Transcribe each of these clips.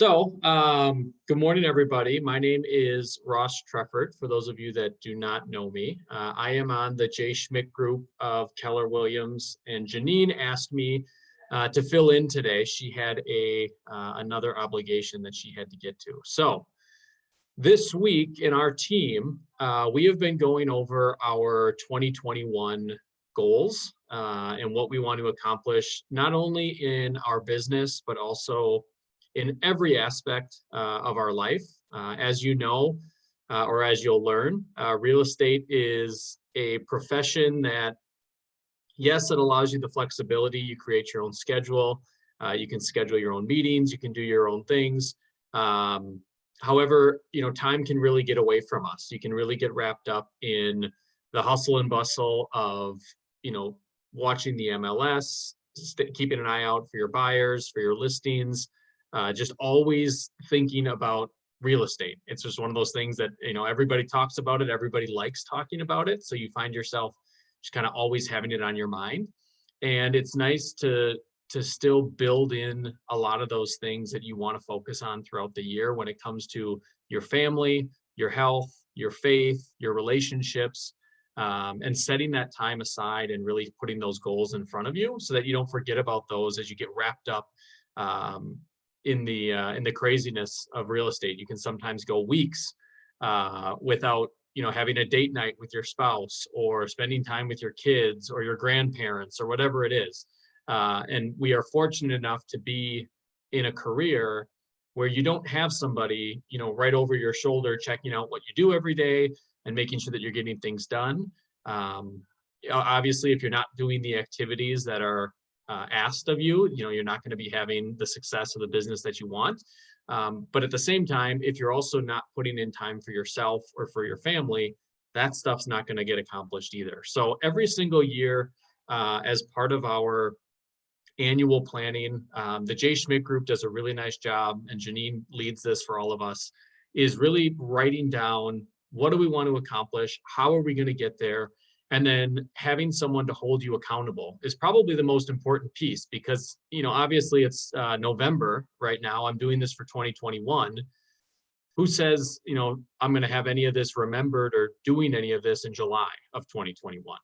Good morning, everybody. My name is Ross Treffert. For those of you that do not know me, I am on the Jay Schmidt Group of Keller Williams, and Janine asked me to fill in today. She had another obligation that she had to get to. So this week in our team, we have been going over our 2021 goals and what we want to accomplish, not only in our business, but also in every aspect of our life. As you know, or as you'll learn, real estate is a profession that, yes, it allows you the flexibility. You create your own schedule. You can schedule your own meetings. You can do your own things. However, time can really get away from us. You can really get wrapped up in the hustle and bustle of, watching the MLS, keeping an eye out for your buyers, for your listings, just always thinking about real estate. It's just one of those things that, everybody talks about it. Everybody likes talking about it. So you find yourself just kind of always having it on your mind. And it's nice to still build in a lot of those things that you want to focus on throughout the year when it comes to your family, your health, your faith, your relationships, and setting that time aside and really putting those goals in front of you so that you don't forget about those as you get wrapped up in the craziness of real estate. You can sometimes go weeks without having a date night with your spouse or spending time with your kids or your grandparents or whatever it is. And we are fortunate enough to be in a career where you don't have somebody right over your shoulder checking out what you do every day and making sure that you're getting things done. Obviously, if you're not doing the activities that are asked of you, you're not going to be having the success of the business that you want. But at the same time, if you're also not putting in time for yourself or for your family, that stuff's not going to get accomplished either. So every single year, as part of our annual planning, the Jay Schmidt Group does a really nice job, and Janine leads this for all of us, is really writing down what do we want to accomplish, how are we going to get there, and then having someone to hold you accountable is probably the most important piece because, obviously it's November right now. I'm doing this for 2021. Who says, I'm going to have any of this remembered or doing any of this in July of 2021?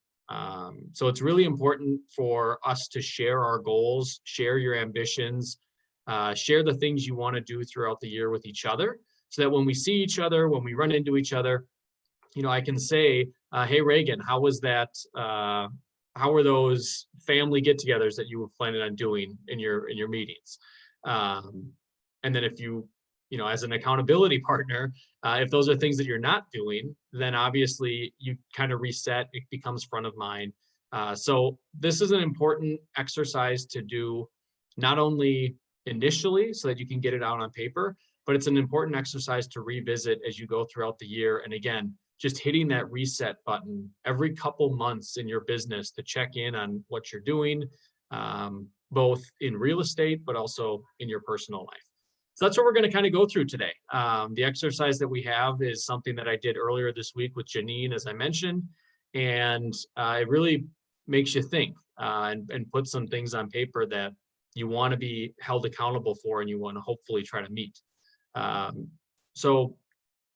So it's really important for us to share our goals, share your ambitions, share the things you want to do throughout the year with each other so that when we see each other, when we run into each other, I can say, hey, Reagan, how was that? How were those family get-togethers that you were planning on doing in your meetings? And then if you, as an accountability partner, if those are things that you're not doing, then obviously you kind of reset. It becomes front of mind. So this is an important exercise to do, not only initially so that you can get it out on paper, but it's an important exercise to revisit as you go throughout the year. And again, just hitting that reset button every couple months in your business to check in on what you're doing, both in real estate, but also in your personal life. So that's what we're going to kind of go through today. The exercise that we have is something that I did earlier this week with Janine, as I mentioned, and it really makes you think and put some things on paper that you want to be held accountable for and you want to hopefully try to meet. So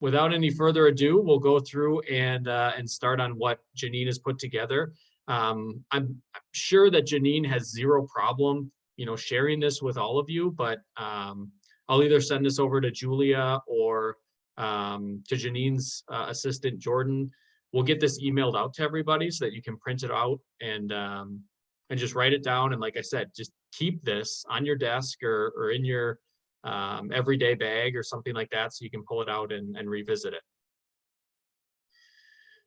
without any further ado, we'll go through and start on what Janine has put together. I'm sure that Janine has zero problem, sharing this with all of you, but I'll either send this over to Julia or to Janine's assistant, Jordan. We'll get this emailed out to everybody so that you can print it out and just write it down. And like I said, just keep this on your desk or in your everyday bag or something like that so you can pull it out and revisit it.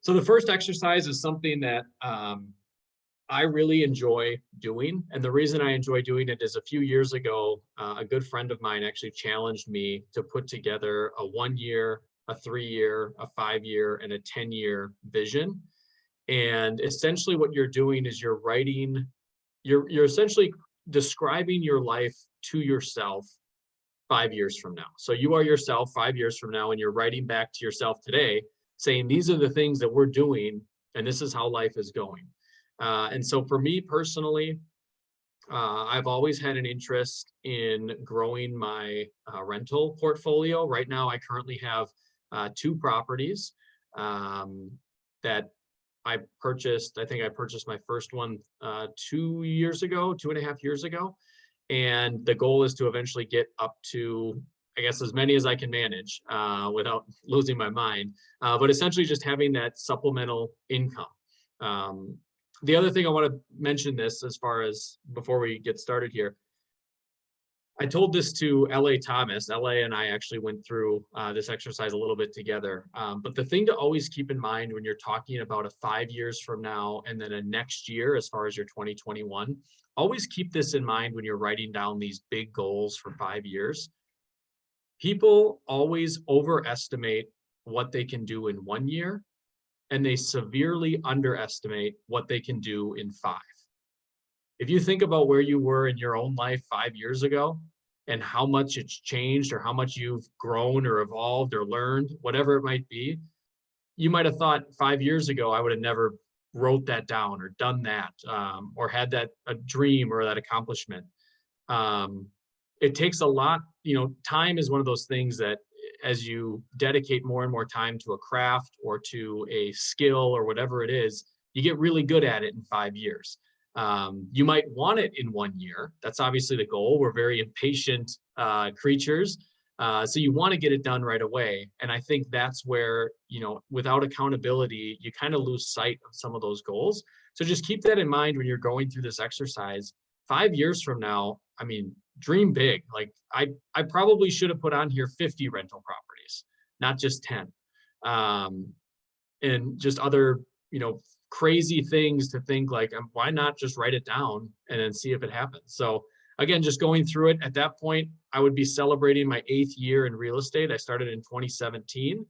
So the first exercise is something that I really enjoy doing. And the reason I enjoy doing it is a few years ago, a good friend of mine actually challenged me to put together a 1 year, a 3 year, a 5 year, and a 10-year vision. And essentially what you're doing is you're essentially describing your life to yourself 5 years from now. So you are yourself 5 years from now, and you're writing back to yourself today saying, these are the things that we're doing, and this is how life is going. And so for me personally, I've always had an interest in growing my rental portfolio. Right now, I currently have two properties um, that I purchased. I think I purchased my first one 2 years ago, 2.5 years ago. And the goal is to eventually get up to, I guess, as many as I can manage without losing my mind. But essentially just having that supplemental income. Um, the other thing I want to mention this as far as before we get started here, I told this to LA Thomas. LA and I actually went through this exercise a little bit together. But the thing to always keep in mind when you're talking about a 5 years from now and then a next year, as far as your 2021, always keep this in mind when you're writing down these big goals for 5 years. People always overestimate what they can do in 1 year, and they severely underestimate what they can do in 5. If you think about where you were in your own life 5 years ago and how much it's changed or how much you've grown or evolved or learned, whatever it might be, you might have thought 5 years ago, I would have never wrote that down or done that or had that a dream or that accomplishment. Um, it takes a lot, time is one of those things that as you dedicate more and more time to a craft or to a skill or whatever it is, you get really good at it in 5 years. You might want it in 1 year. That's obviously the goal. We're very impatient creatures. So you want to get it done right away. And I think that's where, without accountability, you kind of lose sight of some of those goals. So just keep that in mind when you're going through this exercise. 5 years from now, I mean, dream big. Like I probably should have put on here 50 rental properties, not just 10. And just other, crazy things to think like, why not just write it down and then see if it happens? So again, just going through it at that point, I would be celebrating my 8th year in real estate. I started in 2017.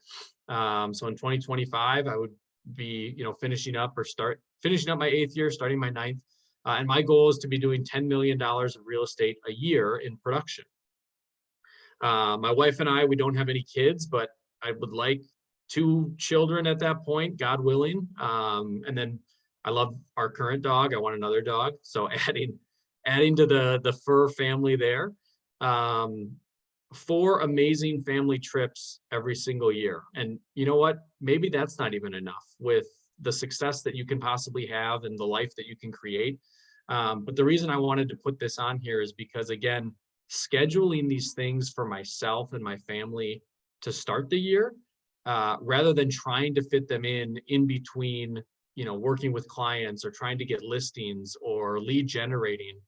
So in 2025, I would be, finishing up my 8th year, starting my 9th. And my goal is to be doing $10 million of real estate a year in production. My wife and I, we don't have any kids, but I would like 2 children at that point, God willing. And then I love our current dog. I want another dog. So adding to the fur family there. 4 amazing family trips every single year. And you know what? Maybe that's not even enough with the success that you can possibly have and the life that you can create. But the reason I wanted to put this on here is because, again, scheduling these things for myself and my family to start the year, rather than trying to fit them in between, working with clients or trying to get listings or lead generating,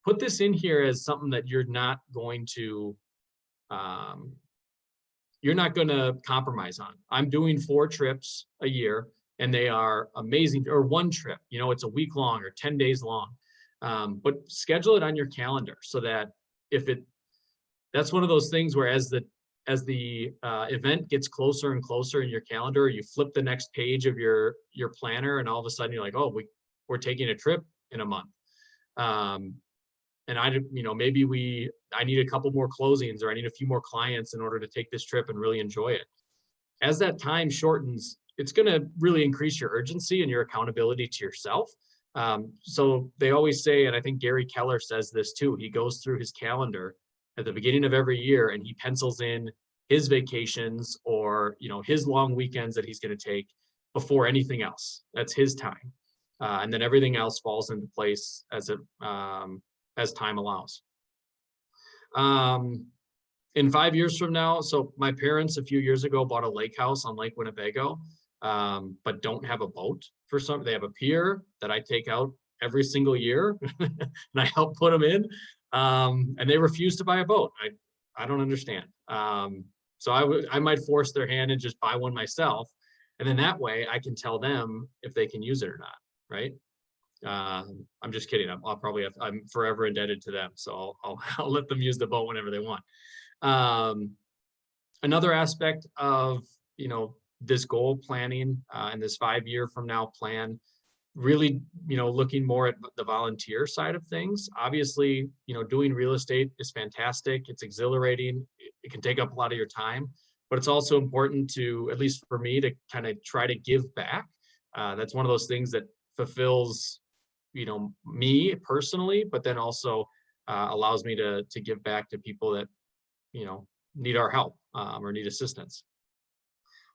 put this in here as something that you're not going to compromise on. I'm doing 4 trips a year and they are amazing, or 1 trip, it's a week long or 10 days long. But schedule it on your calendar so that that's one of those things where as the event gets closer and closer in your calendar, you flip the next page of your planner and all of a sudden you're like, oh, we're taking a trip in a month. And maybe I need a couple more closings or I need a few more clients in order to take this trip and really enjoy it. As that time shortens, it's going to really increase your urgency and your accountability to yourself. So they always say, and I think Gary Keller says this too, he goes through his calendar at the beginning of every year and he pencils in his vacations or, his long weekends that he's going to take before anything else. That's his time. And then everything else falls into place as time allows. In 5 years from now, so my parents a few years ago bought a lake house on Lake Winnebago, but don't have a boat they have a pier that I take out every single year and I help put them in. And they refuse to buy a boat. I don't understand. So I might force their hand and just buy one myself. And then that way I can tell them if they can use it or not. Right. I'm just kidding. I'm forever indebted to them. So I'll let them use the boat whenever they want. Another aspect of, this goal planning and this 5-year from now plan, really, looking more at the volunteer side of things. Obviously, doing real estate is fantastic. It's exhilarating. It can take up a lot of your time, but it's also important to, at least for me, to kind of try to give back. That's one of those things that fulfills me personally, but then also allows me to give back to people that, need our help or need assistance.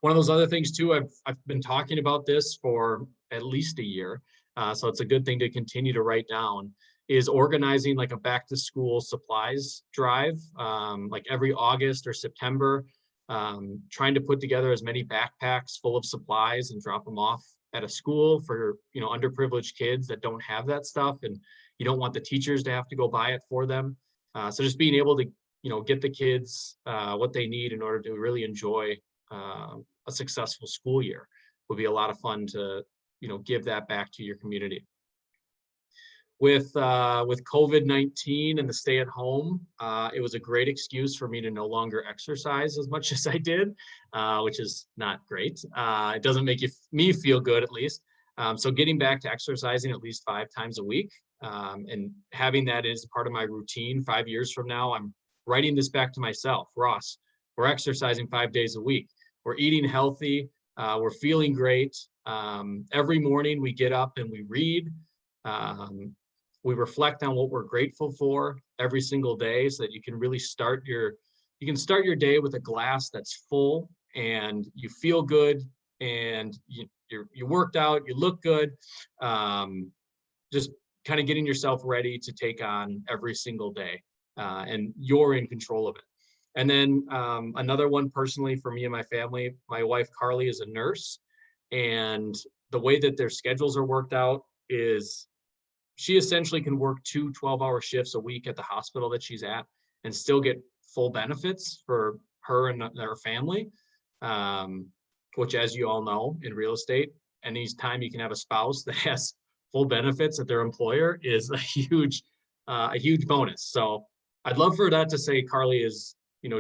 One of those other things too, I've been talking about this for at least a year, so it's a good thing to continue to write down, is organizing like a back to school supplies drive, like every August or September, trying to put together as many backpacks full of supplies and drop them off at a school for, underprivileged kids that don't have that stuff, and you don't want the teachers to have to go buy it for them. So just being able to, get the kids what they need in order to really enjoy a successful school year would be a lot of fun to, give that back to your community. With COVID-19 and the stay at home, it was a great excuse for me to no longer exercise as much as I did, which is not great. It doesn't make me feel good, at least. So getting back to exercising at least 5 times a week, and having that as part of my routine 5 years from now, I'm writing this back to myself. Ross, we're exercising 5 days a week. We're eating healthy. We're feeling great. Every morning we get up and we read. We reflect on what we're grateful for every single day, so that you can really start your day with a glass that's full and you feel good and you worked out, you look good. Just kind of getting yourself ready to take on every single day, and you're in control of it. And then another one personally for me and my family, my wife Carly is a nurse, and the way that their schedules are worked out is she essentially can work 2 12-hour shifts a week at the hospital that she's at and still get full benefits for her and their family, which, as you all know, in real estate, anytime you can have a spouse that has full benefits at their employer is a huge bonus. So I'd love for that to say Carly is,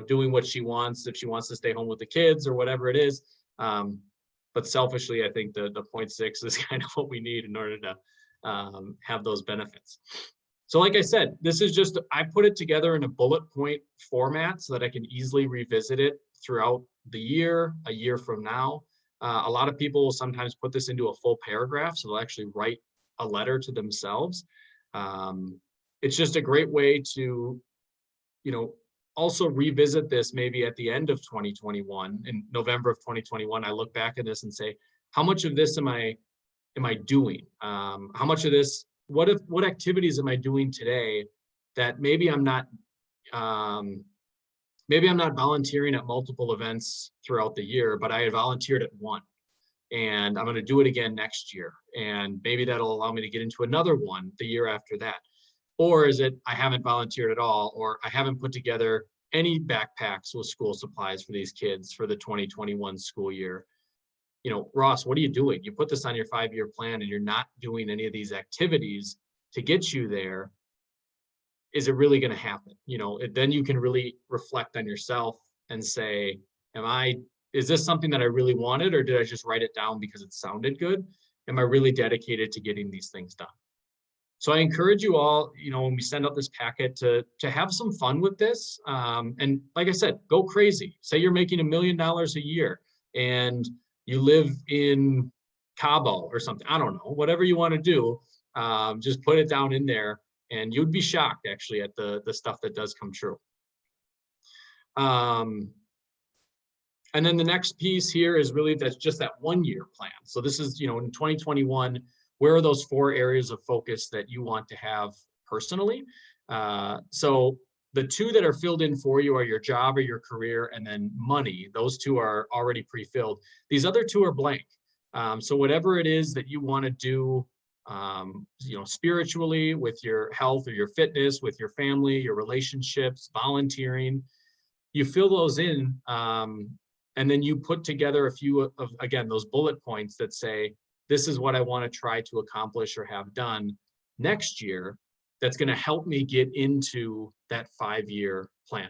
doing what she wants, if she wants to stay home with the kids or whatever it is. But selfishly, I think the 0.6 is kind of what we need in order to have those benefits. So like I said, this is just, I put it together in a bullet point format so that I can easily revisit it throughout the year, a year from now. A lot of people will sometimes put this into a full paragraph, so they'll actually write a letter to themselves. It's just a great way to, also revisit this maybe at the end of 2021, in November of 2021. I look back at this and say, how much of this am I doing? How much of this, what activities am I doing today that maybe I'm not volunteering at multiple events throughout the year, but I had volunteered at one, and I'm going to do it again next year. And maybe that'll allow me to get into another one the year after that. Or is it, I haven't volunteered at all, or I haven't put together any backpacks with school supplies for these kids for the 2021 school year. Ross, what are you doing? You put this on your 5-year plan and you're not doing any of these activities to get you there. Is it really going to happen? Then you can really reflect on yourself and say, is this something that I really wanted, or did I just write it down because it sounded good? Am I really dedicated to getting these things done? So I encourage you all, when we send out this packet, to have some fun with this. And like I said, go crazy. Say you're making $1 million a year and you live in Cabo or something. I don't know, whatever you want to do, just put it down in there, and you'd be shocked actually at the stuff that does come true. And then the next piece here is really that's just that 1-year plan. So this is, in 2021, where are those 4 areas of focus that you want to have personally? So the 2 that are filled in for you are your job or your career, and then money. Those 2 are already pre-filled. These other 2 are blank. So whatever it is that you want to do, spiritually, with your health or your fitness, with your family, your relationships, volunteering, you fill those in, and then you put together a few of, again, those bullet points that say, this is what I want to try to accomplish or have done next year that's going to help me get into that 5-year plan.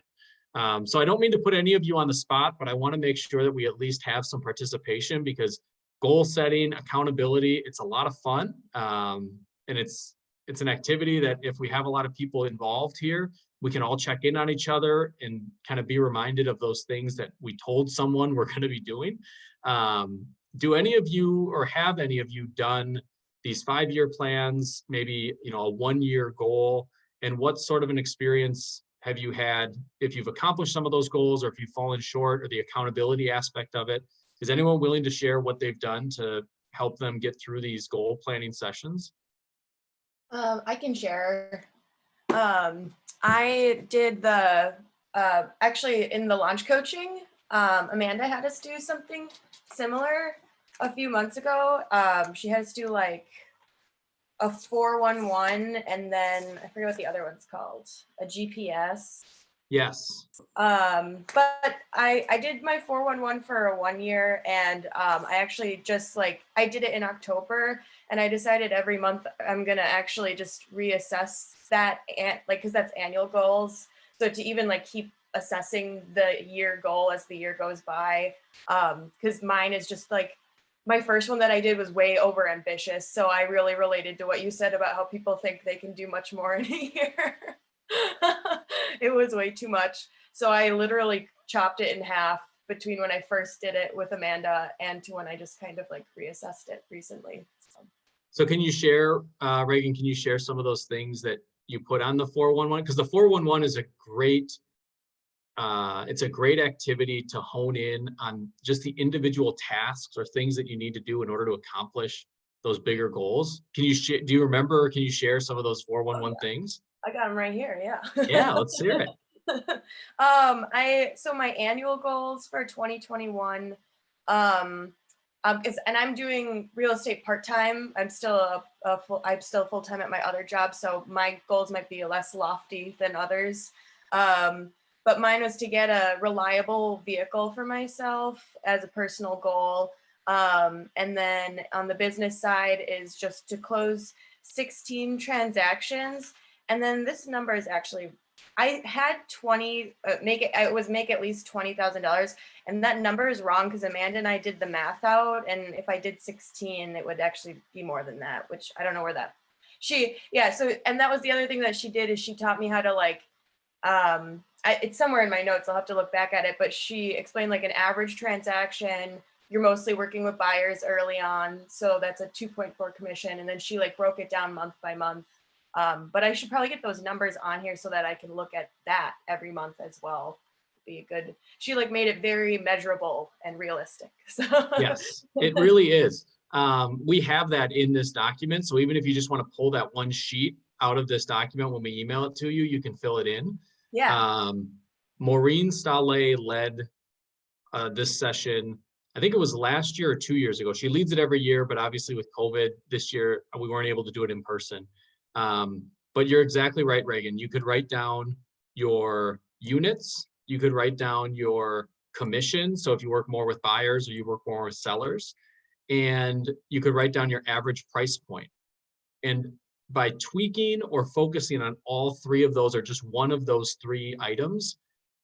So I don't mean to put any of you on the spot, but I want to make sure that we at least have some participation, because goal setting, accountability, it's a lot of fun. And it's an activity that if we have a lot of people involved here, we can all check in on each other and kind of be reminded of those things that we told someone we're going to be doing. Do any of you, or have any of you done these 5-year plans, maybe, a 1-year goal, and what sort of an experience have you had if you've accomplished some of those goals, or if you've fallen short, or the accountability aspect of it? Is anyone willing to share what they've done to help them get through these goal planning sessions? I can share. I did the, actually in the launch coaching, Amanda had us do something similar a few months ago. She had us do like a 411, and then I forget what the other one's called, a GPS. Yes. But I did my 411 for a 1 year, and I actually just I did it in October, and I decided every month I'm gonna actually just reassess that, and because that's annual goals. So to even keep assessing the year goal as the year goes by, because mine is just my first one that I did was way over ambitious. So I really related to what you said about how people think they can do much more in a year. It was way too much. So I literally chopped it in half between when I first did it with Amanda and to when I just kind of reassessed it recently. So can you share, Reagan, can you share some of those things that you put on the 411? Because the 411 is it's a great activity to hone in on just the individual tasks or things that you need to do in order to accomplish those bigger goals. Do you remember, can you share some of those 411 things? I got them right here. Yeah. Yeah, let's hear it. So my annual goals for 2021, and I'm doing real estate part-time. I'm still full-time at my other job. So my goals might be less lofty than others. But mine was to get a reliable vehicle for myself as a personal goal. And then on the business side is just to close 16 transactions. And then this number is actually, I had make at least $20,000, and that number is wrong because Amanda and I did the math out, and if I did 16, it would actually be more than that, which I don't know where that. And that was the other thing that she did, is she taught me how to it's somewhere in my notes, I'll have to look back at it, but she explained an average transaction. You're mostly working with buyers early on, so that's a 2.4 commission, and then she broke it down month by month. But I should probably get those numbers on here so that I can look at that every month as well. She made it very measurable and realistic. So. Yes, it really is. We have that in this document. So even if you just want to pull that one sheet out of this document, when we email it to you, you can fill it in. Yeah. Maureen Stale led this session. I think it was last year or 2 years ago. She leads it every year, but obviously with COVID this year, we weren't able to do it in person. But you're exactly right, Reagan. You could write down your units. You could write down your commission. So if you work more with buyers or you work more with sellers, and you could write down your average price point. And by tweaking or focusing on all three of those, or just one of those three items,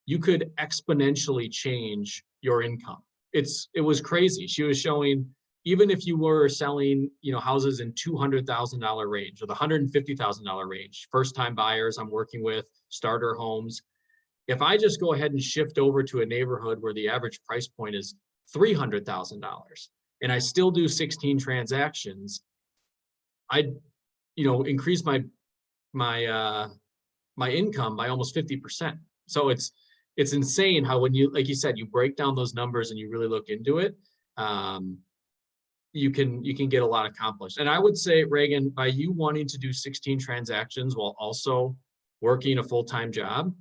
you could exponentially change your income. It was crazy. She was showing, even if you were selling, houses in $200,000 range or the $150,000 range, first-time buyers I'm working with, starter homes. If I just go ahead and shift over to a neighborhood where the average price point is $300,000, and I still do 16 transactions, I'd increase my income by almost 50%. So it's insane how, when you, like you said, you break down those numbers and you really look into it, you can get a lot accomplished. And I would say, Reagan, by you wanting to do 16 transactions while also working a full-time job,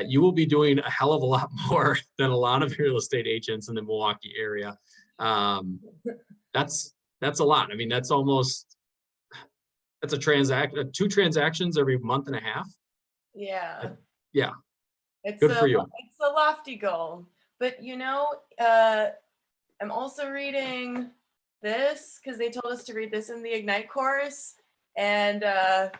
you will be doing a hell of a lot more than a lot of real estate agents in the Milwaukee area. That's a lot. I mean, that's a 2 transactions every month and a half. Yeah. Yeah. Good for you. It's a lofty goal, but I'm also reading this because they told us to read this in the Ignite course, and it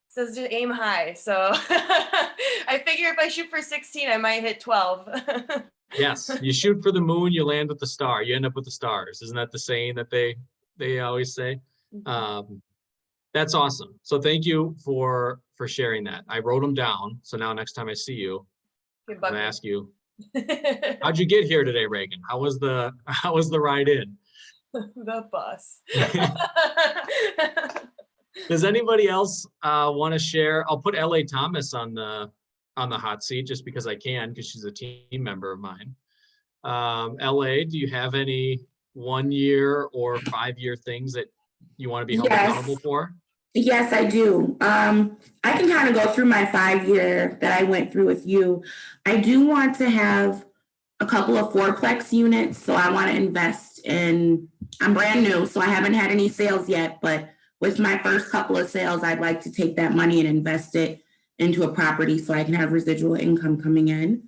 says to aim high. So I figure if I shoot for 16, I might hit 12. Yes, you shoot for the moon, you land with the star. You end up with the stars. Isn't that the saying that they always say? That's awesome. So thank you for sharing that. I wrote them down. So now next time I see you, I'm gonna ask you, how'd you get here today, Reagan? How was the ride in? The bus. Does anybody else want to share? I'll put LA Thomas on the hot seat just because I can, because she's a team member of mine. LA, do you have any 1 year or 5 year things that you want to be held accountable for? Yes, I do. I can kind of go through my 5 year that I went through with you. I do want to have a couple of fourplex units. So I want to invest in, I'm brand new, so I haven't had any sales yet, but with my first couple of sales, I'd like to take that money and invest it into a property so I can have residual income coming in.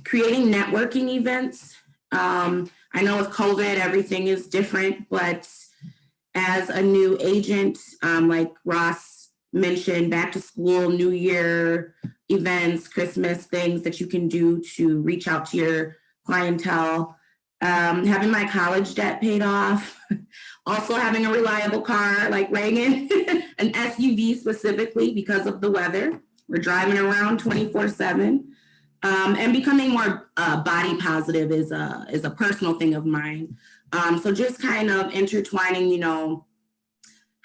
Creating networking events. I know with COVID, everything is different, but as a new agent, like Ross mentioned, back to school, New Year events, Christmas, things that you can do to reach out to your clientele. Having my college debt paid off. Also having a reliable car like Reagan, an SUV specifically because of the weather. We're driving around 24/7. And becoming more body positive is a personal thing of mine. So just kind of intertwining, you know,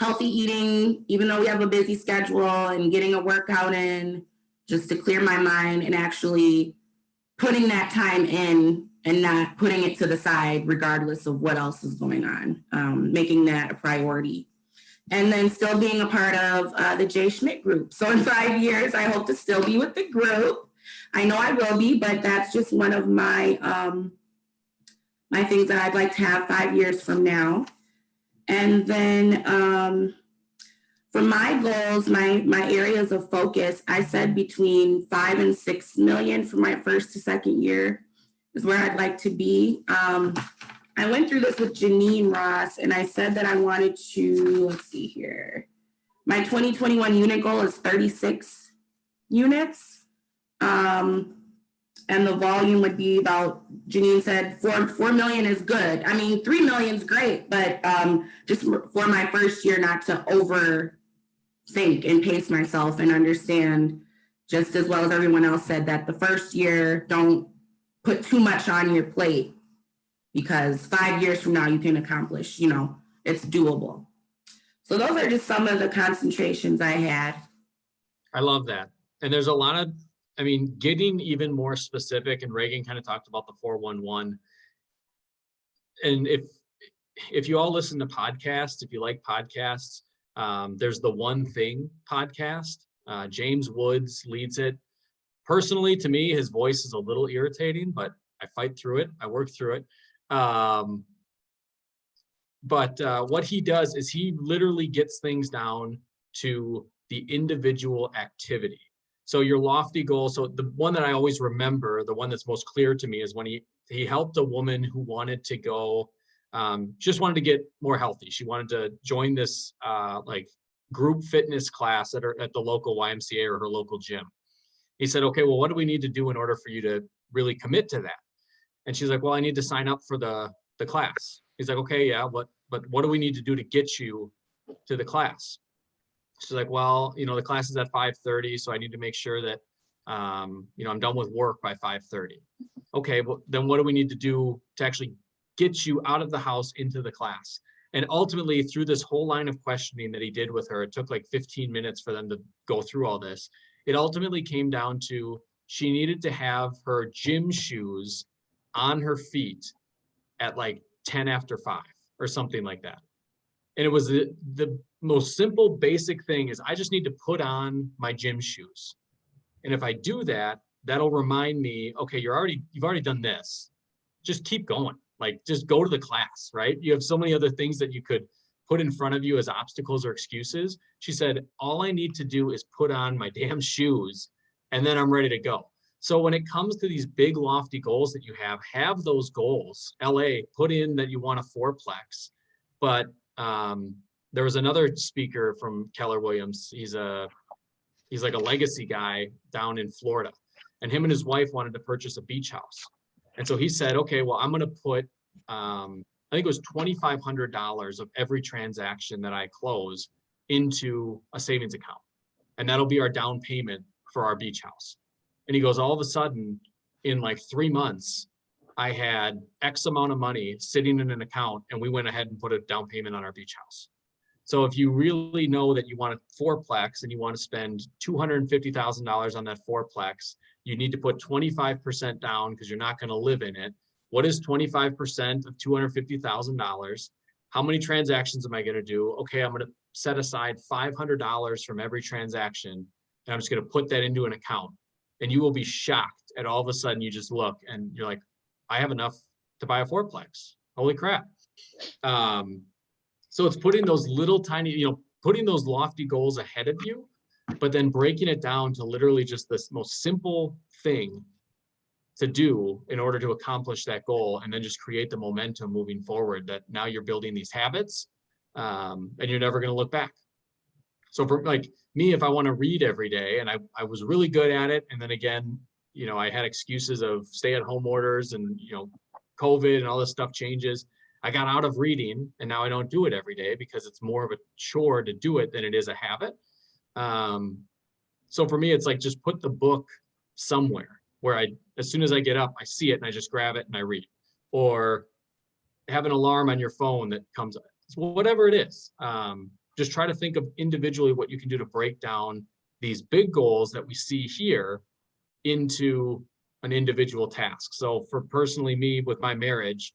healthy eating, even though we have a busy schedule, and getting a workout in just to clear my mind, and actually putting that time in and not putting it to the side regardless of what else is going on, making that a priority. And then still being a part of the Jay Schmidt Group. So in 5 years, I hope to still be with the group. I know I will be, but that's just one of my my things that I'd like to have 5 years from now. And then for my goals, my areas of focus, I said between 5 and 6 million for my first to second year is where I'd like to be. I went through this with Janine Ross, and I said that I wanted to, let's see here. My 2021 unit goal is 36 units. And the volume would be about, Janine said, 4 million is good. I mean, 3 million is great, but just for my first year, not to overthink and pace myself, and understand, just as well as everyone else said, that the first year, don't put too much on your plate, because 5 years from now you can accomplish, you know, it's doable. So those are just some of the concentrations I had. I love that. And there's a lot of, I mean, getting even more specific, and Reagan kind of talked about the 411. And if you all listen to podcasts, if you like podcasts, there's the One Thing podcast. James Woods leads it. Personally, to me, his voice is a little irritating, but I fight through it. I work through it. But what he does is he literally gets things down to the individual activity. So your lofty goal, so the one that I always remember, the one that's most clear to me, is when he helped a woman who wanted to go, just wanted to get more healthy. She wanted to join this like group fitness class at the local YMCA or her local gym. He said, okay, well, what do we need to do in order for you to really commit to that? And she's like, well, I need to sign up for the class. He's like, okay, yeah, but what do we need to do to get you to the class? She's like, well, you know, the class is at 5:30, so I need to make sure that, you know, I'm done with work by 5:30. Okay, well, then what do we need to do to actually get you out of the house into the class? And ultimately, through this whole line of questioning that he did with her, it took like 15 minutes for them to go through all this. It ultimately came down to she needed to have her gym shoes on her feet at like 10 after 5 or something like that. And it was the most simple, basic thing is I just need to put on my gym shoes. And if I do that, that'll remind me, okay, you've already done this. Just keep going. Like, just go to the class, right? You have so many other things that you could put in front of you as obstacles or excuses. She said, all I need to do is put on my damn shoes, and then I'm ready to go. So when it comes to these big lofty goals that you have those goals. LA, put in that you want a fourplex. But there was another speaker from Keller Williams. He's like a legacy guy down in Florida, and him and his wife wanted to purchase a beach house. And so he said, okay, well, I'm going to put, I think it was $2,500 of every transaction that I close into a savings account. And that'll be our down payment for our beach house. And he goes, all of a sudden, in like 3 months, I had X amount of money sitting in an account and we went ahead and put a down payment on our beach house. So if you really know that you want a fourplex and you want to spend $250,000 on that fourplex, you need to put 25% down because you're not going to live in it. What is 25% of $250,000? How many transactions am I going to do? Okay, I'm going to set aside $500 from every transaction, and I'm just going to put that into an account. And you will be shocked at all of a sudden you just look and you're like, I have enough to buy a fourplex. Holy crap. So it's putting those little tiny, putting those lofty goals ahead of you, but then breaking it down to literally just this most simple thing to do in order to accomplish that goal, and then just create the momentum moving forward that now you're building these habits, and you're never going to look back. So for like me, if I want to read every day, and I was really good at it, and then again, I had excuses of stay-at-home orders and COVID and all this stuff changes. I got out of reading, and now I don't do it every day because it's more of a chore to do it than it is a habit. So for me, it's like just put the book somewhere where as soon as I get up, I see it and I just grab it and I read, or have an alarm on your phone that comes up. Whatever it is, just try to think of individually what you can do to break down these big goals that we see here into an individual task. So for personally me with my marriage,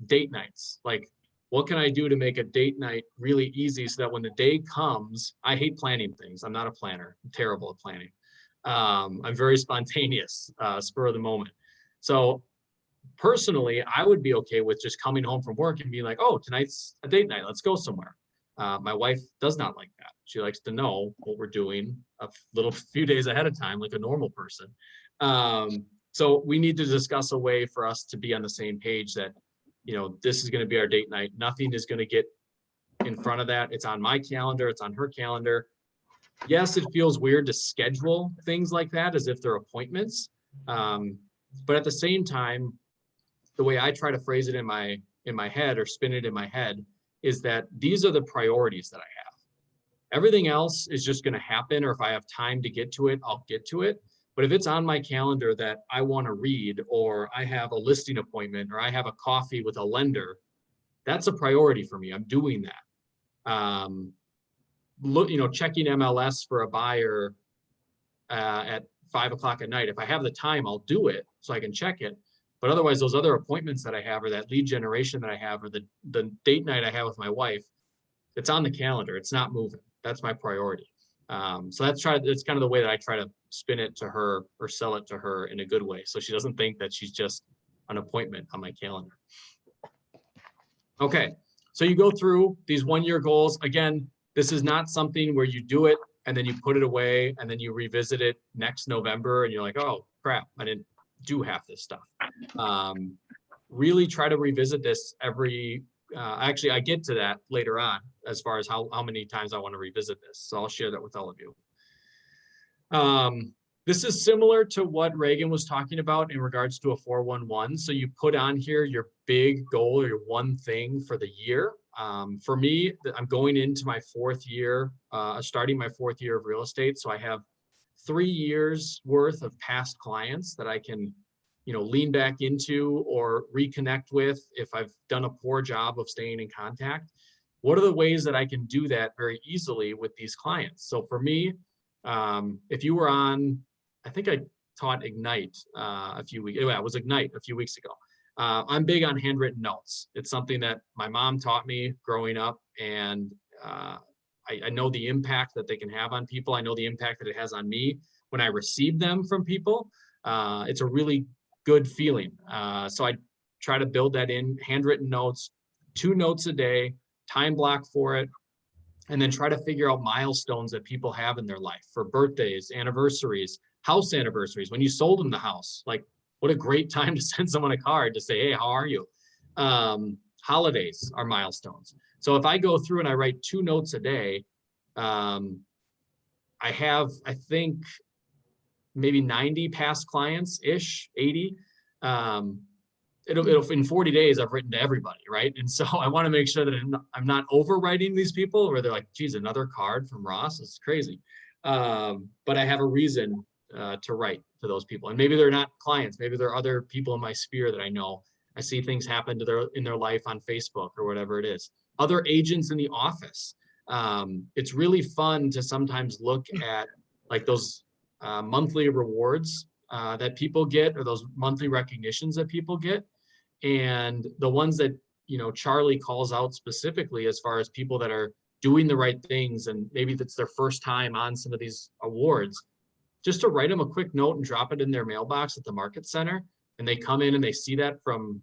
date nights, like what can I do to make a date night really easy so that when the day comes, I hate planning things. I'm not a planner. I'm terrible at planning. I'm very spontaneous, spur of the moment. So personally, I would be okay with just coming home from work and being like, oh, tonight's a date night. Let's go somewhere. My wife does not like that. She likes to know what we're doing a few days ahead of time, like a normal person. So we need to discuss a way for us to be on the same page that, this is going to be our date night. Nothing is going to get in front of that. It's on my calendar. It's on her calendar. Yes, it feels weird to schedule things like that as if they're appointments. But at the same time, the way I try to phrase it in my head or spin it in my head is that these are the priorities that I have. Everything else is just going to happen, or if I have time to get to it, I'll get to it. But if it's on my calendar that I want to read, or I have a listing appointment, or I have a coffee with a lender, that's a priority for me. I'm doing that. Checking MLS for a buyer at 5 o'clock at night. If I have the time, I'll do it so I can check it. But otherwise, those other appointments that I have, or that lead generation that I have, or the date night I have with my wife, it's on the calendar. It's not moving. That's my priority. So that's kind of the way that I try to spin it to her or sell it to her in a good way, so she doesn't think that she's just an appointment on my calendar. Okay, so you go through these 1-year goals. Again, this is not something where you do it and then you put it away and then you revisit it next November and you're like, oh crap, I didn't do half this stuff. Really try to revisit this every. Actually, I get to that later on as far as how many times I want to revisit this. So I'll share that with all of you. This is similar to what Reagan was talking about in regards to a 411. So you put on here your big goal or your one thing for the year. For me, I'm going into my 4th year, starting my 4th year of real estate. So I have 3 years worth of past clients that I can lean back into or reconnect with if I've done a poor job of staying in contact. What are the ways that I can do that very easily with these clients? So for me, if you were on, I think I taught Ignite it was Ignite a few weeks ago. I'm big on handwritten notes. It's something that my mom taught me growing up, and I know the impact that they can have on people. I know the impact that it has on me when I receive them from people. It's a really good feeling. So I try to build that in, handwritten notes, 2 notes a day, time block for it, and then try to figure out milestones that people have in their life for birthdays, anniversaries, house anniversaries. When you sold them the house, like what a great time to send someone a card to say, hey, how are you? Holidays are milestones. So if I go through and I write 2 notes a day, I have, I think, maybe 90 past clients ish, 80. It'll in 40 days, I've written to everybody, right? And so I want to make sure that I'm not overwriting these people where they're like, geez, another card from Ross, it's crazy. But I have a reason to write to those people. And maybe they're not clients, maybe they're other people in my sphere that I know. I see things happen to in their life on Facebook or whatever it is. Other agents in the office. It's really fun to sometimes look at like those monthly rewards that people get, or those monthly recognitions that people get. And the ones that, you know, Charlie calls out specifically as far as people that are doing the right things, and maybe that's their first time on some of these awards, just to write them a quick note and drop it in their mailbox at the market center. And they come in and they see that from,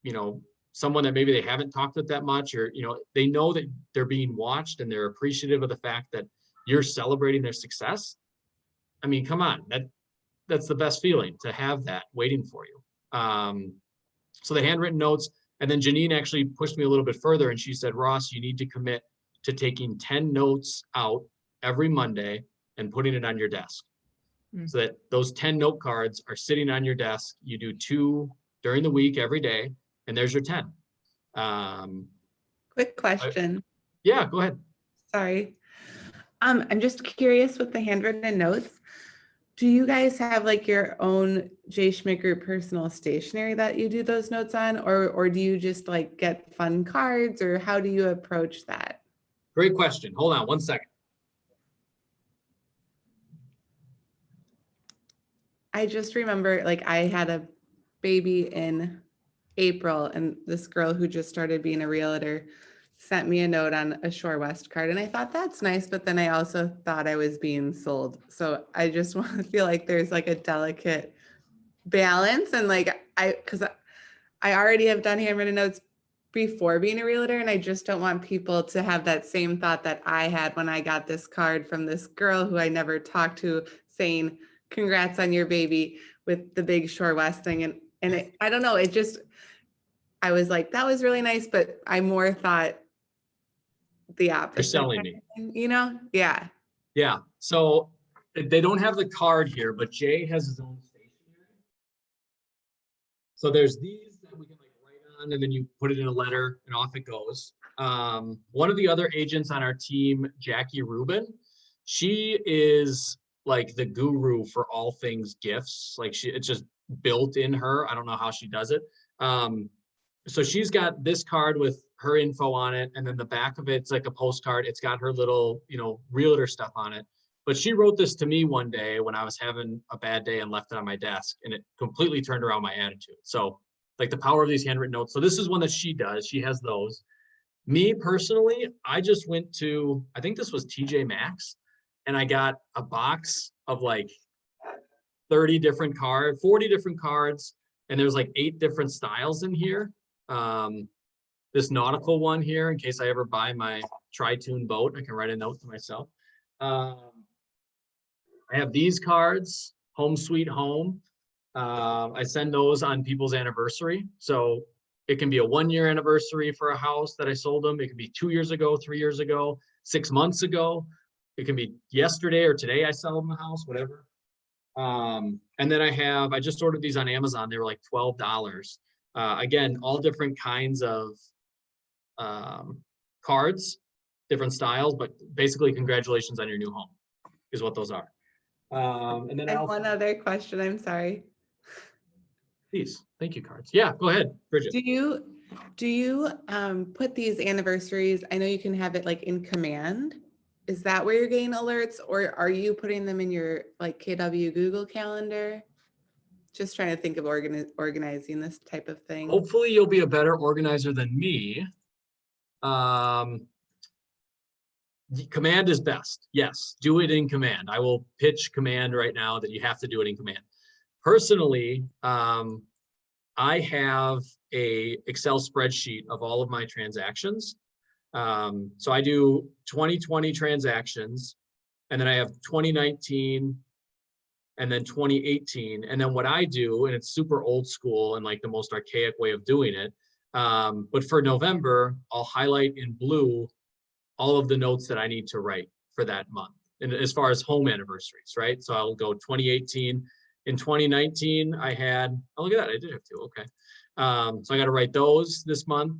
you know, someone that maybe they haven't talked with that much, or, you know, they know that they're being watched and they're appreciative of the fact that you're celebrating their success. I mean, come on, that's the best feeling, to have that waiting for you. So the handwritten notes, and then Janine actually pushed me a little bit further, and she said, Ross, you need to commit to taking 10 notes out every Monday and putting it on your desk. So that those 10 note cards are sitting on your desk. You do 2 during the week every day, and there's your 10. Quick question. Yeah, go ahead. Sorry. I'm just curious with the handwritten notes. Do you guys have like your own Jay Schmidt Group personal stationery that you do those notes on, or do you just like get fun cards, or how do you approach that? Great question. Hold on one second. I just remember like I had a baby in April, and this girl who just started being a realtor sent me a note on a Shore West card, and I thought that's nice, but then I also thought I was being sold. So I just want to feel like there's like a delicate balance, and like because I already have done handwritten notes before being a realtor, and I just don't want people to have that same thought that I had when I got this card from this girl who I never talked to saying, congrats on your baby, with the big Shore West thing. And it, I don't know, it just, I was like, that was really nice, but I more thought the opposite. You're selling me. You know? Yeah. Yeah. So they don't have the card here, but Jay has his own stationery. So there's these that we can like write on, and then you put it in a letter and off it goes. One of the other agents on our team, Jackie Rubin, she is like the guru for all things gifts. Like it's just built in her. I don't know how she does it. So she's got this card with her info on it, and then the back of it's like a postcard. It's got her little, you know, realtor stuff on it. But she wrote this to me one day when I was having a bad day and left it on my desk, and it completely turned around my attitude. So like the power of these handwritten notes. So this is one that she does. She has those. Me personally, I just went to, I think this was TJ Maxx, and I got a box of like 30 different cards, 40 different cards, and there's like 8 different styles in here. This nautical one here, in case I ever buy my tri-tune boat, I can write a note to myself. I have these cards, Home Sweet Home. I send those on people's anniversary. So it can be a 1-year anniversary for a house that I sold them. It can be 2 years ago, 3 years ago, 6 months ago. It can be yesterday or today I sell them a house, whatever. And then I just ordered these on Amazon. They were like $12. Again, all different kinds of cards, different styles, but basically congratulations on your new home is what those are. And then one other question, I'm sorry. Please, thank you cards. Yeah, go ahead, Bridget. Do you put these anniversaries, I know you can have it like in command. Is that where you're getting alerts, or are you putting them in your like KW Google Calendar? Just trying to think of organizing this type of thing. Hopefully you'll be a better organizer than me. Command is best. Yes, do it in command. I will pitch command right now that you have to do it in command. Personally, I have a Excel spreadsheet of all of my transactions. So I do 2020 transactions, and then I have 2019, and then 2018. And then what I do, and it's super old school and like the most archaic way of doing it, but for November, I'll highlight in blue all of the notes that I need to write for that month. And as far as home anniversaries, right? So I'll go 2018. In 2019, I had, oh, look at that, I did have 2, okay. So I got to write those this month.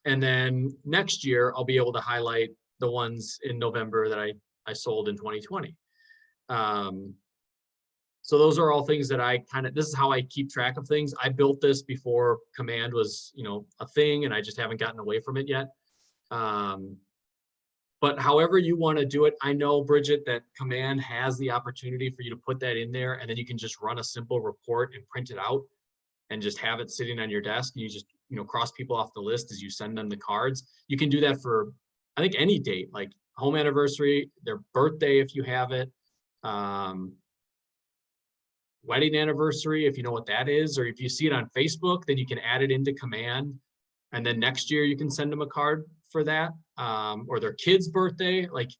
And then next year, I'll be able to highlight the ones in November that I sold in 2020. So those are all things that this is how I keep track of things. I built this before Command was, a thing, and I just haven't gotten away from it yet. But however you want to do it, I know, Bridget, that Command has the opportunity for you to put that in there, and then you can just run a simple report and print it out and just have it sitting on your desk. And you just, cross people off the list as you send them the cards. You can do that for, I think, any date, like home anniversary, their birthday, if you have it, wedding anniversary, if you know what that is, or if you see it on Facebook, then you can add it into Command. And then next year you can send them a card for that, or their kid's birthday. Like,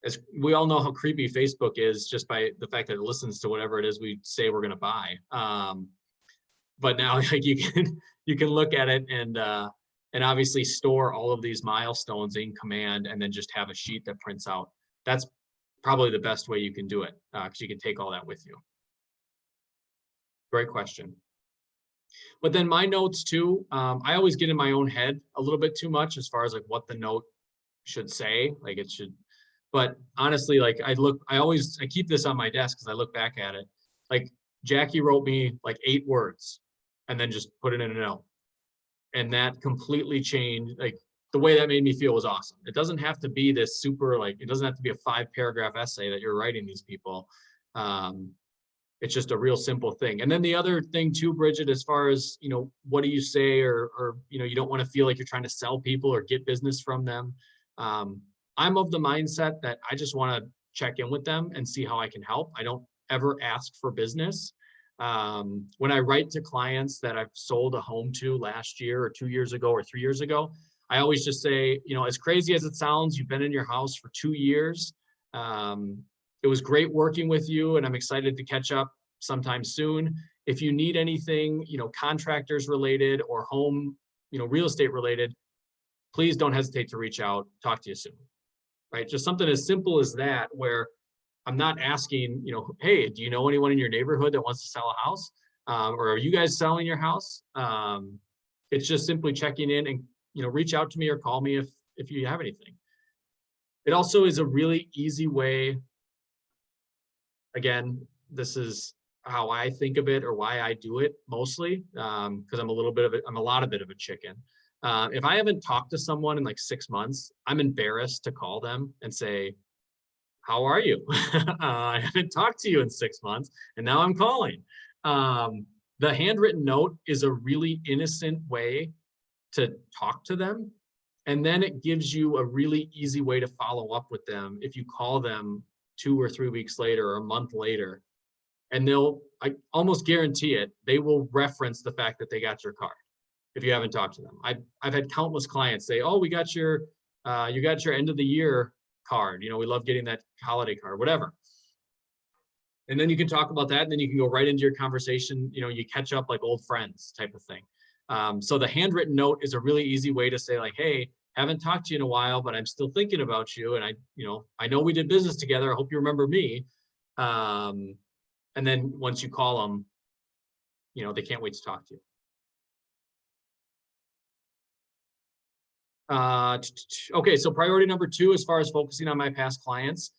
as we all know how creepy Facebook is just by the fact that it listens to whatever it is we say we're going to buy. But now, like, you can look at it and obviously store all of these milestones in Command, and then just have a sheet that prints out. That's probably the best way you can do it, because you can take all that with you. Great question. But then my notes too, I always get in my own head a little bit too much as far as like what the note should say, like it should. But honestly, like I keep this on my desk because I look back at it. Like Jackie wrote me like 8 words and then just put it in a note. And that completely changed, like the way that made me feel was awesome. It doesn't have to be this super, like, it doesn't have to be a 5-paragraph essay that you're writing these people. It's just a real simple thing. And then the other thing too, Bridget, as far as, what do you say, or you don't want to feel like you're trying to sell people or get business from them. I'm of the mindset that I just want to check in with them and see how I can help. I don't ever ask for business. When I write to clients that I've sold a home to last year or 2 years ago or 3 years ago, I always just say, as crazy as it sounds, you've been in your house for 2 years. It was great working with you, and I'm excited to catch up sometime soon. If you need anything, contractors related or home, real estate related, please don't hesitate to reach out. Talk to you soon, right? Just something as simple as that, where I'm not asking, hey, do you know anyone in your neighborhood that wants to sell a house? Or are you guys selling your house? It's just simply checking in and, reach out to me or call me if you have anything. It also is a really easy way. Again, this is how I think of it, or why I do it mostly, because I'm a lot of a chicken. If I haven't talked to someone in like 6 months, I'm embarrassed to call them and say, how are you? I haven't talked to you in 6 months, and now I'm calling. The handwritten note is a really innocent way to talk to them. And then it gives you a really easy way to follow up with them if you call them 2 or 3 weeks later or a month later. And I almost guarantee it, they will reference the fact that they got your card if you haven't talked to them. I've had countless clients say, oh, you got your end of the year card. We love getting that holiday card, whatever. And then you can talk about that, and then you can go right into your conversation. You catch up like old friends type of thing. So the handwritten note is a really easy way to say, like, hey, haven't talked to you in a while, but I'm still thinking about you. And I know we did business together. I hope you remember me. And then once you call them, they can't wait to talk to you. Okay, so priority number 2, as far as focusing on my past clients,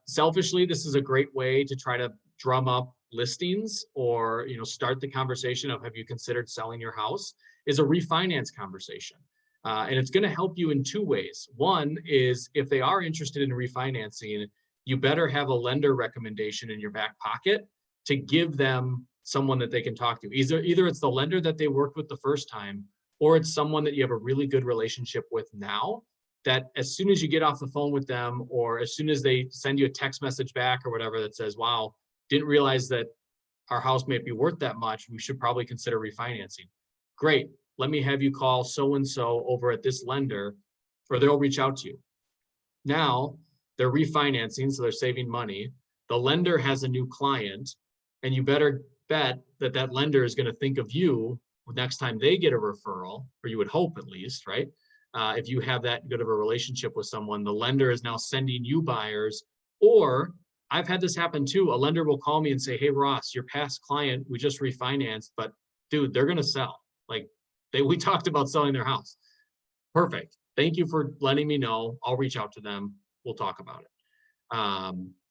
selfishly, this is a great way to try to drum up listings, or start the conversation of, have you considered selling your house, is a refinance conversation. And it's going to help you in 2 ways. One is, if they are interested in refinancing, you better have a lender recommendation in your back pocket to give them someone that they can talk to. Either it's the lender that they worked with the first time, or it's someone that you have a really good relationship with now, that as soon as you get off the phone with them, or as soon as they send you a text message back or whatever that says, wow, didn't realize that our house may be worth that much, we should probably consider refinancing. Great, let me have you call so-and-so over at this lender, or they'll reach out to you. Now they're refinancing, so they're saving money. The lender has a new client, and you better bet that that lender is going to think of you next time they get a referral, or you would hope, at least, right? If you have that good of a relationship with someone, the lender is now sending you buyers. Or I've had this happen too. A lender will call me and say, hey, Ross, your past client, we just refinanced, but dude, they're going to sell. Like, we talked about selling their house. Perfect. Thank you for letting me know. I'll reach out to them. We'll talk about it.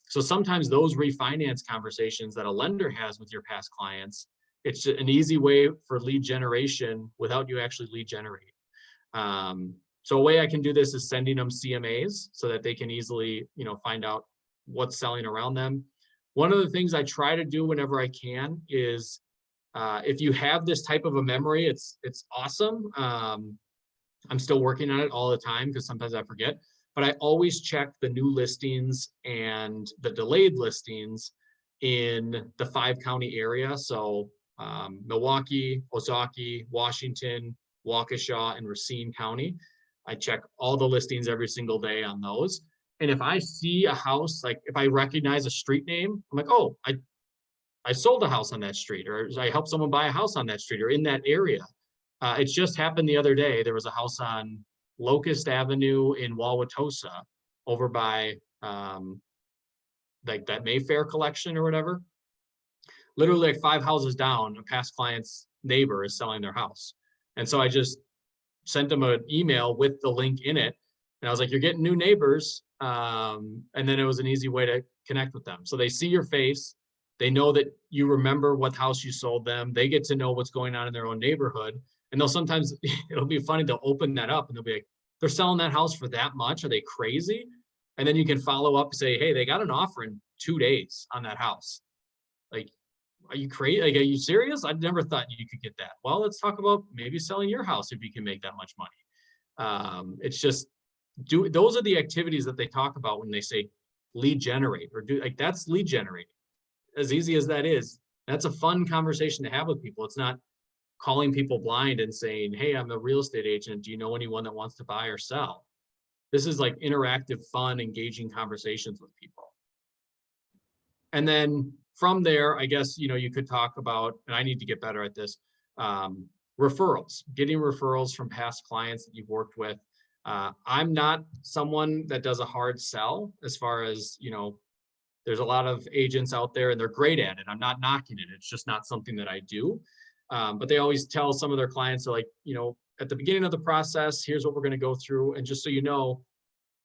So sometimes those refinance conversations that a lender has with your past clients, it's an easy way for lead generation without you actually lead generating. So a way I can do this is sending them CMAs so that they can easily, find out what's selling around them. One of the things I try to do whenever I can is, if you have this type of a memory, it's awesome. I'm still working on it all the time because sometimes I forget, but I always check the new listings and the delayed listings in the 5-county area. So Milwaukee, Ozaukee, Washington, Waukesha, and Racine County. I check all the listings every single day on those. And if I see a house, like if I recognize a street name, I'm like, oh, I sold a house on that street, or I helped someone buy a house on that street or in that area. It just happened the other day. There was a house on Locust Avenue in Wauwatosa over by like that Mayfair collection or whatever. Literally like 5 houses down, a past client's neighbor is selling their house. And so I just sent them an email with the link in it. And I was like, you're getting new neighbors. And then it was an easy way to connect with them. So they see your face. They know that you remember what house you sold them. They get to know what's going on in their own neighborhood. And they'll sometimes, it'll be funny, they'll open that up and they'll be like, they're selling that house for that much? Are they crazy? And then you can follow up and say, hey, they got an offer in 2 days on that house. Like, are you crazy? Like, are you serious? I never thought you could get that. Well, let's talk about maybe selling your house if you can make that much money. It's just, those are the activities that they talk about when they say lead generate, or do, like, that's lead generating. As easy as that is, that's a fun conversation to have with people. It's not calling people blind and saying, hey, I'm a real estate agent. Do you know anyone that wants to buy or sell? This is like interactive, fun, engaging conversations with people. And then from there, I guess, you could talk about, and I need to get better at this, referrals, getting referrals from past clients that you've worked with. I'm not someone that does a hard sell as far as, there's a lot of agents out there and they're great at it. I'm not knocking it. It's just not something that I do. But they always tell some of their clients, they're like, at the beginning of the process, here's what we're going to go through. And just so you know,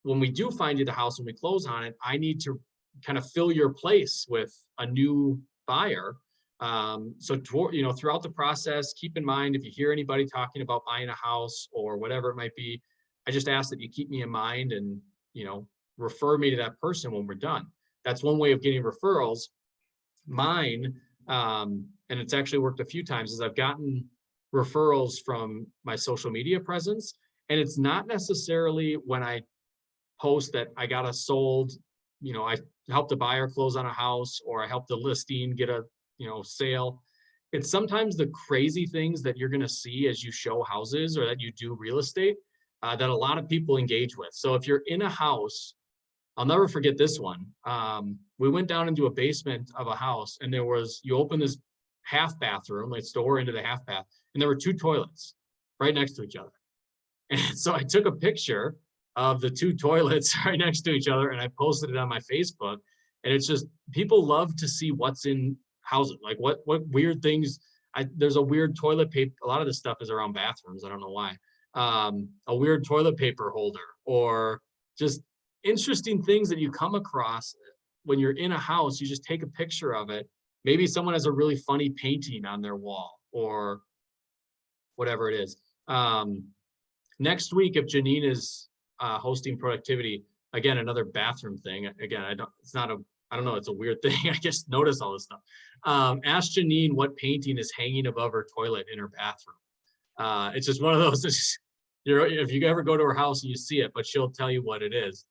when we do find you the house, when we close on it, I need to kind of fill your place with a new buyer. So throughout the process, keep in mind, if you hear anybody talking about buying a house or whatever it might be, I just ask that you keep me in mind and, refer me to that person when we're done. That's one way of getting referrals. Mine, and it's actually worked a few times, is I've gotten referrals from my social media presence. And it's not necessarily when I post that I got a sold, I helped a buyer close on a house, or I helped the listing get a, sale. It's sometimes the crazy things that you're going to see as you show houses or that you do real estate that a lot of people engage with. So if you're in a house, I'll never forget this one. We went down into a basement of a house, and you open this half bathroom, like door into the half bath, and there were 2 toilets right next to each other. And so I took a picture of the 2 toilets right next to each other, and I posted it on my Facebook. And it's just, people love to see what's in houses, like what weird things. There's a weird toilet paper. A lot of this stuff is around bathrooms. I don't know why. A weird toilet paper holder, or just interesting things that you come across when you're in a house. You just take a picture of it. Maybe someone has a really funny painting on their wall or whatever it is. Next week, if Janine is hosting productivity, again, another bathroom thing. Again, I don't know, it's a weird thing. I just notice all this stuff. Ask Janine what painting is hanging above her toilet in her bathroom. It's just one of those, if you ever go to her house and you see it, but she'll tell you what it is.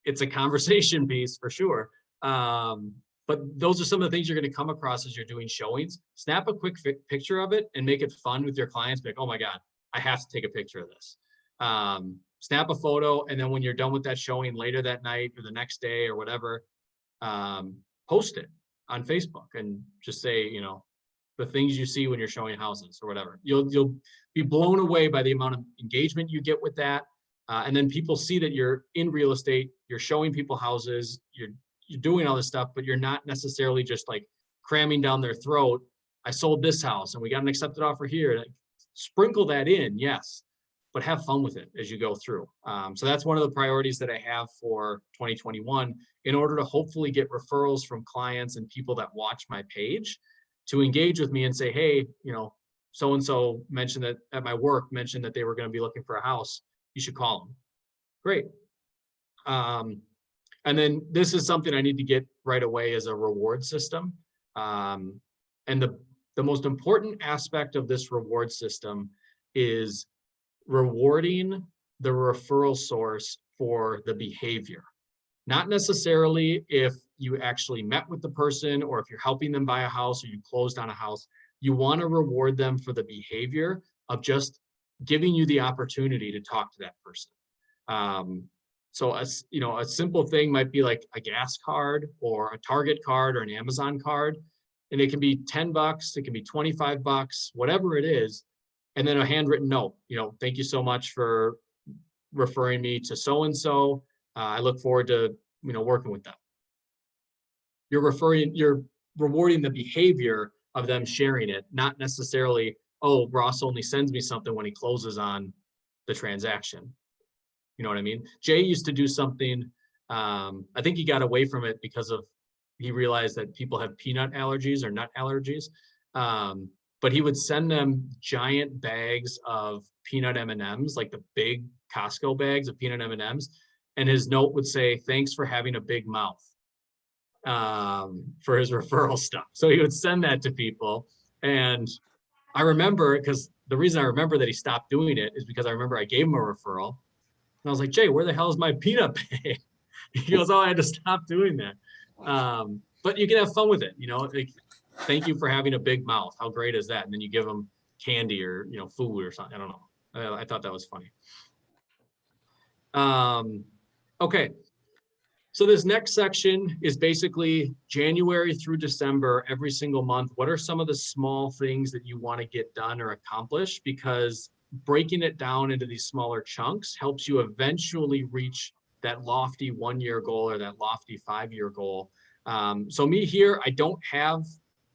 It's a conversation piece for sure. But those are some of the things you're going to come across as you're doing showings. Snap a quick picture of it and make it fun with your clients. Be like, oh my God, I have to take a picture of this. Snap a photo, and then when you're done with that showing later that night or the next day or whatever, post it on Facebook and just say, the things you see when you're showing houses or whatever. You'll be blown away by the amount of engagement you get with that. And then people see that you're in real estate, you're showing people houses, you're doing all this stuff, but you're not necessarily just like cramming down their throat. I sold this house and we got an accepted offer here. Like, sprinkle that in, yes, but have fun with it as you go through. So that's one of the priorities that I have for 2021 in order to hopefully get referrals from clients and people that watch my page to engage with me and say, hey, so-and-so mentioned that at my work mentioned that they were going to be looking for a house. You should call them. Great. And then this is something I need to get right away as a reward system. And the most important aspect of this reward system is rewarding the referral source for the behavior. Not necessarily if you actually met with the person or if you're helping them buy a house or you closed on a house. You want to reward them for the behavior of just giving you the opportunity to talk to that person. So a simple thing might be like a gas card or a Target card or an Amazon card. And it can be $10, it can be $25, whatever it is. And then a handwritten note, thank you so much for referring me to so-and-so. I look forward to, working with them. You're rewarding the behavior of them sharing it, not necessarily, oh, Ross only sends me something when he closes on the transaction. You know what I mean? Jay used to do something, I think he got away from it because he realized that people have peanut allergies or nut allergies. But he would send them giant bags of peanut M&Ms, like the big Costco bags of peanut M&Ms. And his note would say, thanks for having a big mouth, for his referral stuff. So he would send that to people. And I remember, because the reason I remember that he stopped doing it is because I remember I gave him a referral. And I was like, Jay, where the hell is my peanut bag? He goes, oh, I had to stop doing that. But you can have fun with it, like, thank you for having a big mouth. How great is that? And then you give them candy or, food or something. I don't know. I thought that was funny. Okay. So this next section is basically January through December, every single month. What are some of the small things that you want to get done or accomplish? Because breaking it down into these smaller chunks helps you eventually reach that lofty 1-year goal or that lofty 5-year goal. So me here, I don't have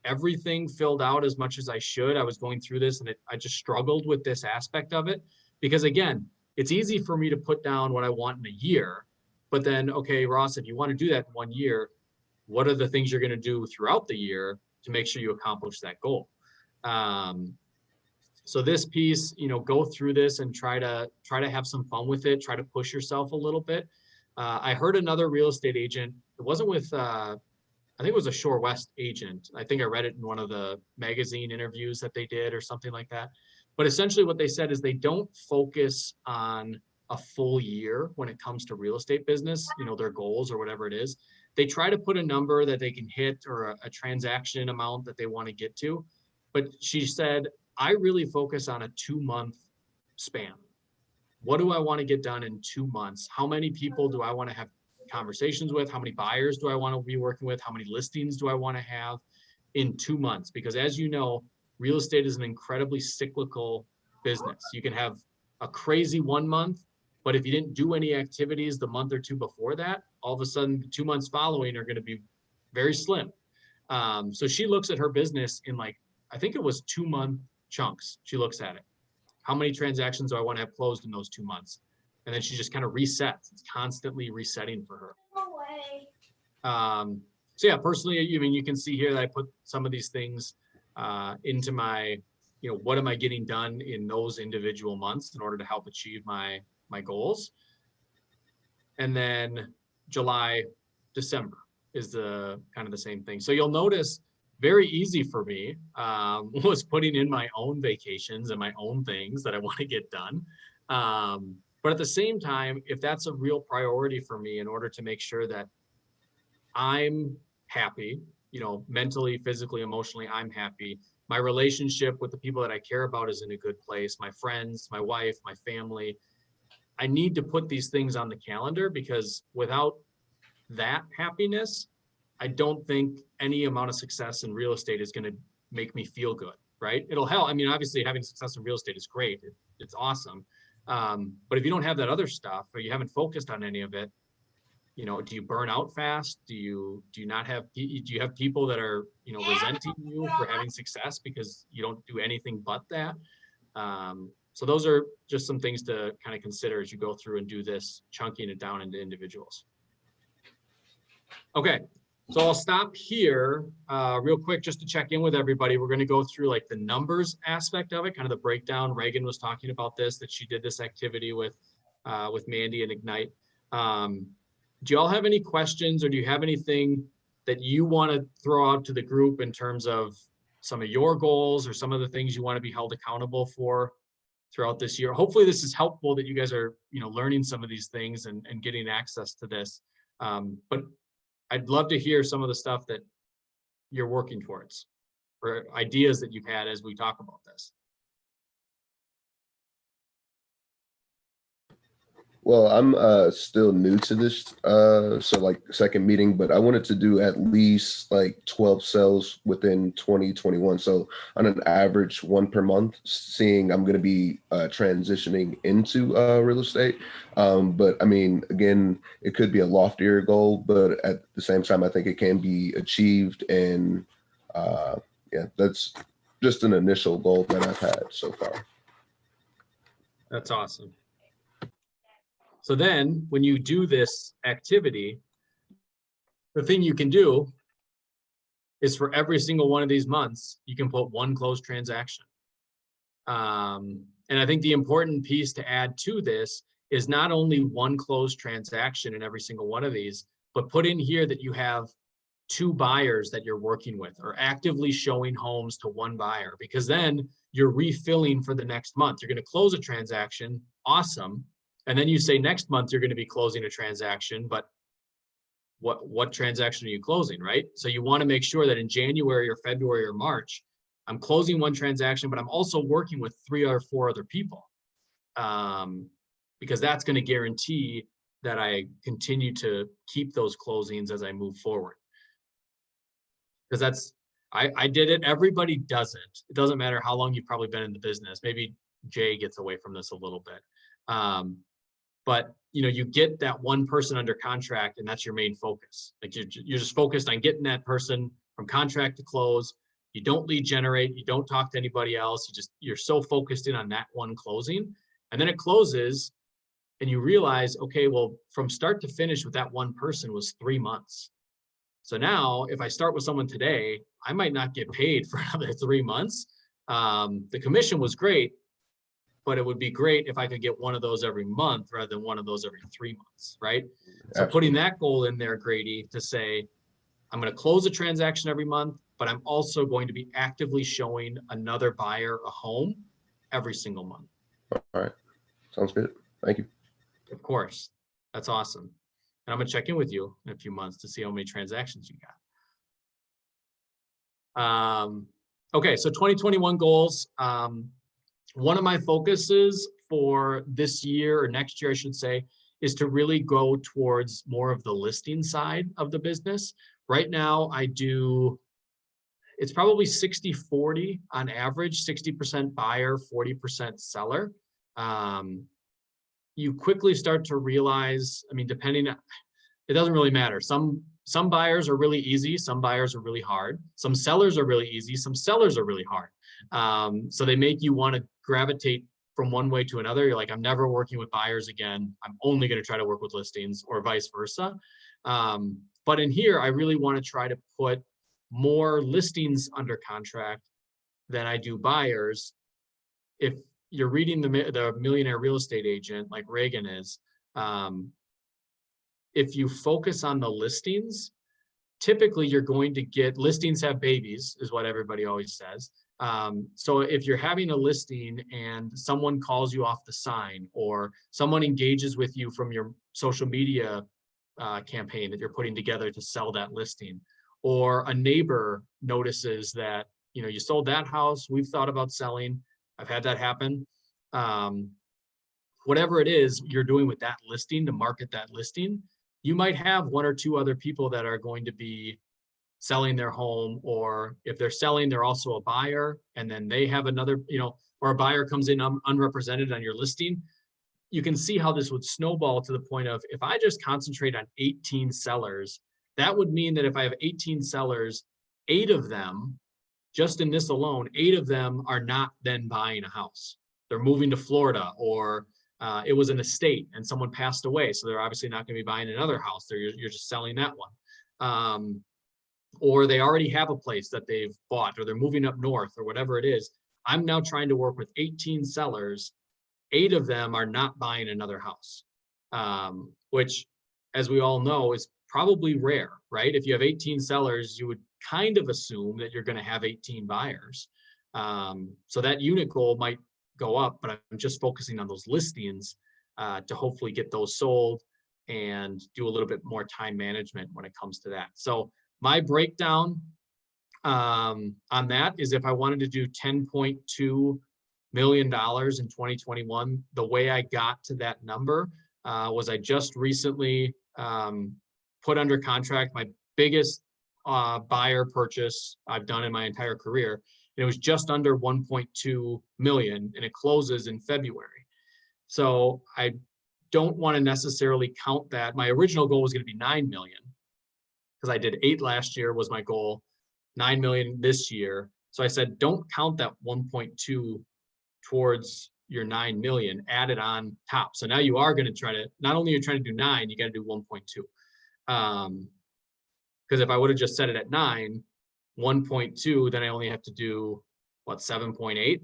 everything filled out as much as I should. I was going through this and I just struggled with this aspect of it because, again, it's easy for me to put down what I want in a year, but then, okay, Ross, if you want to do that in 1 year, what are the things you're going to do throughout the year to make sure you accomplish that goal? So this piece, go through this and try to have some fun with it, try to push yourself a little bit. I heard another real estate agent, it wasn't with, I think it was a Shore West agent. I think I read it in one of the magazine interviews that they did or something like that. But essentially what they said is they don't focus on a full year when it comes to real estate business, their goals or whatever it is. They try to put a number that they can hit or a transaction amount that they want to get to. But she said, I really focus on a 2-month span. What do I want to get done in 2 months? How many people do I want to have conversations with? How many buyers do I want to be working with? How many listings do I want to have in 2 months? Because as you know, real estate is an incredibly cyclical business. You can have a crazy 1 month, but if you didn't do any activities the month or two before that, all of a sudden the 2 months following are going to be very slim. So she looks at her business in I think it was 2-month chunks. She looks at it. How many transactions do I want to have closed in those 2 months? And then she just kind of resets. It's constantly resetting for her. No way. So yeah, personally, you can see here that I put some of these things into my, what am I getting done in those individual months in order to help achieve my goals. And then July, December is the kind of the same thing. So you'll notice very easy for me was putting in my own vacations and my own things that I want to get done. But at the same time, if that's a real priority for me in order to make sure that I'm happy, mentally, physically, emotionally, I'm happy. My relationship with the people that I care about is in a good place. My friends, my wife, my family. I need to put these things on the calendar because without that happiness, I don't think any amount of success in real estate is going to make me feel good, right? It'll help. Obviously having success in real estate is great. It's awesome. But if you don't have that other stuff or you haven't focused on any of it, do you burn out fast? Do you have people that are, resenting you for having success because you don't do anything but that? So those are just some things to kind of consider as you go through and do this, chunking it down into individuals. Okay, so I'll stop here real quick just to check in with everybody. We're going to go through like the numbers aspect of it, kind of the breakdown. Reagan was talking about this, that she did this activity with Mandy and Ignite. Do you all have any questions, or do you have anything that you want to throw out to the group in terms of some of your goals or some of the things you want to be held accountable for throughout this year? Hopefully this is helpful, that you guys are, learning some of these things and getting access to this. But I'd love to hear some of the stuff that you're working towards, or ideas that you've had as we talk about this. Well, I'm still new to this, so like second meeting, but I wanted to do at least like 12 sales within 2021. So on an average, one per month, seeing I'm going to be transitioning into real estate. But I mean, again, it could be a loftier goal, but at the same time, I think it can be achieved. And yeah, that's just an initial goal that I've had so far. That's awesome. So then when you do this activity, the thing you can do is for every single one of these months, you can put one closed transaction. And I think the important piece to add to this is not only one closed transaction in every single one of these, but put in here that you have 2 buyers that you're working with, or actively showing homes to 1 buyer, because then you're refilling for the next month. You're going to close a transaction. Awesome. And then you say next month you're going to be closing a transaction, but what transaction are you closing, right? So you want to make sure that in January or February or March, I'm closing 1 transaction, but I'm also working with 3 or 4 other people, because that's going to guarantee that I continue to keep those closings as I move forward. Because I did it. Everybody does it. It doesn't matter how long you've probably been in the business. Maybe Jay gets away from this a little bit. But you get that 1 person under contract, and that's your main focus. Like you're just focused on getting that person from contract to close. You don't lead generate, you don't talk to anybody else. You're so focused in on that 1 closing, and then it closes and you realize, okay, well, from start to finish with that 1 person was 3 months. So now if I start with someone today, I might not get paid for another 3 months. The commission was great, but it would be great if I could get 1 of those every month rather than 1 of those every 3 months, right? So putting that goal in there, Grady, to say, I'm going to close a transaction every month, but I'm also going to be actively showing another buyer a home every single month. All right. Sounds good. Thank you. Of course. That's awesome. And I'm going to check in with you in a few months to see how many transactions you got. Okay, so 2021 goals. One of my focuses for this year, or next year, I should say, is to really go towards more of the listing side of the business. Right now, it's probably 60-40 on average, 60% buyer, 40% seller. You quickly start to realize, I mean, it doesn't really matter. Some buyers are really easy, some buyers are really hard. Some sellers are really easy, some sellers are really hard. So they make you want to gravitate from one way to another. You're like, I'm never working with buyers again. I'm only going to try to work with listings, or vice versa. But in here, I really want to try to put more listings under contract than I do buyers. If you're reading the Millionaire Real Estate Agent, like Reagan is, if you focus on the listings, typically you're going to get, listings have babies, is what everybody always says. So if you're having a listing and someone calls you off the sign, or someone engages with you from your social media campaign that you're putting together to sell that listing, or a neighbor notices that, you sold that house, we've thought about selling, I've had that happen. Whatever it is you're doing with that listing to market that listing, you might have 1 or 2 other people that are going to be selling their home, or if they're selling, they're also a buyer, and then they have another, or a buyer comes in unrepresented on your listing. You can see how this would snowball to the point of, if I just concentrate on 18 sellers, that would mean that if I have 18 sellers, 8 of them, just in this alone, 8 of them are not then buying a house. they're moving to Florida, or it was an estate and someone passed away, so they're obviously not going to be buying another house. You're just selling that one. Or they already have a place that they've bought, or they're moving up north, or whatever it is. I'm now trying to work with 18 sellers. 8 of them are not buying another house, which, as we all know, is probably rare, right? If you have 18 sellers, you would kind of assume that you're going to have 18 buyers. So that unit goal might go up, but I'm just focusing on those listings to hopefully get those sold and do a little bit more time management when it comes to that. So my breakdown on that is, if I wanted to do $10.2 million in 2021, the way I got to that number was I just recently put under contract my biggest buyer purchase I've done in my entire career. And it was just under 1.2 million, and it closes in February. So I don't want to necessarily count that. My original goal was going to be 9 million, because I did 8 last year was my goal, 9 million this year. So I said, don't count that 1.2 towards your 9 million, add it on top. So now you are going to try to, not only you're trying to do 9, you got to do 1.2. Because if I would have just set it at 9, 1.2, then I only have to do what, 7.8.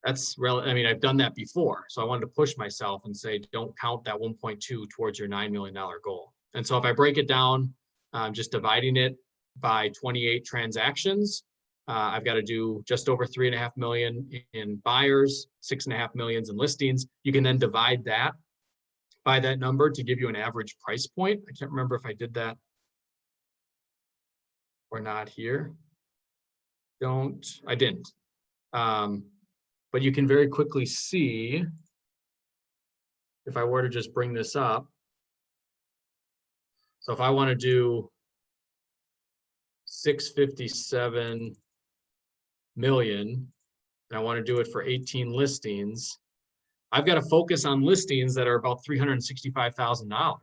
That's I mean, I've done that before. So I wanted to push myself and say, don't count that 1.2 towards your $9 million goal. And so if I break it down, just dividing it by 28 transactions, I've got to do just over 3.5 million in buyers, 6.5 million in listings. You can then divide that by that number to give you an average price point. I can't remember if I did that or not here. I didn't. But you can very quickly see, if I were to just bring this up. So if I want to do 657 million, and I want to do it for 18 listings, I've got to focus on listings that are about $365,000.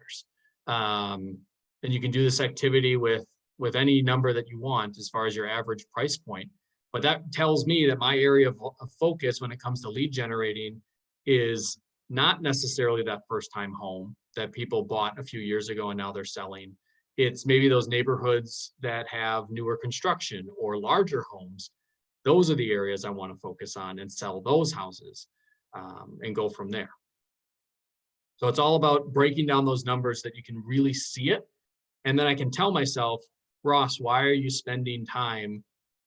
And you can do this activity with any number that you want as far as your average price point. But that tells me that my area of focus when it comes to lead generating is not necessarily that first time home that people bought a few years ago and now they're selling. It's maybe those neighborhoods that have newer construction or larger homes. Those are the areas I want to focus on and sell those houses and go from there. So it's all about breaking down those numbers that you can really see it. And then I can tell myself, Ross, why are you spending time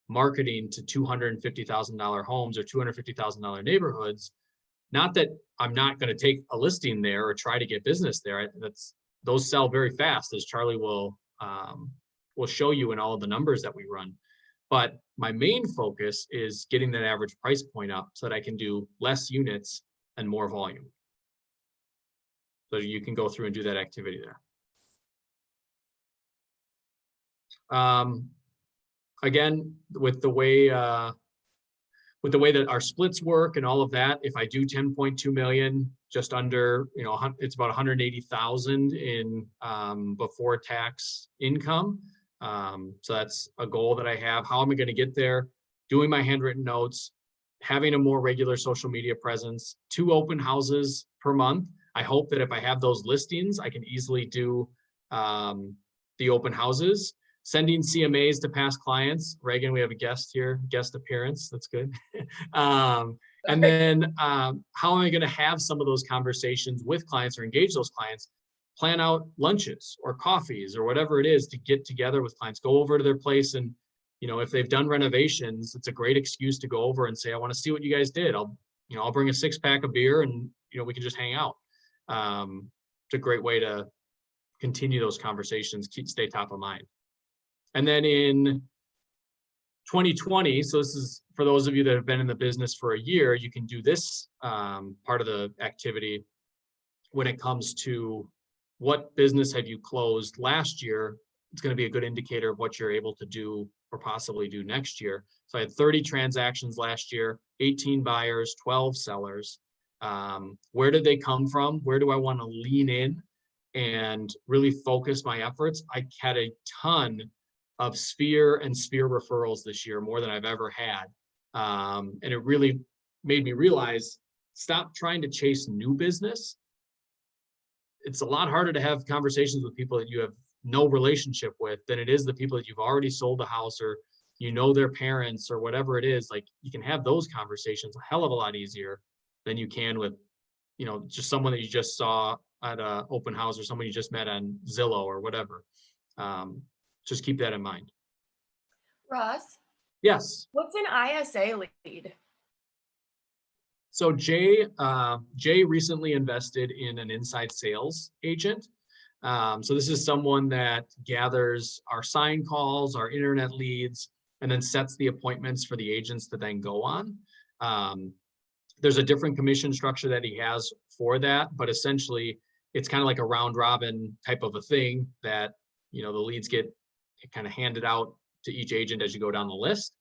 marketing to $250,000 homes or $250,000 neighborhoods? Not that I'm not going to take a listing there or try to get business there. Those sell very fast, as Charlie will show you in all of the numbers that we run. But my main focus is getting that average price point up so that I can do less units and more volume. So you can go through and do that activity there. Again, with the way that our splits work and all of that, if I do 10.2 million, just under, it's about 180,000 in before tax income. So that's a goal that I have. How am I going to get there? Doing my handwritten notes, having a more regular social media presence, 2 open houses per month. I hope that if I have those listings, I can easily do the open houses. Sending CMAs to past clients. Reagan, we have a guest here, guest appearance. That's good. And then how am I going to have some of those conversations with clients or engage those clients? Plan out lunches or coffees or whatever it is to get together with clients. Go over to their place, and if they've done renovations, it's a great excuse to go over and say, I want to see what you guys did. I'll bring a 6-pack of beer, and we can just hang out. It's a great way to continue those conversations, stay top of mind. And then in 2020, so this is for those of you that have been in the business for a year, you can do this part of the activity when it comes to what business have you closed last year. It's going to be a good indicator of what you're able to do or possibly do next year. So I had 30 transactions last year, 18 buyers, 12 sellers. Where did they come from? Where do I want to lean in and really focus my efforts? I had a ton of sphere referrals this year, more than I've ever had. And it really made me realize, stop trying to chase new business. It's a lot harder to have conversations with people that you have no relationship with than it is the people that you've already sold a house, or you know their parents or whatever it is. Like, you can have those conversations a hell of a lot easier than you can with, you know, just someone that you just saw at an open house, or someone you just met on Zillow or whatever. Just keep that in mind. Ross, Yes. what's an ISA lead? So Jay recently invested in an inside sales agent. So this is someone that gathers our sign calls, our internet leads, and then sets the appointments for the agents to then go on. There's a different commission structure that he has for that, but essentially it's kind of like a round robin type of a thing that, you know, the leads get kind of handed out to each agent as you go down the list.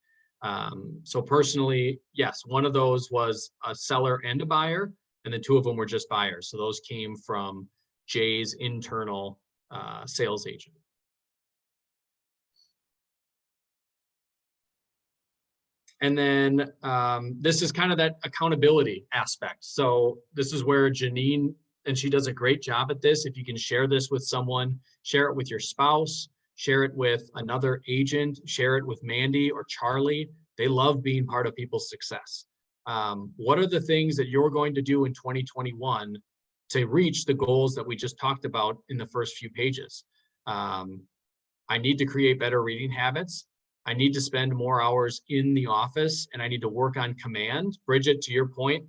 So personally, yes, one of those was a seller and a buyer, and the two of them were just buyers. So those came from Jay's internal sales agent. And then this is kind of that accountability aspect. So this is where Janine, and she does a great job at this. If you can share this with someone, share it with your spouse, share it with another agent, share it with Mandy or Charlie. They love being part of people's success. What are the things that you're going to do in 2021 to reach the goals that we just talked about in the first few pages? I need to create better reading habits. I need to spend more hours in the office, and I need to work on command. Bridget, to your point,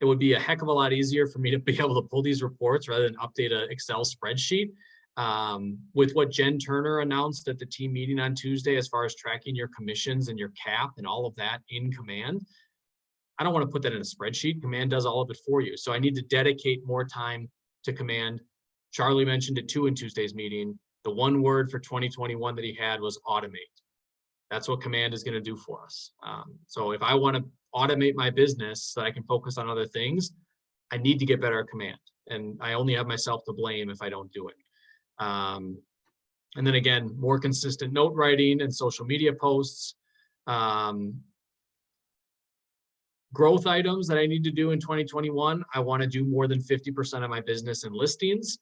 it would be a heck of a lot easier for me to be able to pull these reports rather than update an Excel spreadsheet. With what Jen Turner announced at the team meeting on Tuesday, as far as tracking your commissions and your cap and all of that in command, I don't want to put that in a spreadsheet. Command does all of it for you. So I need to dedicate more time to command. Charlie mentioned it too in Tuesday's meeting. The one word for 2021 that he had was automate. That's what command is going to do for us. So if I want to automate my business so that I can focus on other things, I need to get better at command. And I only have myself to blame if I don't do it. And then again, more consistent note writing and social media posts. Growth items that I need to do in 2021. I want to do more than 50% of my business in listings.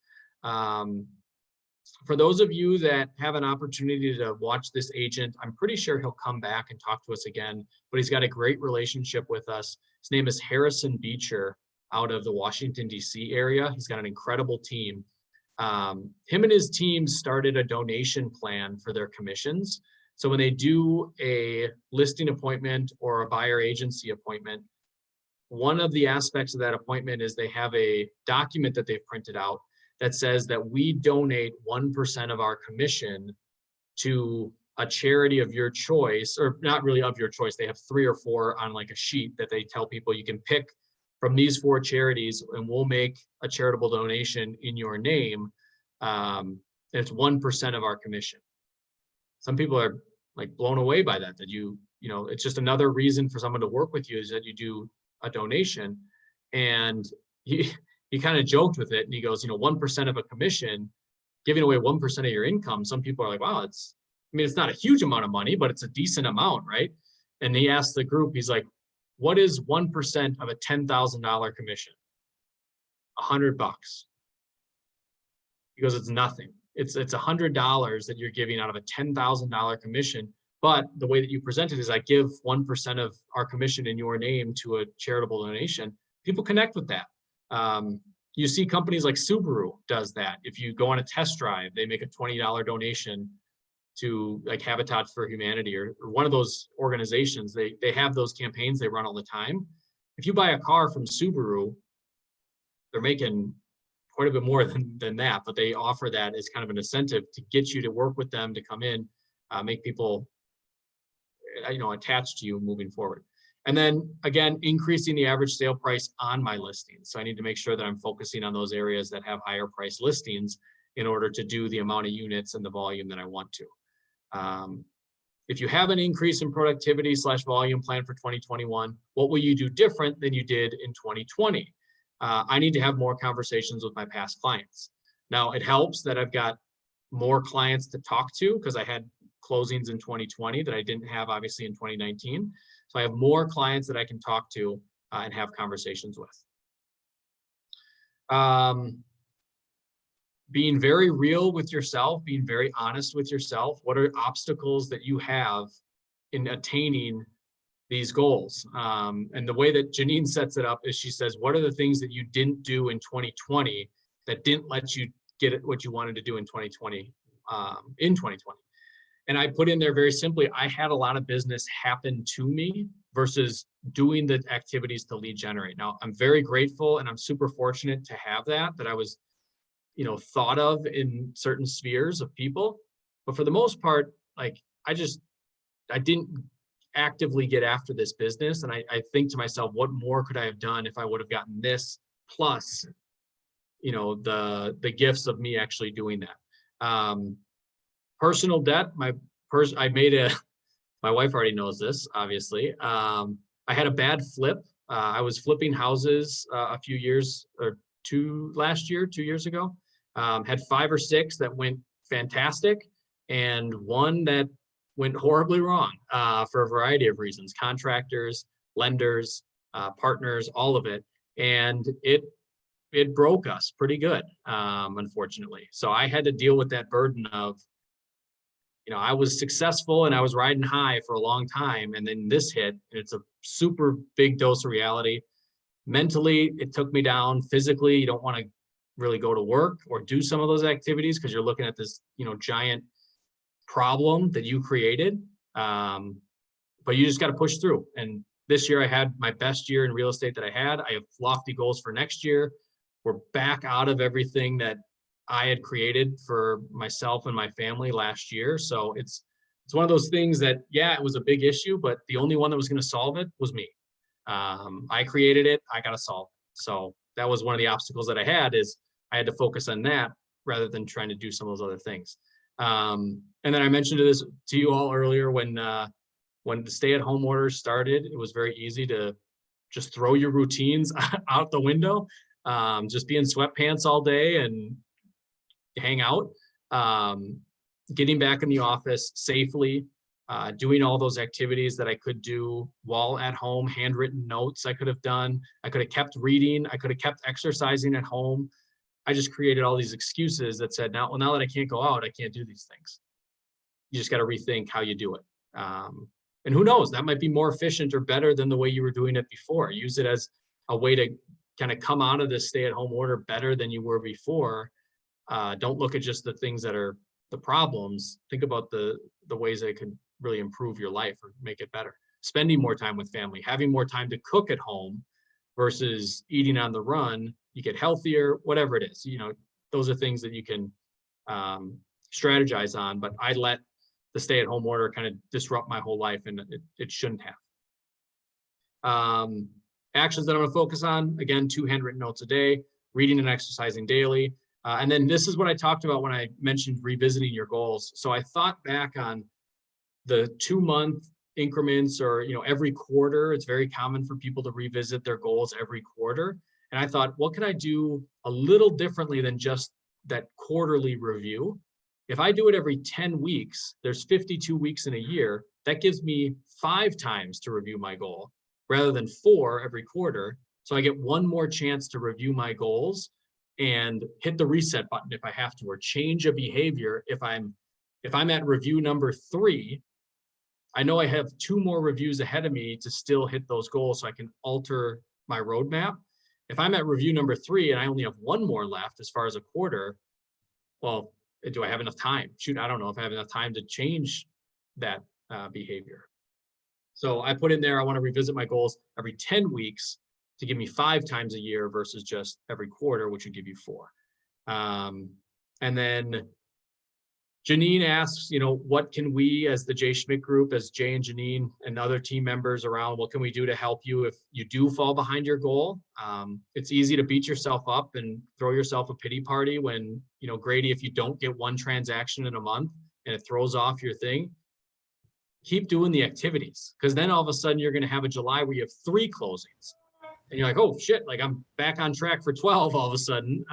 For those of you that have an opportunity to watch this agent, I'm pretty sure he'll come back and talk to us again, but he's got a great relationship with us. His name is Harrison Beecher out of the Washington, D.C. area. He's got an incredible team. Him and his team started a donation plan for their commissions. So when they do a listing appointment or a buyer agency appointment, one of the aspects of that appointment is they have a document that they've printed out that says that we donate 1% of our commission to a charity of your choice, or not really of your choice. They have 3 or 4 on like a sheet that they tell people you can pick from these 4 charities, and we'll make a charitable donation in your name. And it's 1% of our commission. Some people are like blown away by that, you know, it's just another reason for someone to work with you is that you do a donation. And he kind of joked with it, and he goes, you know, 1% of a commission, giving away 1% of your income. Some people are like, wow, it's not a huge amount of money, but it's a decent amount, right? And he asked the group, he's like, what is 1% of a $10,000 commission? $100. He goes, it's nothing. It's $100 that you're giving out of a $10,000 commission. But the way that you present it is, I give 1% of our commission in your name to a charitable donation. People connect with that. You see companies like Subaru does that. If you go on a test drive, they make a $20 donation to like Habitat for Humanity or one of those organizations. They have those campaigns they run all the time. If you buy a car from Subaru, they're making quite a bit more than that, but they offer that as kind of an incentive to get you to work with them, to come in, make people, you know, attached to you moving forward. And then again, increasing the average sale price on my listings. So I need to make sure that I'm focusing on those areas that have higher price listings in order to do the amount of units and the volume that I want to. If you have an increase in productivity / volume plan for 2021, what will you do different than you did in 2020? I need to have more conversations with my past clients. Now, it helps that I've got more clients to talk to because I had closings in 2020 that I didn't have obviously in 2019. So I have more clients that I can talk to. and have conversations with. Being very real with yourself, being very honest with yourself. What are obstacles that you have in attaining these goals? And the way that Janine sets it up is she says, what are the things that you didn't do in 2020 that didn't let you get what you wanted to do in 2020, And I put in there very simply, I had a lot of business happen to me versus doing the activities to lead generate. Now, I'm very grateful and I'm super fortunate to have that I was, thought of in certain spheres of people. But for the most part, like, I didn't actively get after this business. And I think to myself, what more could I have done if I would have gotten this plus, the gifts of me actually doing that. Personal debt, my wife already knows this, obviously. I had a bad flip. I was flipping houses a few years or 2 years ago. Had 5 or 6 that went fantastic and 1 that went horribly wrong for a variety of reasons, contractors, lenders, partners, all of it. And it broke us pretty good, unfortunately. So I had to deal with that burden of, I was successful and I was riding high for a long time. And then this hit, and it's a super big dose of reality. Mentally, it took me down. Physically, you don't want to really go to work or do some of those activities because you're looking at this, giant problem that you created. But you just got to push through. And this year I had my best year in real estate that I had. I have lofty goals for next year. We're back out of everything that I had created for myself and my family last year. So it's one of those things that, yeah, it was a big issue, but the only one that was going to solve it was me. I created it. I got to solve it. So that was one of the obstacles that I had, is I had to focus on that rather than trying to do some of those other things. And then I mentioned this to you all earlier when the stay-at-home orders started. It was very easy to just throw your routines out the window, just be in sweatpants all day and hang out. Getting back in the office safely, doing all those activities that I could do while at home, handwritten notes I could have done. I could have kept reading. I could have kept exercising at home. I just created all these excuses that said, now that I can't go out, I can't do these things. You just got to rethink how you do it. And who knows, that might be more efficient or better than the way you were doing it before. Use it as a way to kind of come out of this stay-at-home order better than you were before. Don't look at just the things that are the problems. Think about the ways that it could really improve your life or make it better. Spending more time with family, having more time to cook at home versus eating on the run. You get healthier, whatever it is. Those are things that you can strategize on, but I let the stay-at-home order kind of disrupt my whole life, and it shouldn't have. Actions that I'm going to focus on, again, 2 handwritten notes a day, reading and exercising daily. And then this is what I talked about when I mentioned revisiting your goals. So I thought back on the 2-month increments, or every quarter. It's very common for people to revisit their goals every quarter. And I thought, what can I do a little differently than just that quarterly review? If I do it every 10 weeks, there's 52 weeks in a year. That gives me 5 times to review my goal rather than 4 every quarter. So I get 1 more chance to review my goals and hit the reset button if I have to, or change a behavior. If I'm at review number 3, I know I have 2 more reviews ahead of me to still hit those goals, so I can alter my roadmap. If I'm at review number 3 and I only have 1 more left as far as a quarter, well, do I have enough time? Shoot, I don't know if I have enough time to change that behavior. So I put in there, I want to revisit my goals every 10 weeks to give me 5 times a year versus just every quarter, which would give you 4. And then Janine asks, what can we as the Jay Schmidt Group, as Jay and Janine and other team members around, what can we do to help you if you do fall behind your goal? It's easy to beat yourself up and throw yourself a pity party when, Grady, if you don't get 1 transaction in a month and it throws off your thing, keep doing the activities, because then all of a sudden you're going to have a July where you have 3 closings. And you're like, oh shit, like I'm back on track for 12 all of a sudden.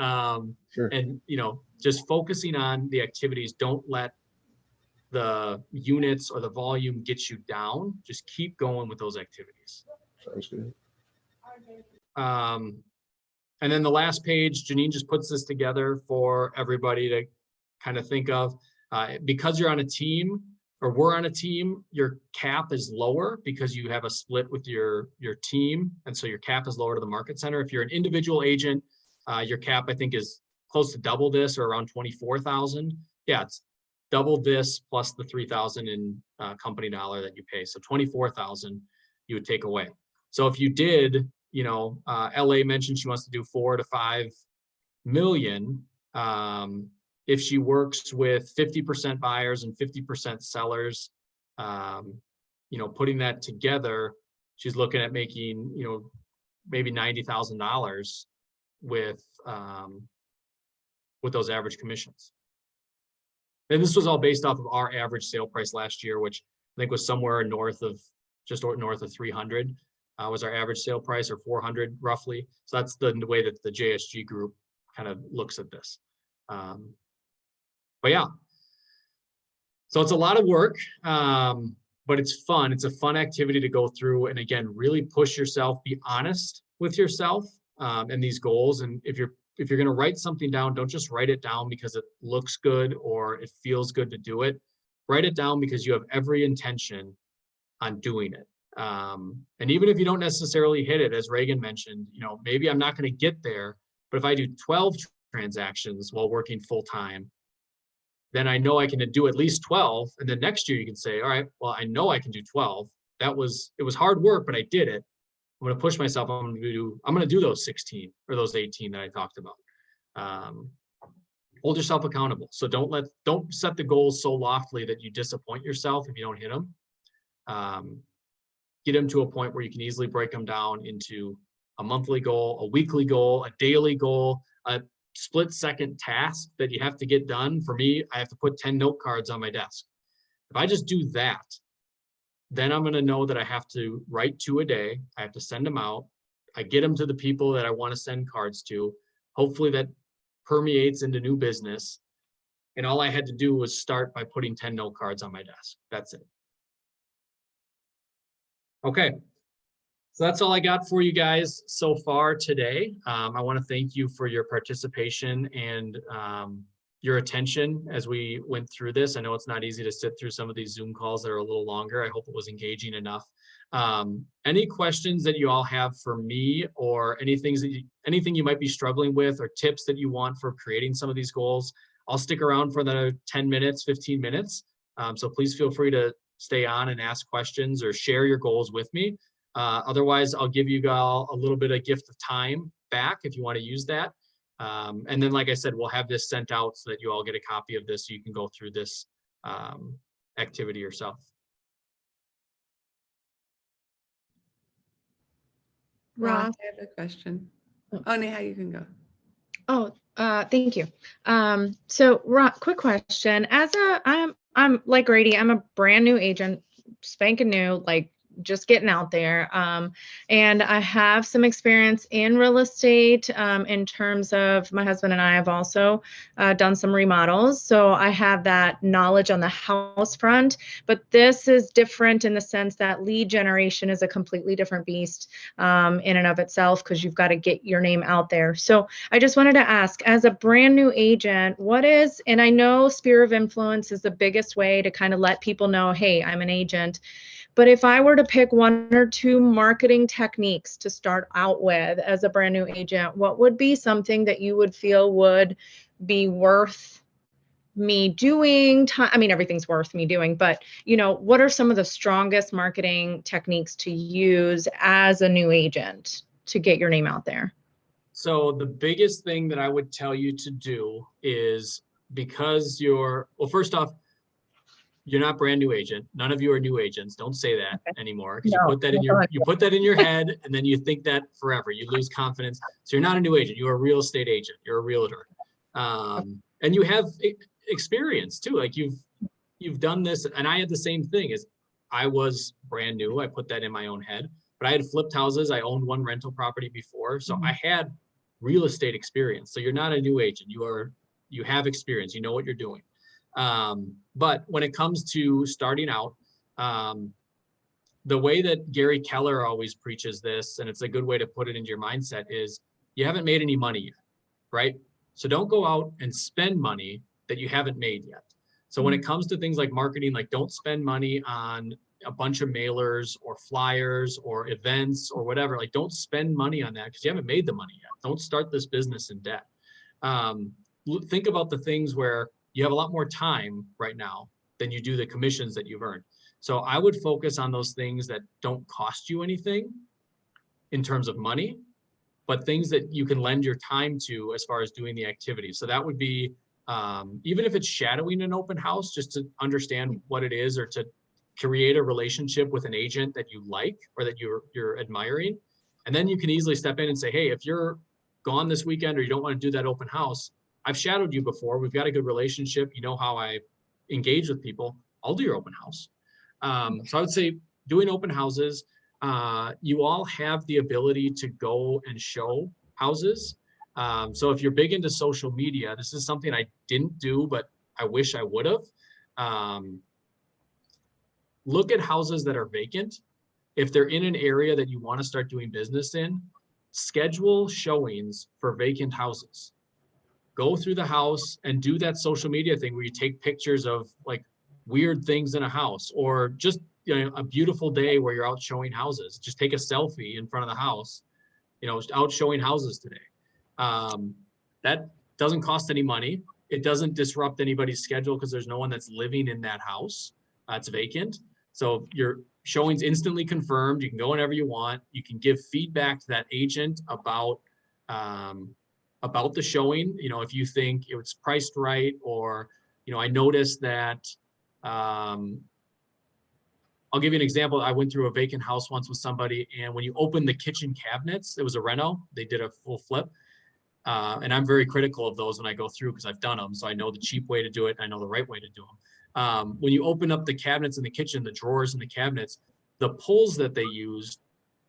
Sure. And, just focusing on the activities. Don't let the units or the volume get you down. Just keep going with those activities. Sounds good. And then the last page, Janine just puts this together for everybody to kind of think of. Because you're on a team, or we're on a team, your cap is lower because you have a split with your team. And so your cap is lower to the market center. If you're an individual agent, your cap, I think, is close to double this, or around 24,000. Yeah, it's double this plus the 3,000 in company dollar that you pay. So 24,000 you would take away. So if you did, LA mentioned she wants to do 4 to 5 million. If she works with 50% buyers and 50% sellers, putting that together, she's looking at making, maybe $90,000 with those average commissions. And this was all based off of our average sale price last year, which I think was somewhere just north of 300 was our average sale price, or 400 roughly. So that's the way that the JSG group kind of looks at this. But yeah, so it's a lot of work, but it's fun. It's a fun activity to go through. And again, really push yourself, be honest with yourself and these goals. And if you're going to write something down, don't just write it down because it looks good or it feels good to do it. Write it down because you have every intention on doing it. And even if you don't necessarily hit it, as Reagan mentioned, maybe I'm not going to get there, but if I do 12 transactions while working full time, then I know I can do at least 12. And then next year you can say, all right, well, I know I can do 12. It was hard work, but I did it. I'm going to push myself. I'm going to do those 16 or those 18 that I talked about. Hold yourself accountable. So don't set the goals so loftily that you disappoint yourself if you don't hit them. Get them to a point where you can easily break them down into a monthly goal, a weekly goal, a daily goal, a split-second task that you have to get done. For me, I have to put 10 note cards on my desk. If I just do that, then I'm going to know that I have to write 2 a day. I have to send them out. I get them to the people that I want to send cards to. Hopefully that permeates into new business. And all I had to do was start by putting 10 note cards on my desk. That's it. Okay. So that's all I got for you guys so far today. I want to thank you for your participation and your attention as we went through this. I know it's not easy to sit through some of these Zoom calls that are a little longer. I hope it was engaging enough. Any questions that you all have for me, or anything you might be struggling with, or tips that you want for creating some of these goals, I'll stick around for another 10 minutes, 15 minutes. So please feel free to stay on and ask questions or share your goals with me. Otherwise, I'll give you all a little bit of gift of time back if you want to use that. And then, like I said, we'll have this sent out so that you all get a copy of this so you can go through this activity yourself. Ross, I have a question. Oh, Neha, you can go. Oh, thank you. So Ross, quick question. I'm like Grady, I'm a brand new agent, spanking new, like just getting out there. And I have some experience in real estate in terms of my husband and I have also done some remodels. So I have that knowledge on the house front, but this is different in the sense that lead generation is a completely different beast in and of itself, because you've got to get your name out there. So I just wanted to ask, as a brand new agent, and I know sphere of influence is the biggest way to kind of let people know, hey, I'm an agent. But if I were to pick 1 or 2 marketing techniques to start out with as a brand new agent, what would be something that you would feel would be worth me doing? I mean, everything's worth me doing, but what are some of the strongest marketing techniques to use as a new agent to get your name out there? So the biggest thing that I would tell you to do is, because first off, you're not brand new agent. None of you are new agents. Don't say that anymore, because you put that in your head, and then you think that forever. You lose confidence. So you're not a new agent. You're a real estate agent. You're a realtor, and you have experience too. Like you've done this, and I had the same thing. As I was brand new, I put that in my own head. But I had flipped houses. I owned 1 rental property before, so I had real estate experience. So you're not a new agent. You have experience. You know what you're doing. But when it comes to starting out, the way that Gary Keller always preaches this, and it's a good way to put it into your mindset, is you haven't made any money yet, right? So don't go out and spend money that you haven't made yet. So when it comes to things like marketing, like don't spend money on a bunch of mailers or flyers or events or whatever. Like don't spend money on that because you haven't made the money yet. Don't start this business in debt. Think about the things where you have a lot more time right now than you do the commissions that you've earned. So I would focus on those things that don't cost you anything in terms of money, but things that you can lend your time to as far as doing the activity. So that would be, even if it's shadowing an open house, just to understand what it is, or to create a relationship with an agent that you like or that you're admiring. And then you can easily step in and say, hey, if you're gone this weekend or you don't want to do that open house, I've shadowed you before. We've got a good relationship. You know how I engage with people. I'll do your open house. So I would say doing open houses, you all have the ability to go and show houses. So if you're big into social media, this is something I didn't do, but I wish I would have. Look at houses that are vacant. If they're in an area that you want to start doing business in, schedule showings for vacant houses. Go through the house and do that social media thing where you take pictures of like weird things in a house, or just, you know, a beautiful day where you're out showing houses. Just take a selfie in front of the house, you know, out showing houses today. That doesn't cost any money. It doesn't disrupt anybody's schedule because there's no one that's living in that house. It's vacant. So your showing's instantly confirmed. You can go whenever you want. You can give feedback to that agent about the showing. You know, if you think it was priced right, or, you know, I noticed that, I'll give you an example. I went through a vacant house once with somebody, and when you open the kitchen cabinets, it was a reno. They did a full flip. And I'm very critical of those when I go through because I've done them. So I know the cheap way to do it. And I know the right way to do them. When you open up the cabinets in the kitchen, the drawers in the cabinets, the pulls that they used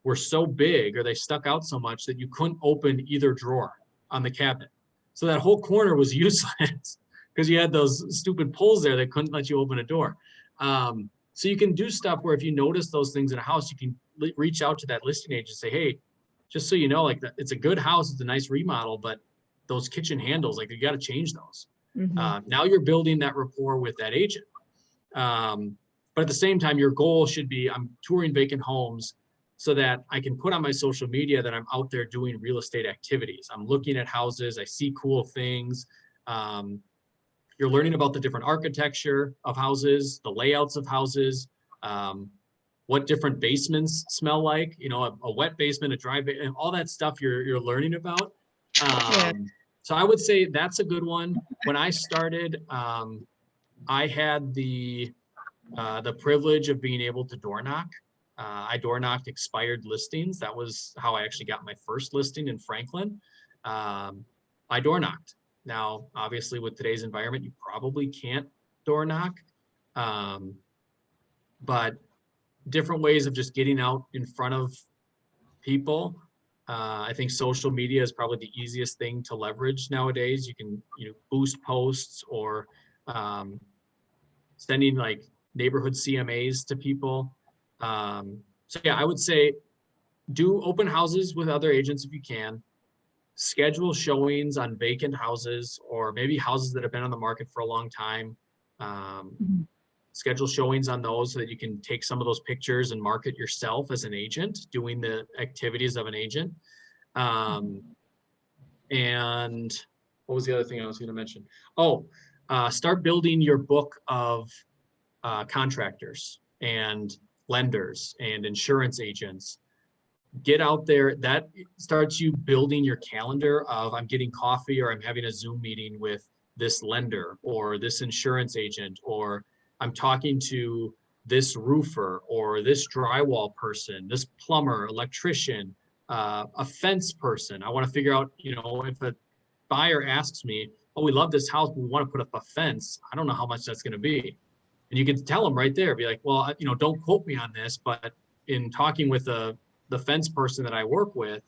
were so big, or they stuck out so much, that you couldn't open either drawer on the cabinet. So that whole corner was useless because you had those stupid pulls there that couldn't let you open a door. So you can do stuff where if you notice those things in a house, you can reach out to that listing agent and say, hey, just so you know, like it's a good house, it's a nice remodel, but those kitchen handles, like you got to change those. Now you're building that rapport with that agent. But at the same time, your goal should be, I'm touring vacant homes so that I can put on my social media that I'm out there doing real estate activities. I'm looking at houses, I see cool things. You're learning about the different architecture of houses, the layouts of houses, what different basements smell like, you know, a wet basement, a dry basement, all that stuff you're learning about. So I would say that's a good one. When I started, I had the privilege of being able to door knock. I door knocked expired listings. That was how I actually got my first listing in Franklin. I door knocked. Now, obviously, with today's environment, you probably can't door knock, but different ways of just getting out in front of people. I think social media is probably the easiest thing to leverage nowadays. You can, you know, boost posts, or sending like neighborhood CMAs to people. So yeah, I would say do open houses with other agents if you can. Schedule showings on vacant houses, or maybe houses that have been on the market for a long time. Schedule showings on those so that you can take some of those pictures and market yourself as an agent, doing the activities of an agent. And what was the other thing I was going to mention? Start building your book of contractors and lenders and insurance agents. Get out there. That starts you building your calendar of, I'm getting coffee, or I'm having a Zoom meeting with this lender or this insurance agent, or I'm talking to this roofer or this drywall person, this plumber, electrician, a fence person. I want to figure out, you know, if a buyer asks me, oh, we love this house, but we want to put up a fence, I don't know how much that's going to be. And you can tell them right there, be like, well, you know, don't quote me on this, but in talking with the fence person that I work with,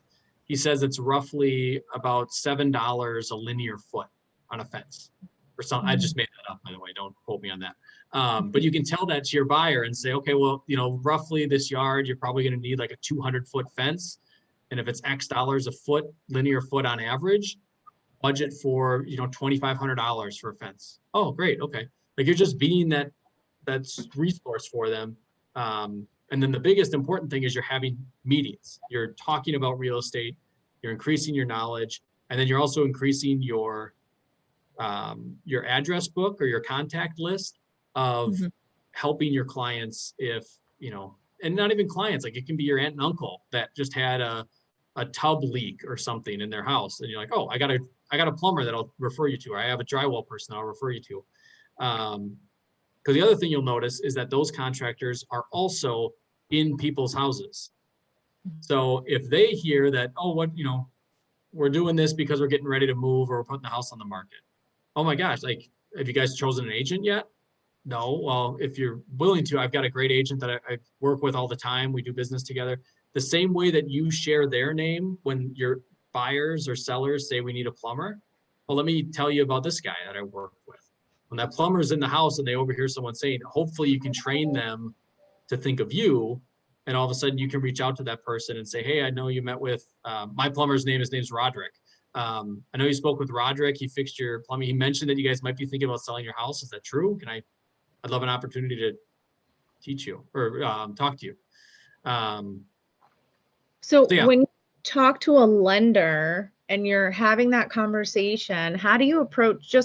he says it's roughly about $7 a linear foot on a fence. or something. I just made that up, by the way, don't quote me on that. But you can tell that to your buyer and say, okay, well, roughly this yard, you're probably going to need like a 200-foot fence. And if it's X dollars a foot, linear foot on average, budget for, $2,500 for a fence. Oh, great. Okay. Like you're just being that's resource for them. And then the biggest important thing is you're having meetings. You're talking about real estate, you're increasing your knowledge, and then you're also increasing your address book or your contact list of helping your clients if, and not even clients, like it can be your aunt and uncle that just had a tub leak or something in their house. And you're like, oh, I got a plumber that I'll refer you to, or I have a drywall person I'll refer you to. Because the other thing you'll notice is that those contractors are also in people's houses. So if they hear that, oh, we're doing this because we're getting ready to move or we're putting the house on the market. Oh my gosh, like, have you guys chosen an agent yet? No. Well, if you're willing to, I've got a great agent that I work with all the time. We do business together. The same way that you share their name when your buyers or sellers say we need a plumber. Well, let me tell you about this guy that I work with. When that plumber's in the house and they overhear someone saying, hopefully you can train them to think of you. And all of a sudden you can reach out to that person and say, hey, I know you met with my plumber's name. His name's Roderick. I know you spoke with Roderick. He fixed your plumbing. He mentioned that you guys might be thinking about selling your house. Is that true? I'd love an opportunity to teach you or talk to you. So yeah. when you talk to a lender and you're having that conversation, how do you approach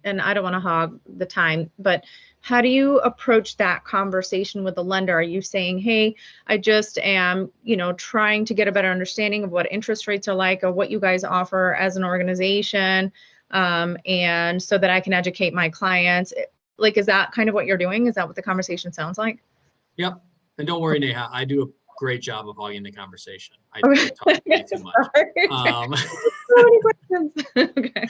and I don't want to hog the time, but how do you approach that conversation with the lender? Are you saying, hey, I just am, trying to get a better understanding of what interest rates are like or what you guys offer as an organization, and so that I can educate my clients? Like, is that kind of what you're doing? Is that what the conversation sounds like? Yep. And don't worry, Neha, I do a great job of hogging the conversation. I talk way too much. So many questions. Okay.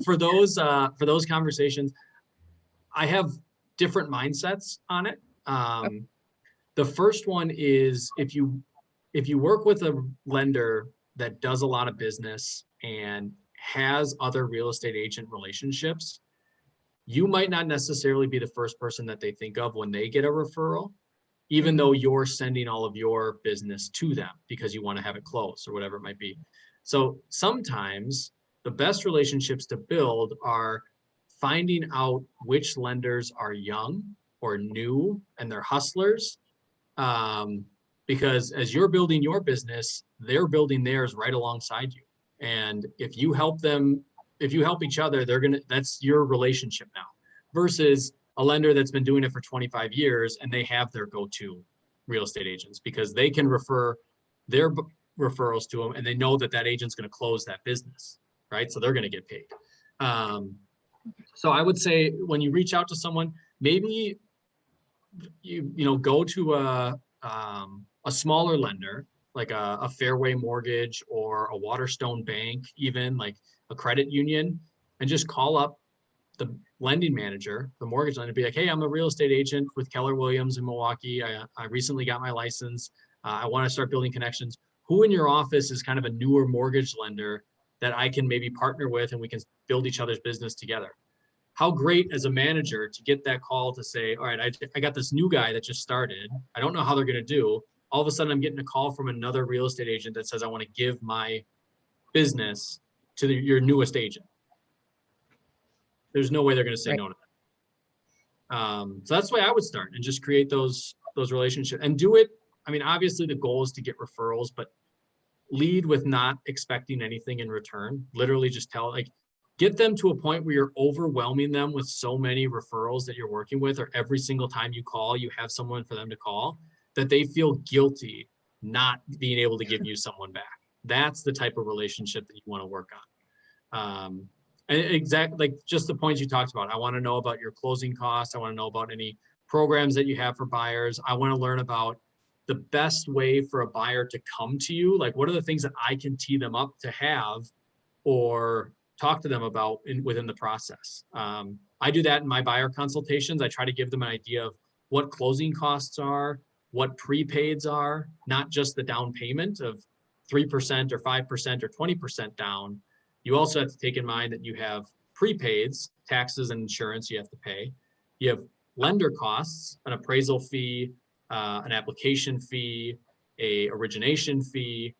For those conversations, I have different mindsets on it. The first one is if you work with a lender that does a lot of business and has other real estate agent relationships, you might not necessarily be the first person that they think of when they get a referral, even though you're sending all of your business to them because you want to have it closed or whatever it might be. So sometimes the best relationships to build are finding out which lenders are young or new and they're hustlers. Because as you're building your business, they're building theirs right alongside you. And if you help each other, that's your relationship now, versus a lender that's been doing it for 25 years and they have their go-to real estate agents because they can refer their referrals to them and they know that agent's going to close that business, right? So they're going to get paid. So I would say when you reach out to someone, maybe you go to a smaller lender, like a Fairway Mortgage or a Waterstone Bank, even like a credit union, and just call up the lending manager, the mortgage lender, be like, hey, I'm a real estate agent with Keller Williams in Milwaukee. I recently got my license. I want to start building connections. Who in your office is kind of a newer mortgage lender that I can maybe partner with and we can build each other's business together? How great as a manager to get that call to say, all right, I got this new guy that just started. I don't know how they're going to do. All of a sudden I'm getting a call from another real estate agent that says, I want to give my business to your newest agent. There's no way they're going to say no to that. So that's the way I would start and just create those relationships and do it. I mean, obviously the goal is to get referrals, but lead with not expecting anything in return. Literally just get them to a point where you're overwhelming them with so many referrals that you're working with, or every single time you call, you have someone for them to call, that they feel guilty not being able to give you someone back. That's the type of relationship that you want to work on. And exactly like just the points you talked about. I want to know about your closing costs. I want to know about any programs that you have for buyers. I want to learn about the best way for a buyer to come to you. Like, what are the things that I can tee them up to have or talk to them about within the process? I do that in my buyer consultations. I try to give them an idea of what closing costs are, what prepaids are, not just the down payment of 3% or 5% or 20% down. You also have to take in mind that you have prepaids, taxes and insurance you have to pay. You have lender costs, an appraisal fee, an application fee, a origination fee.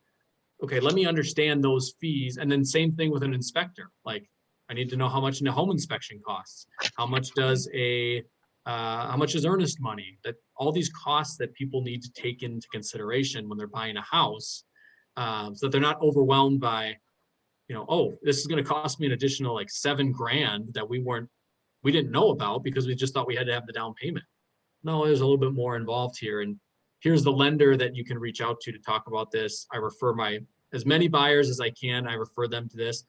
Okay, let me understand those fees. And then same thing with an inspector. Like, I need to know how much a home inspection costs. How much does how much is earnest money? That all these costs that people need to take into consideration when they're buying a house, so that they're not overwhelmed by, oh, this is going to cost me an additional like $7,000 that we didn't know about because we just thought we had to have the down payment. No, there's a little bit more involved here. And here's the lender that you can reach out to talk about this. I refer as many buyers as I can. I refer them to this.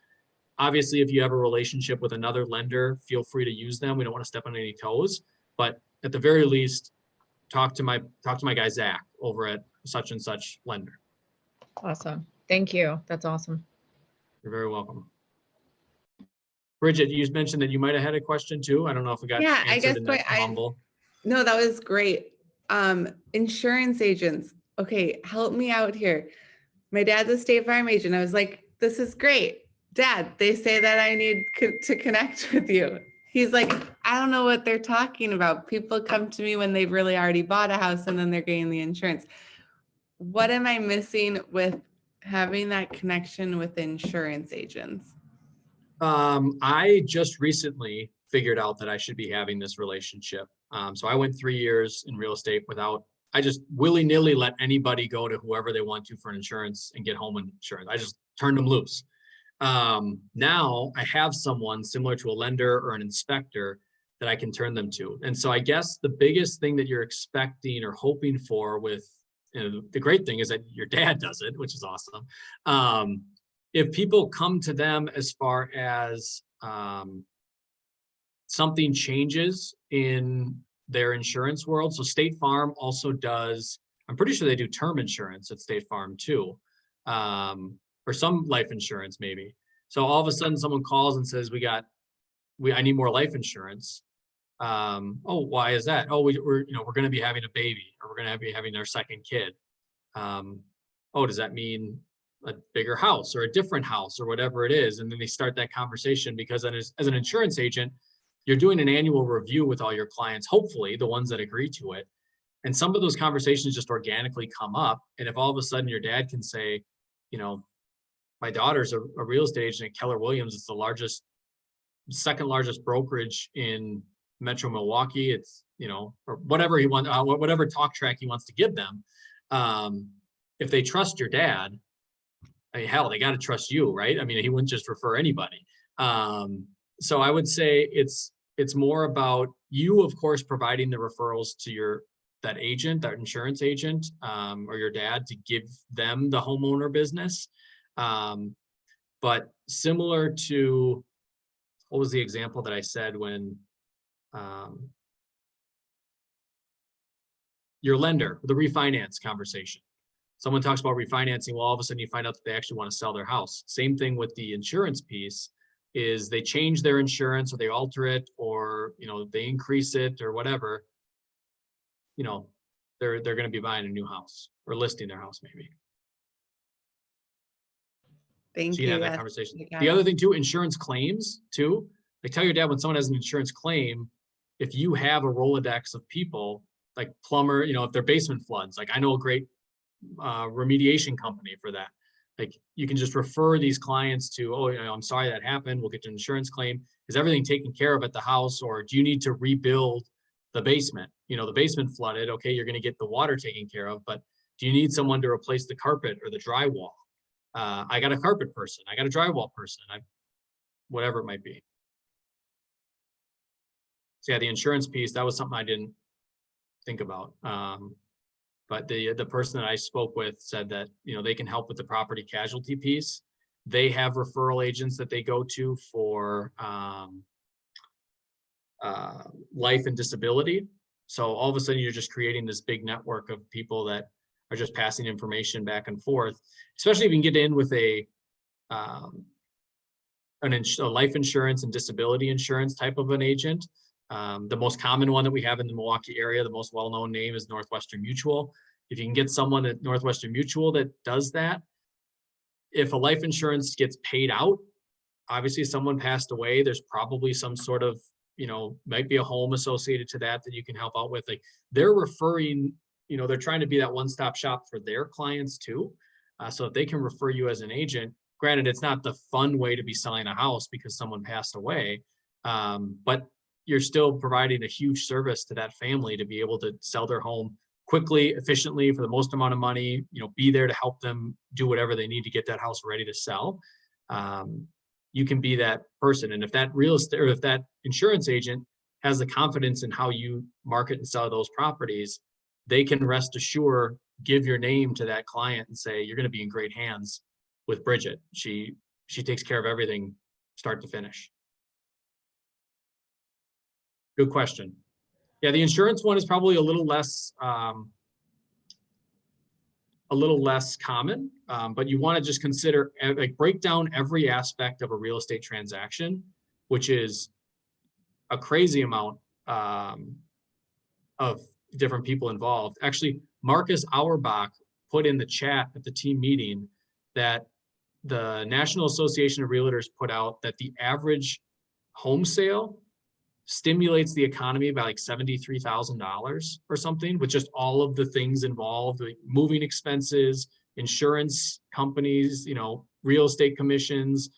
Obviously, if you have a relationship with another lender, feel free to use them. We don't want to step on any toes, but at the very least, talk to my guy, Zach, over at such and such lender. Awesome. Thank you. That's awesome. You're very welcome. Bridget, you mentioned that you might have had a question too. I don't know if we got Yeah, I guess answered in that mumble. No, that was great. Insurance agents. Okay, help me out here. My dad's a State Farm agent. I was like, this is great. Dad, they say that I need to connect with you. He's like, I don't know what they're talking about. People come to me when they've really already bought a house and then they're getting the insurance. What am I missing with having that connection with insurance agents? I just recently figured out that I should be having this relationship. So I went 3 years in real estate I just willy-nilly let anybody go to whoever they want to for an insurance and get home insurance. I just turned them loose. Now I have someone similar to a lender or an inspector that I can turn them to. And so I guess the biggest thing that you're expecting or hoping for with, the great thing is that your dad does it, which is awesome. If people come to them as far as something changes in their insurance world. So State Farm also does, I'm pretty sure they do term insurance at State Farm too. Or some life insurance maybe. So all of a sudden someone calls and says, I need more life insurance. Oh, why is that? Oh, we're going to be having a baby, or we're going to be having our second kid. Oh, does that mean a bigger house or a different house or whatever it is? And then they start that conversation because then as an insurance agent, you're doing an annual review with all your clients, hopefully the ones that agree to it. And some of those conversations just organically come up. And if all of a sudden your dad can say, my daughter's a real estate agent at Keller Williams. It's the second largest brokerage in Metro Milwaukee. It's, or whatever he wants, whatever talk track he wants to give them. If they trust your dad, hell, they got to trust you, right? I mean, he wouldn't just refer anybody. So I would say it's more about you, of course, providing the referrals to that insurance agent, or your dad, to give them the homeowner business. But similar to, what was the example that I said when your lender, the refinance conversation. Someone talks about refinancing, well, all of a sudden you find out that they actually want to sell their house. Same thing with the insurance piece, is they change their insurance or they alter it, or they increase it or whatever. They're going to be buying a new house or listing their house maybe. Thank So you. you have that conversation. The other thing too, insurance claims too. Like, tell your dad when someone has an insurance claim, if you have a Rolodex of people like plumber, if their basement floods, like I know a great remediation company for that. Like, you can just refer these clients to, oh, I'm sorry that happened. We'll get an insurance claim. Is everything taken care of at the house, or do you need to rebuild the basement? The basement flooded. Okay, you're going to get the water taken care of, but do you need someone to replace the carpet or the drywall? I got a carpet person. I got a drywall person. Whatever it might be. So yeah, the insurance piece, that was something I didn't think about. But the person that I spoke with said that, they can help with the property casualty piece. They have referral agents that they go to for life and disability. So all of a sudden you're just creating this big network of people that are just passing information back and forth, especially if you can get in with a life insurance and disability insurance type of an agent. The most common one that we have in the Milwaukee area, the most well-known name, is Northwestern Mutual. If you can get someone at Northwestern Mutual that does that, if a life insurance gets paid out, obviously someone passed away, there's probably some sort of, might be a home associated to that you can help out with. Like they're referring, they're trying to be that one-stop shop for their clients too. So if they can refer you as an agent, granted, it's not the fun way to be selling a house because someone passed away, but you're still providing a huge service to that family to be able to sell their home quickly, efficiently, for the most amount of money, be there to help them do whatever they need to get that house ready to sell. You can be that person. And if that real estate, or if that insurance agent has the confidence in how you market and sell those properties, they can rest assured, give your name to that client and say, you're going to be in great hands with Bridget. She takes care of everything start to finish. Good question. Yeah, the insurance one is probably a little less common, but you want to just consider, like, break down every aspect of a real estate transaction, which is a crazy amount of different people involved. Actually, Marcus Auerbach put in the chat at the team meeting that the National Association of Realtors put out that the average home sale stimulates the economy by like $73,000 or something, with just all of the things involved, like moving expenses, insurance companies, real estate commissions,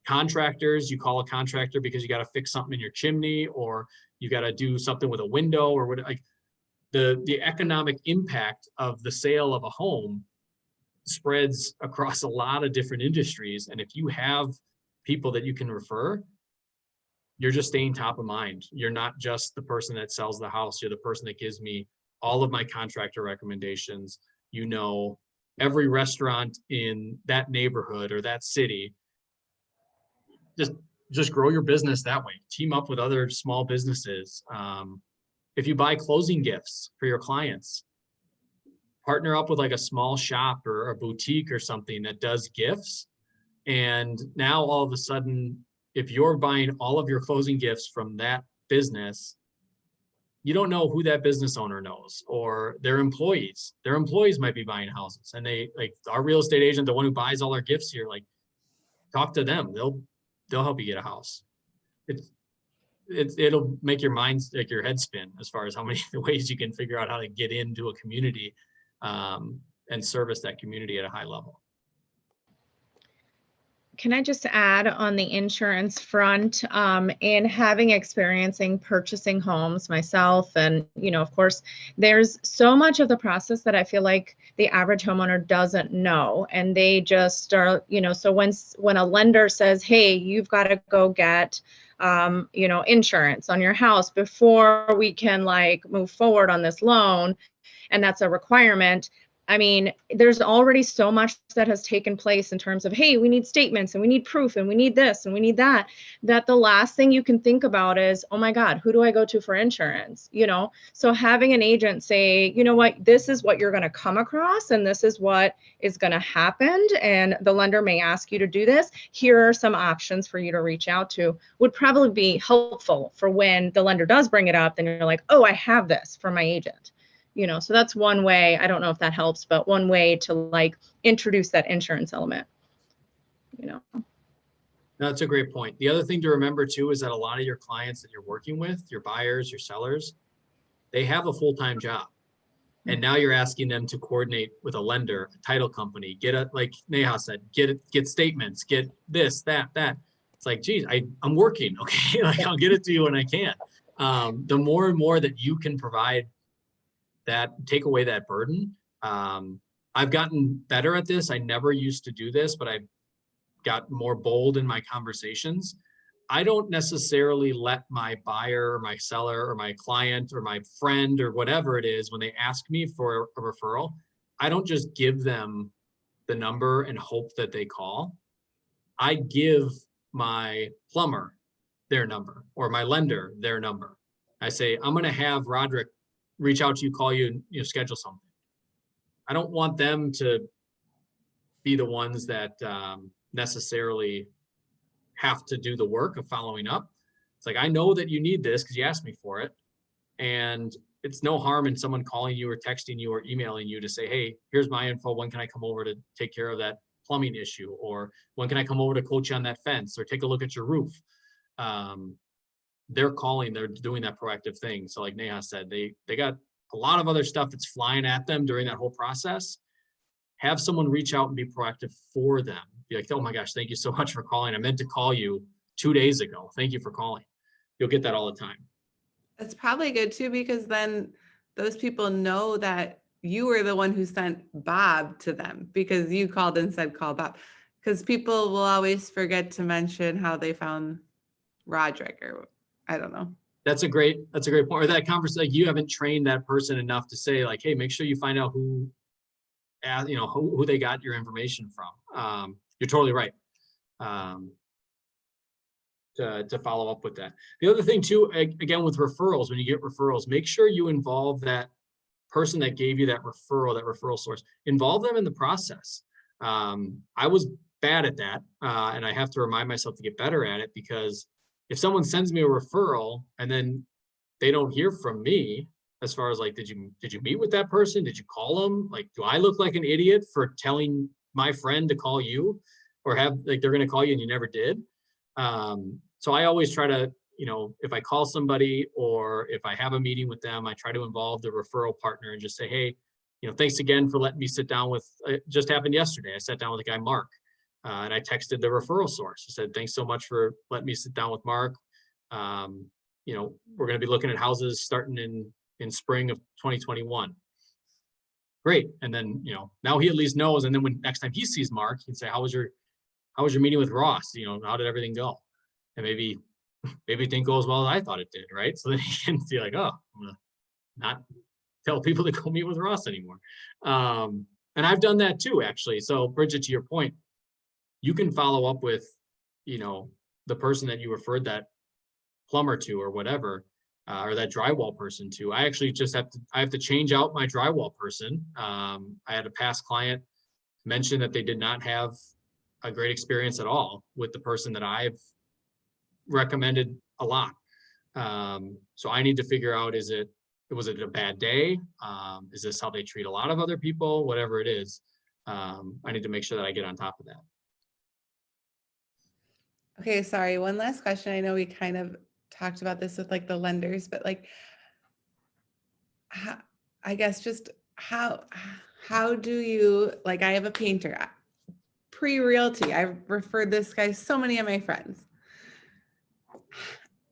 contractors. You call a contractor because you got to fix something in your chimney, or you got to do something with a window, or what, like the economic impact of the sale of a home spreads across a lot of different industries. And if you have people that you can refer, you're just staying top of mind. You're not just the person that sells the house. You're the person that gives me all of my contractor recommendations. Every restaurant in that neighborhood or that city. Just grow your business that way. Team up with other small businesses. If you buy closing gifts for your clients, partner up with like a small shop or a boutique or something that does gifts. And now all of a sudden, if you're buying all of your closing gifts from that business, you don't know who that business owner knows, or their employees. Their employees might be buying houses, and they, like, our real estate agent, the one who buys all our gifts here, like, talk to them. They'll help you get a house. It'll make your mind, like, your head spin as far as how many ways you can figure out how to get into a community and service that community at a high level. Can I just add on the insurance front, in having experience in purchasing homes myself, and, of course, there's so much of the process that I feel like the average homeowner doesn't know. And they just are, so when a lender says, hey, you've got to go get, insurance on your house before we can move forward on this loan, and that's a requirement. I mean, there's already so much that has taken place in terms of, hey, we need statements and we need proof and we need this and we need that, that the last thing you can think about is, oh my God, who do I go to for insurance? So having an agent say, you know what, this is what you're going to come across and this is what is going to happen. And the lender may ask you to do this. Here are some options for you to reach out to, would probably be helpful for when the lender does bring it up. Then you're like, oh, I have this for my agent. So that's one way. I don't know if that helps, but one way to introduce that insurance element. That's a great point. The other thing to remember too is that a lot of your clients that you're working with, your buyers, your sellers, they have a full-time job. And now you're asking them to coordinate with a lender, a title company, like Neha said, get statements, get this, that. It's like, geez, I'm working, okay? I'll get it to you when I can. The more and more that you can provide that, take away that burden. I've gotten better at this. I never used to do this, but I've got more bold in my conversations. I don't necessarily let my buyer or my seller or my client or my friend or whatever it is, when they ask me for a referral, I don't just give them the number and hope that they call. I give my plumber their number or my lender their number. I say, I'm going to have Roderick reach out to you, call you, and schedule something. I don't want them to be the ones that necessarily have to do the work of following up. It's like, I know that you need this because you asked me for it. And it's no harm in someone calling you or texting you or emailing you to say, hey, here's my info. When can I come over to take care of that plumbing issue, or when can I come over to coach you on that fence or take a look at your roof? They're calling, they're doing that proactive thing. So like Neha said, they got a lot of other stuff that's flying at them during that whole process. Have someone reach out and be proactive for them. Be like, oh my gosh, thank you so much for calling. I meant to call you 2 days ago. Thank you for calling. You'll get that all the time. That's probably good too, because then those people know that you were the one who sent Bob to them because you called and said, call Bob. Because people will always forget to mention how they found Roderick, or I don't know. That's a great point. Or that conversation, like you haven't trained that person enough to say like, hey, make sure you find out who they got your information from. You're totally right. To follow up with that. The other thing too, again, with referrals, when you get referrals, make sure you involve that person that gave you that referral source, involve them in the process. I was bad at that. And I have to remind myself to get better at it, because if someone sends me a referral and then they don't hear from me, as far as like, did you meet with that person? Did you call them? Like, do I look like an idiot for telling my friend to call you, or have like, they're going to call you and you never did? So I always try to, if I call somebody or if I have a meeting with them, I try to involve the referral partner and just say, hey, thanks again for letting me sit down with, it just happened yesterday. I sat down with the guy, Mark, and I texted the referral source. I said, thanks so much for letting me sit down with Mark. We're going to be looking at houses starting in spring of 2021. Great. And then, now he at least knows. And then when next time he sees Mark, he can say, how was your meeting with Ross? How did everything go? And maybe it didn't go as well as I thought it did, right? So then he can be like, oh, I'm gonna not tell people to go meet with Ross anymore. And I've done that too, actually. So Bridget, to your point, you can follow up with, the person that you referred that plumber to or whatever, or that drywall person to. I actually just have to change out my drywall person. I had a past client mention that they did not have a great experience at all with the person that I've recommended a lot. So I need to figure out, was it a bad day? Is this how they treat a lot of other people? Whatever it is, I need to make sure that I get on top of that. Okay, sorry. One last question. I know we kind of talked about this with like the lenders, but like, I guess just how do you, like, I have a painter, pre-realty, I've referred this guy so many of my friends.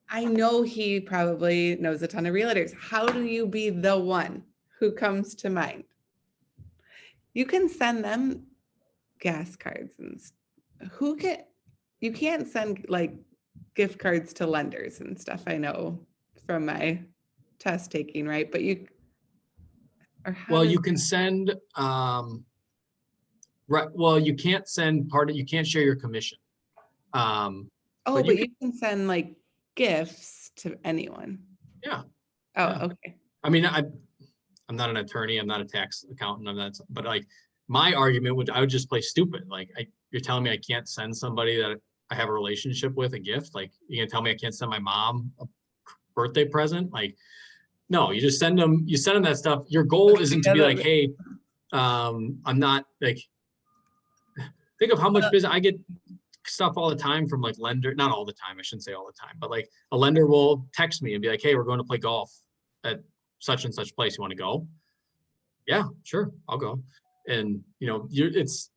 I know he probably knows a ton of realtors. How do you be the one who comes to mind? You can send them gas cards and you can't send like gift cards to lenders and stuff. I know from my test taking, right? But you can send, right. Well, you can't send you can't share your commission. But you can send like gifts to anyone. Yeah. Oh, yeah. Okay. I mean, I'm not an attorney. I'm not a tax accountant. But like my argument I would just play stupid. Like you're telling me I can't send somebody that I have a relationship with a gift. Like you're gonna tell me I can't send my mom a birthday present. Like, no, you just send them that stuff. Your goal isn't to be like, hey, I'm not like, think of how much business I get stuff all the time from like lender, not all the time, I shouldn't say all the time, but like a lender will text me and be like, hey, we're going to play golf at such and such place. You want to go? Yeah, sure, I'll go. And it's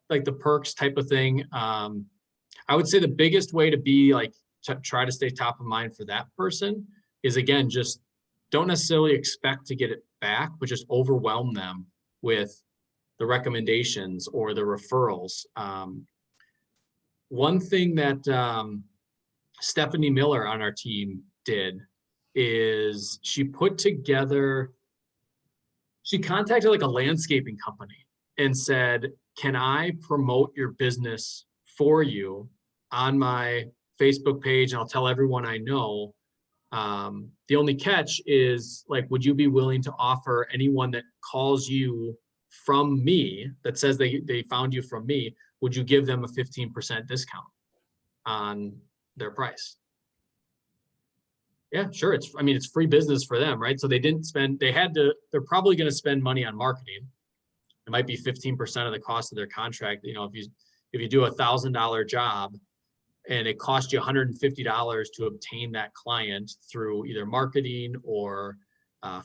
like the perks type of thing. I would say the biggest way to be like, to try to stay top of mind for that person is, again, just don't necessarily expect to get it back, but just overwhelm them with the recommendations or the referrals. One thing that Stephanie Miller on our team did is she contacted like a landscaping company and said, can I promote your business for you on my Facebook page? And I'll tell everyone I know. The only catch is, like, would you be willing to offer anyone that calls you from me, that says they found you from me, would you give them a 15% discount on their price? Yeah, sure. It's free business for them, right? So they're probably going to spend money on marketing, It might be 15% of the cost of their contract. You know, if you do $1,000 job and it costs you $150 to obtain that client through either marketing or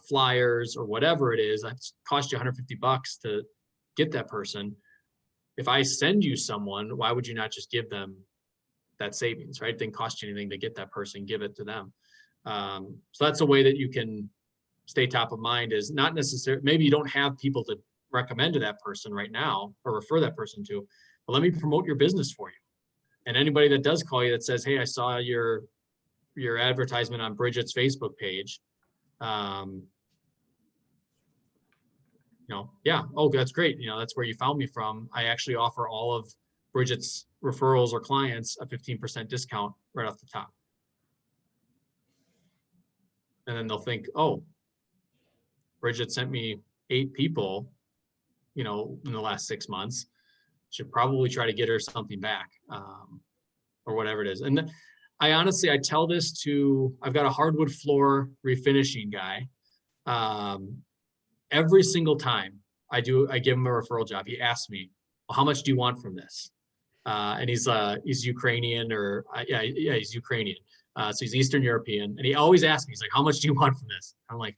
flyers or whatever it is, that cost you $150 to get that person. If I send you someone, why would you not just give them that savings, right? It didn't cost you anything to get that person, give it to them. So that's a way that you can stay top of mind, is not necessarily, maybe you don't have people to recommend to that person right now or refer that person to, but let me promote your business for you. And anybody that does call you that says, hey, I saw your advertisement on Bridget's Facebook page. You know, yeah, oh, that's great. You know, that's where you found me from. I actually offer all of Bridget's referrals or clients a 15% discount right off the top. And then they'll think, oh, Bridget sent me 8 people, you know, in the last 6 months. Should probably try to get her something back, or whatever it is. And I honestly, I tell this to, I've got a hardwood floor refinishing guy. Every single time I give him a referral job, he asks me, well, how much do you want from this? And he's Ukrainian, or he's Ukrainian. So he's Eastern European. And he always asks me, he's like, how much do you want from this? I'm like,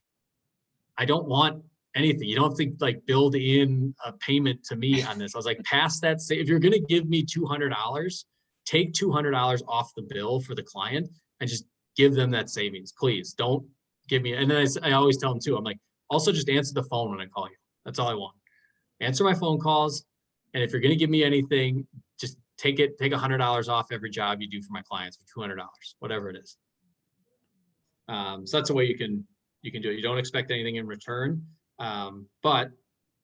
I don't want anything. You don't think like build in a payment to me on this. I was like, pass that. If you're going to give me $200, take $200 off the bill for the client and just give them that savings. Please don't give me. And then I always tell them too, I'm like, also just answer the phone when I call you. That's all I want. Answer my phone calls. And if you're going to give me anything, just take $100 off every job you do for my clients for $200, whatever it is. So that's a way you can do it. You don't expect anything in return. But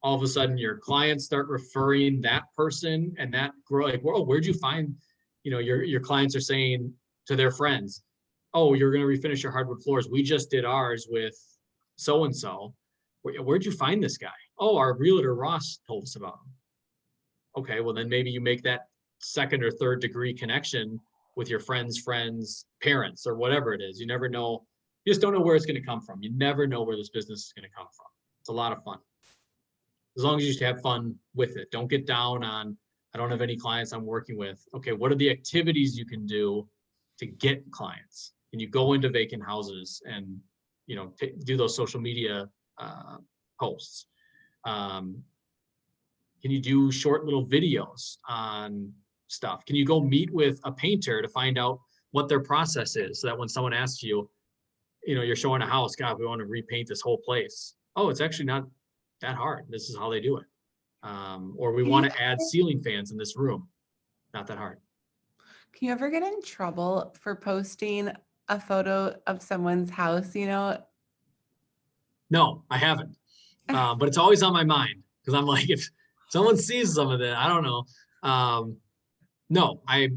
all of a sudden your clients start referring that person, and that grow, like, well, where'd you find, you know, your clients are saying to their friends, oh, you're going to refinish your hardwood floors. We just did ours with so-and-so. Where'd you find this guy? Oh, our realtor Ross told us about him. Okay, well then maybe you make that second or third degree connection with your friends' parents, or whatever it is. You never know. You just don't know where it's going to come from. You never know where this business is going to come from. It's a lot of fun. As long as you just have fun with it. Don't get down on, I don't have any clients I'm working with. Okay, what are the activities you can do to get clients? Can you go into vacant houses and, you know, do those social media posts? Can you do short little videos on stuff? Can you go meet with a painter to find out what their process is, so that when someone asks you, you know, you're showing a house, God, we want to repaint this whole place. Oh, it's actually not that hard. This is how they do it. Or we want to add ceiling fans in this room. Not that hard. Can you ever get in trouble for posting a photo of someone's house, you know? No, I haven't. But it's always on my mind, because I'm like, if someone sees some of that, I don't know. No, I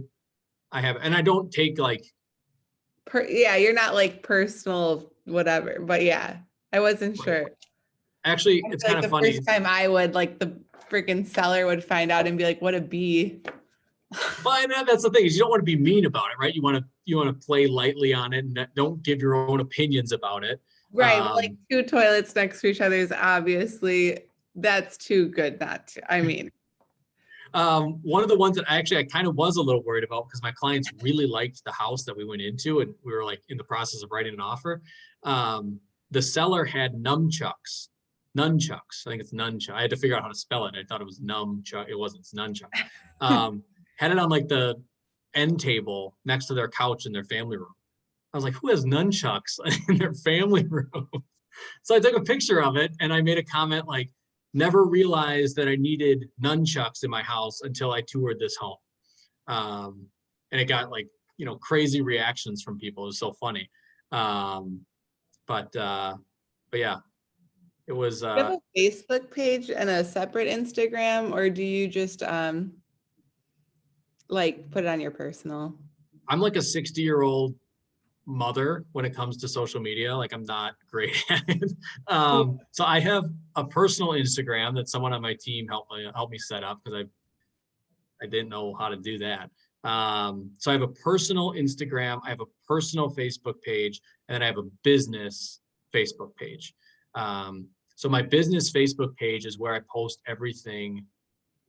have, and I don't take like. Yeah, you're not like personal, whatever, but yeah, I wasn't sure. Actually, it's kind of funny. The first time I would, like, the freaking seller would find out and be like, what a bee. Well, and that's the thing, is you don't want to be mean about it, right? You want to play lightly on it and don't give your own opinions about it. Right, but like 2 toilets next to each other is obviously, that's too good not to, I mean. One of the ones that I kind of was a little worried about, because my clients really liked the house that we went into, and we were like in the process of writing an offer. The seller had nunchucks. I think it's nunchuck. I had to figure out how to spell it. I thought it was numchuck. It wasn't. It's nunchuck. Had it on like the end table next to their couch in their family room. I was like, who has nunchucks in their family room? So I took a picture of it and I made a comment like, never realized that I needed nunchucks in my house until I toured this home. And it got like, you know, crazy reactions from people. It was so funny. But yeah, it was. Do you have a Facebook page and a separate Instagram, or do you just like put it on your personal? I'm like a 60-year-old mother when it comes to social media. Like, I'm not great at it. So I have a personal Instagram that someone on my team helped me set up, because I didn't know how to do that. So I have a personal Instagram, I have a personal Facebook page, and then I have a business Facebook page. So my business Facebook page is where I post everything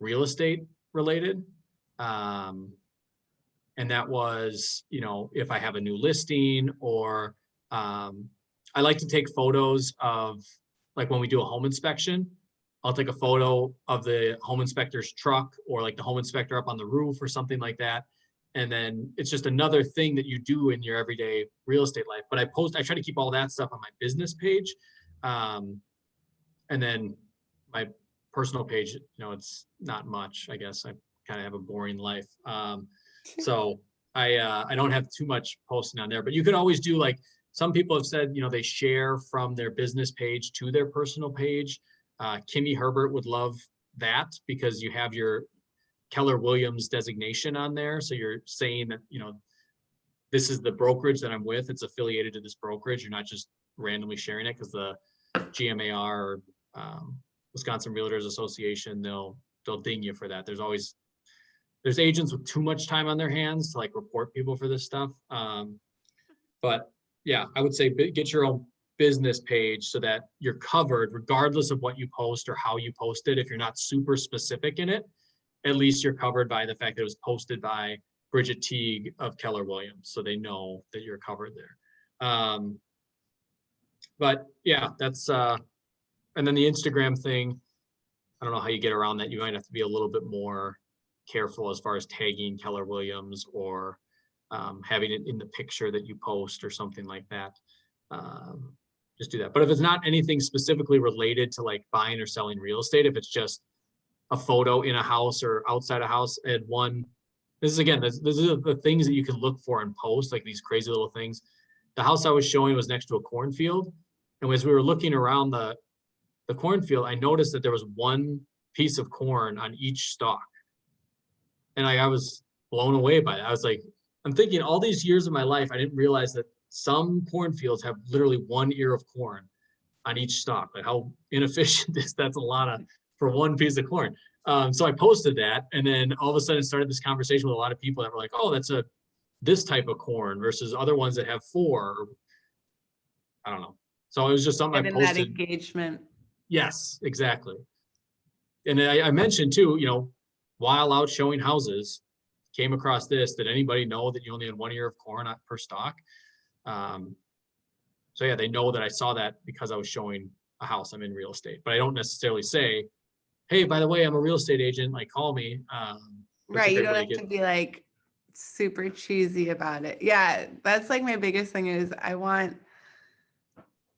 real estate related. And that was, if I have a new listing, or I like to take photos of, like when we do a home inspection, I'll take a photo of the home inspector's truck, or like the home inspector up on the roof or something like that. And then it's just another thing that you do in your everyday real estate life. But I try to keep all that stuff on my business page. And then my personal page, it's not much, I guess. I kind of have a boring life. So I don't have too much posting on there, but you could always do, like, some people have said, they share from their business page to their personal page. Kimmy Herbert would love that, because you have your Keller Williams designation on there. So you're saying that, this is the brokerage that I'm with. It's affiliated to this brokerage. You're not just randomly sharing it, because the GMAR, or Wisconsin Realtors Association, they'll ding you for that. There's agents with too much time on their hands to, like, report people for this stuff. But yeah, I would say get your own business page so that you're covered regardless of what you post or how you post it. If you're not super specific in it, at least you're covered by the fact that it was posted by Bridget Teague of Keller Williams, so they know that you're covered there. But yeah, that's and then the Instagram thing, I don't know how you get around that. You might have to be a little bit more careful as far as tagging Keller Williams, or having it in the picture that you post or something like that. Just do that. But if it's not anything specifically related to, like, buying or selling real estate, if it's just a photo in a house or outside a house, this is the things that you can look for and post, like these crazy little things. The house I was showing was next to a cornfield, and as we were looking around the cornfield, I noticed that there was one piece of corn on each stalk, and I was blown away by it. I was like, I'm thinking, all these years of my life, I didn't realize that some cornfields have literally one ear of corn on each stalk. Like, how inefficient is that's a lot for one piece of corn. So I posted that, and then all of a sudden started this conversation with a lot of people that were like, oh, that's this type of corn versus other ones that have 4. I don't know. So it was just something I posted. That engagement. Yes, exactly. And I mentioned too, while out showing houses, came across this. Did anybody know that you only had 1 ear of corn per stalk? So yeah, they know that I saw that because I was showing a house. I'm in real estate, but I don't necessarily say, hey, by the way, I'm a real estate agent, like, call me. Right. You don't have to be like super cheesy about it. Yeah. That's like my biggest thing is I don't want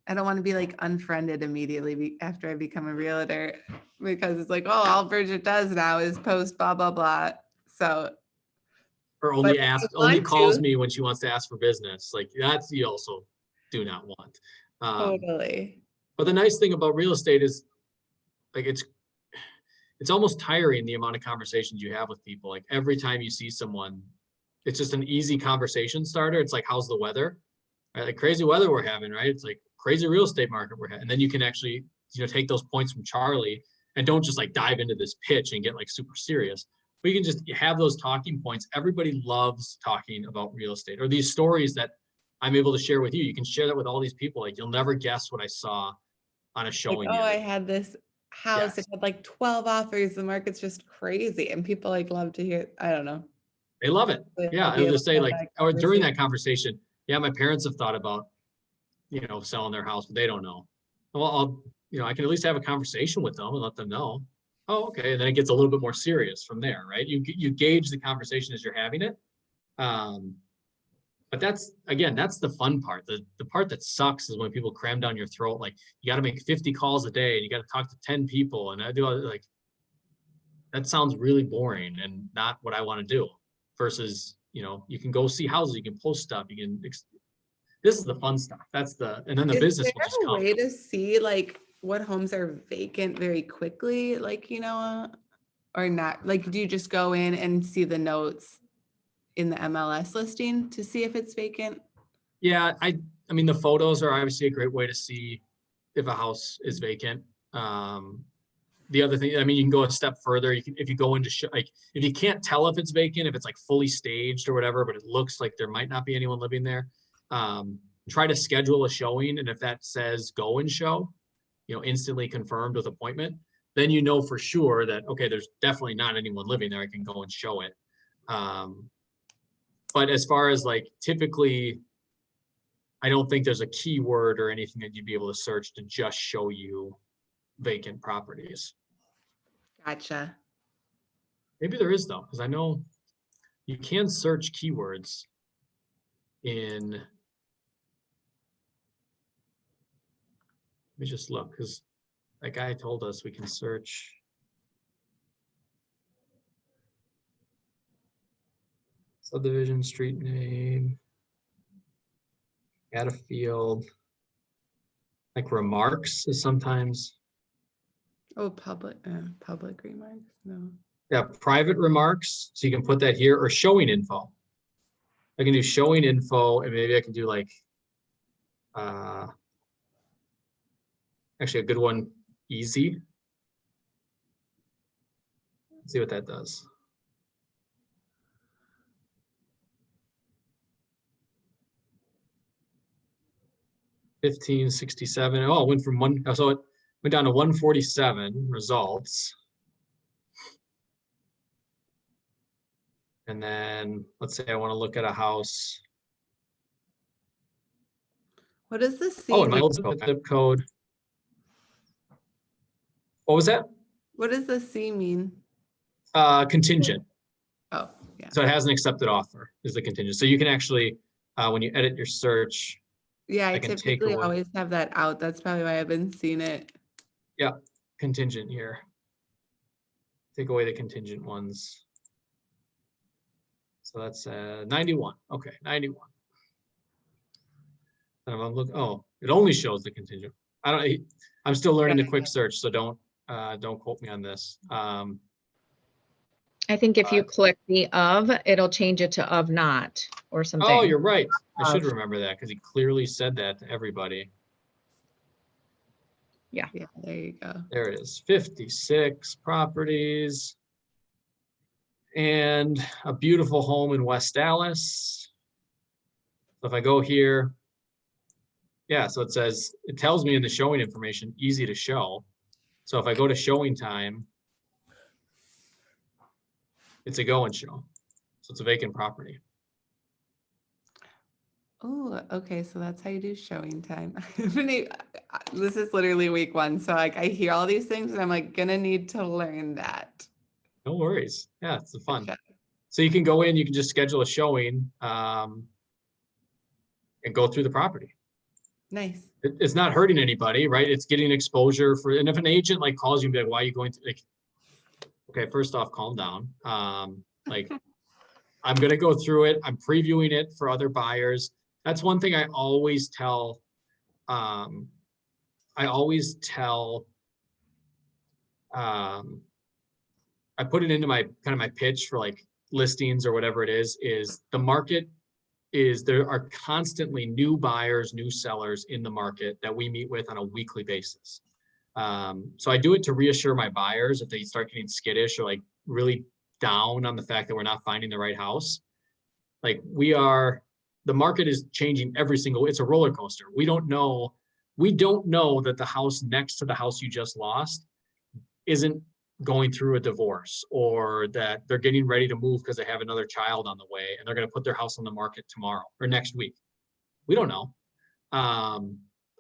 to be like unfriended immediately after I become a realtor, because it's like, oh, all Bridget does now is post blah, blah, blah. So. Or only calls me when she wants to ask for business. Like, that's, you also do not want. Totally. But the nice thing about real estate is, like, it's almost tiring, the amount of conversations you have with people. Like, every time you see someone, it's just an easy conversation starter. It's like, how's the weather? Right? Like, crazy weather we're having, right? It's like crazy real estate market we're having. And then you can actually, take those points from Charlie and don't just like dive into this pitch and get like super serious. But you can just have those talking points. Everybody loves talking about real estate, or these stories that I'm able to share with you. You can share that with all these people. Like, you'll never guess what I saw on a showing. Like, oh, I had this house. It had like 12 offers. The market's just crazy. And people like love to hear, I don't know. They love it. Yeah. I would just say, like, or during that conversation, yeah, my parents have thought about, selling their house, but they don't know. Well, I can at least have a conversation with them and let them know. Oh, okay. And then it gets a little bit more serious from there, right? You gauge the conversation as you're having it. But that's the fun part. The part that sucks is when people cram down your throat. Like, you got to make 50 calls a day and you got to talk to 10 people. And I do, like, that sounds really boring and not what I want to do. Versus, you can go see houses, you can post stuff, this is the fun stuff. And then the business will just come. Is there a way to see like what homes are vacant very quickly? Like, or not? Like, do you just go in and see the notes in the MLS listing to see if it's vacant? Yeah, I mean, the photos are obviously a great way to see if a house is vacant. The other thing, I mean, you can go a step further. If you go into if you can't tell if it's vacant, if it's like fully staged or whatever, but it looks like there might not be anyone living there, try to schedule a showing. And if that says go and show, instantly confirmed with appointment, then you know for sure that, okay, there's definitely not anyone living there. I can go and show it. But as far as like typically, I don't think there's a keyword or anything that you'd be able to search to just show you vacant properties. Gotcha. Maybe there is though, because I know you can search keywords in. Let me just look, because that guy told us we can search. Subdivision, street name, add a field. Like remarks is sometimes. Oh, public remarks. No. Yeah, private remarks. So you can put that here, or showing info. I can do showing info, and maybe I can do like, actually a good one, easy. Let's see what that does. $15.67. Oh, it went from one, so it went down to 147 results. And then let's say I want to look at a house. What does the C Oh, and my mean? old zip code. What was that? What does the C mean? Contingent. Oh, yeah. So it has an accepted offer is the contingent. So you can actually, when you edit your search, Yeah, I can take typically away. always have that out. That's probably why I've been seeing it. Yeah, contingent here. Take away the contingent ones. So that's 91. Okay, 91. And I'm looking. Oh, it only shows the contingent. I'm still learning the quick search, so don't quote me on this. I think if you click the of, it'll change it to of not or something. Oh, you're right. I should remember that because he clearly said that to everybody. Yeah, there you go. There it is. 56 properties and a beautiful home in West Dallas. So if I go here, yeah, so it tells me in the showing information, easy to show. So if I go to showing time, it's a go and show. So it's a vacant property. Oh, okay. So that's how you do showing time. This is literally week 1. So like I hear all these things and I'm like gonna need to learn that. No worries. Yeah, it's fun. Okay. So you can go in, you can just schedule a showing and go through the property. Nice. It's not hurting anybody, right? It's getting exposure for, and if an agent like calls you and be like, why are you going to, like, okay, first off, calm down. Like I'm going to go through it. I'm previewing it for other buyers. That's one thing I always tell. I put it into my kind of my pitch for like listings or whatever it is the market is, there are constantly new buyers, new sellers in the market that we meet with on a weekly basis. So I do it to reassure my buyers if they start getting skittish or like really down on the fact that we're not finding the right house. Like the market is changing it's a roller coaster. We don't know that the house next to the house you just lost isn't going through a divorce, or that they're getting ready to move because they have another child on the way and they're going to put their house on the market tomorrow or next week. We don't know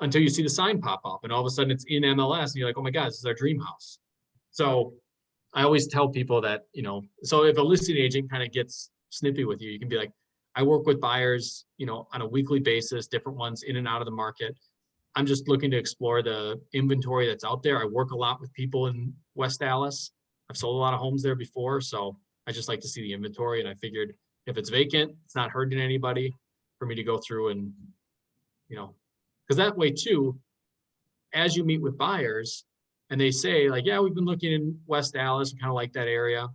until you see the sign pop up and all of a sudden it's in MLS and you're like, oh my God, this is our dream house. So I always tell people that, so if a listing agent kind of gets snippy with you, you can be like, I work with buyers, on a weekly basis, different ones in and out of the market. I'm just looking to explore the inventory that's out there. I work a lot with people in West Dallas. I've sold a lot of homes there before, so I just like to see the inventory. And I figured if it's vacant, it's not hurting anybody for me to go through and, because that way too, as you meet with buyers and they say like, yeah, we've been looking in West Dallas, kind of like that area,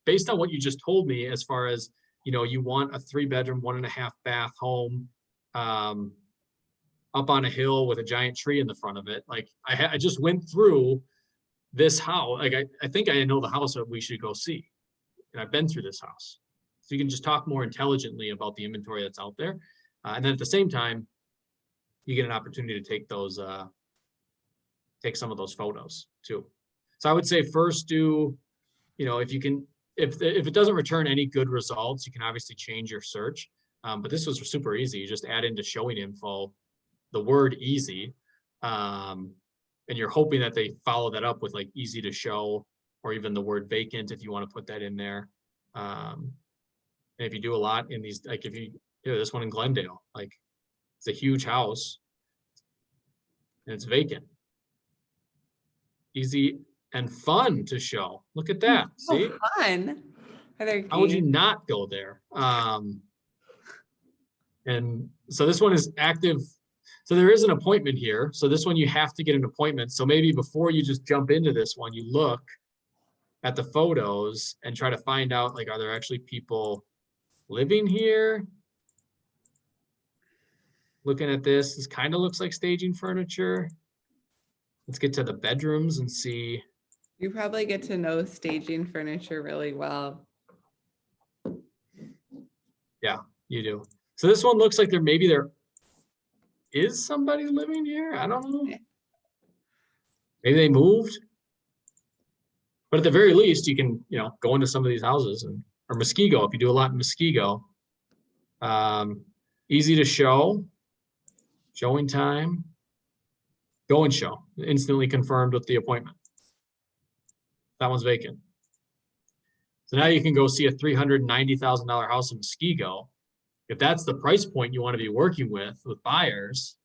based on what you just told me, as far as, you want a 3-bedroom, 1.5 bath home, up on a hill with a giant tree in the front of it. Like I just went through this house. Like I think I know the house that we should go see, and I've been through this house. So you can just talk more intelligently about the inventory that's out there. And then at the same time, you get an opportunity to take those, take some of those photos too. So I would say first do, if you can, if it doesn't return any good results, you can obviously change your search. But this was super easy. You just add into showing info the word easy. And you're hoping that they follow that up with like easy to show, or even the word vacant if you want to put that in there. And if you do a lot in these, like if you do this one in Glendale, like it's a huge house and it's vacant. Easy and fun to show. Look at that. See? Oh, fun. How would you not go there? And so this one is active. So there is an appointment here. So this one you have to get an appointment. So maybe before you just jump into this one, you look at the photos and try to find out, like, are there actually people living here? Looking at this kind of looks like staging furniture. Let's get to the bedrooms and see. You probably get to know staging furniture really well. Yeah, you do. So this one looks like maybe there is somebody living here. I don't know. Maybe they moved. But at the very least, you can, go into some of these houses or Muskego, if you do a lot in Muskego. Easy to show. Showing time. Go and show. Instantly confirmed with the appointment. That one's vacant. So now you can go see a $390,000 house in Muskego. If that's the price point you want to be working with buyers,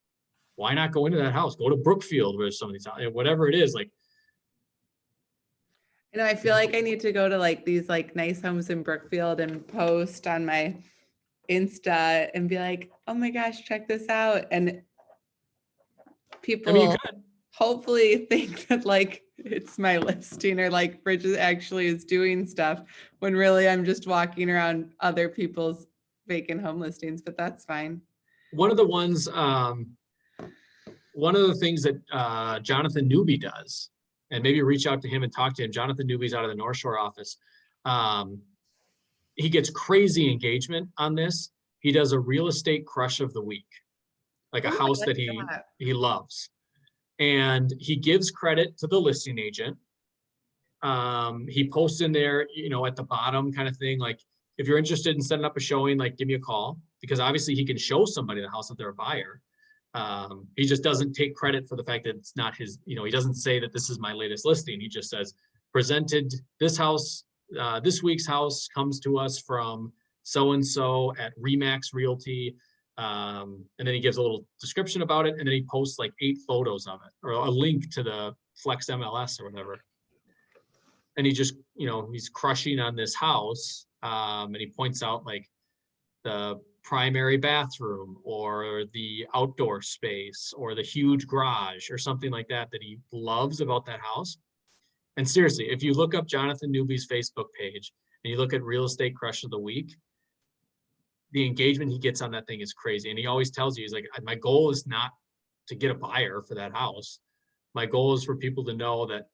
why not go into that house? Go to Brookfield where some of these, whatever it is, like. I feel like I need to go to like these like nice homes in Brookfield and post on my Insta and be like, oh my gosh, check this out. And people hopefully think that like it's my listing, or like Bridget actually is doing stuff, when really I'm just walking around other people's vacant home listings, but that's fine. One of the ones, one of the things that Jonathan Newby does, and maybe reach out to him and talk to him. Jonathan Newby's out of the North Shore office. He gets crazy engagement on this. He does a real estate crush of the week, like a house that he loves. And he gives credit to the listing agent. He posts in there, at the bottom kind of thing, like, if you're interested in setting up a showing, like, give me a call, because obviously he can show somebody the house if they're a buyer. He just doesn't take credit for the fact that it's not his, he doesn't say that this is my latest listing. He just says, presented this house, this week's house comes to us from so-and-so at Remax Realty. And then he gives a little description about it. And then he posts like 8 photos of it, or a link to the Flex MLS or whatever. And he just, he's crushing on this house. And he points out like the primary bathroom or the outdoor space or the huge garage or something like that he loves about that house. And seriously, if you look up Jonathan Newby's Facebook page and you look at Real Estate Crush of the Week, the engagement he gets on that thing is crazy. And he always tells you, he's like, my goal is not to get a buyer for that house. My goal is for people to know that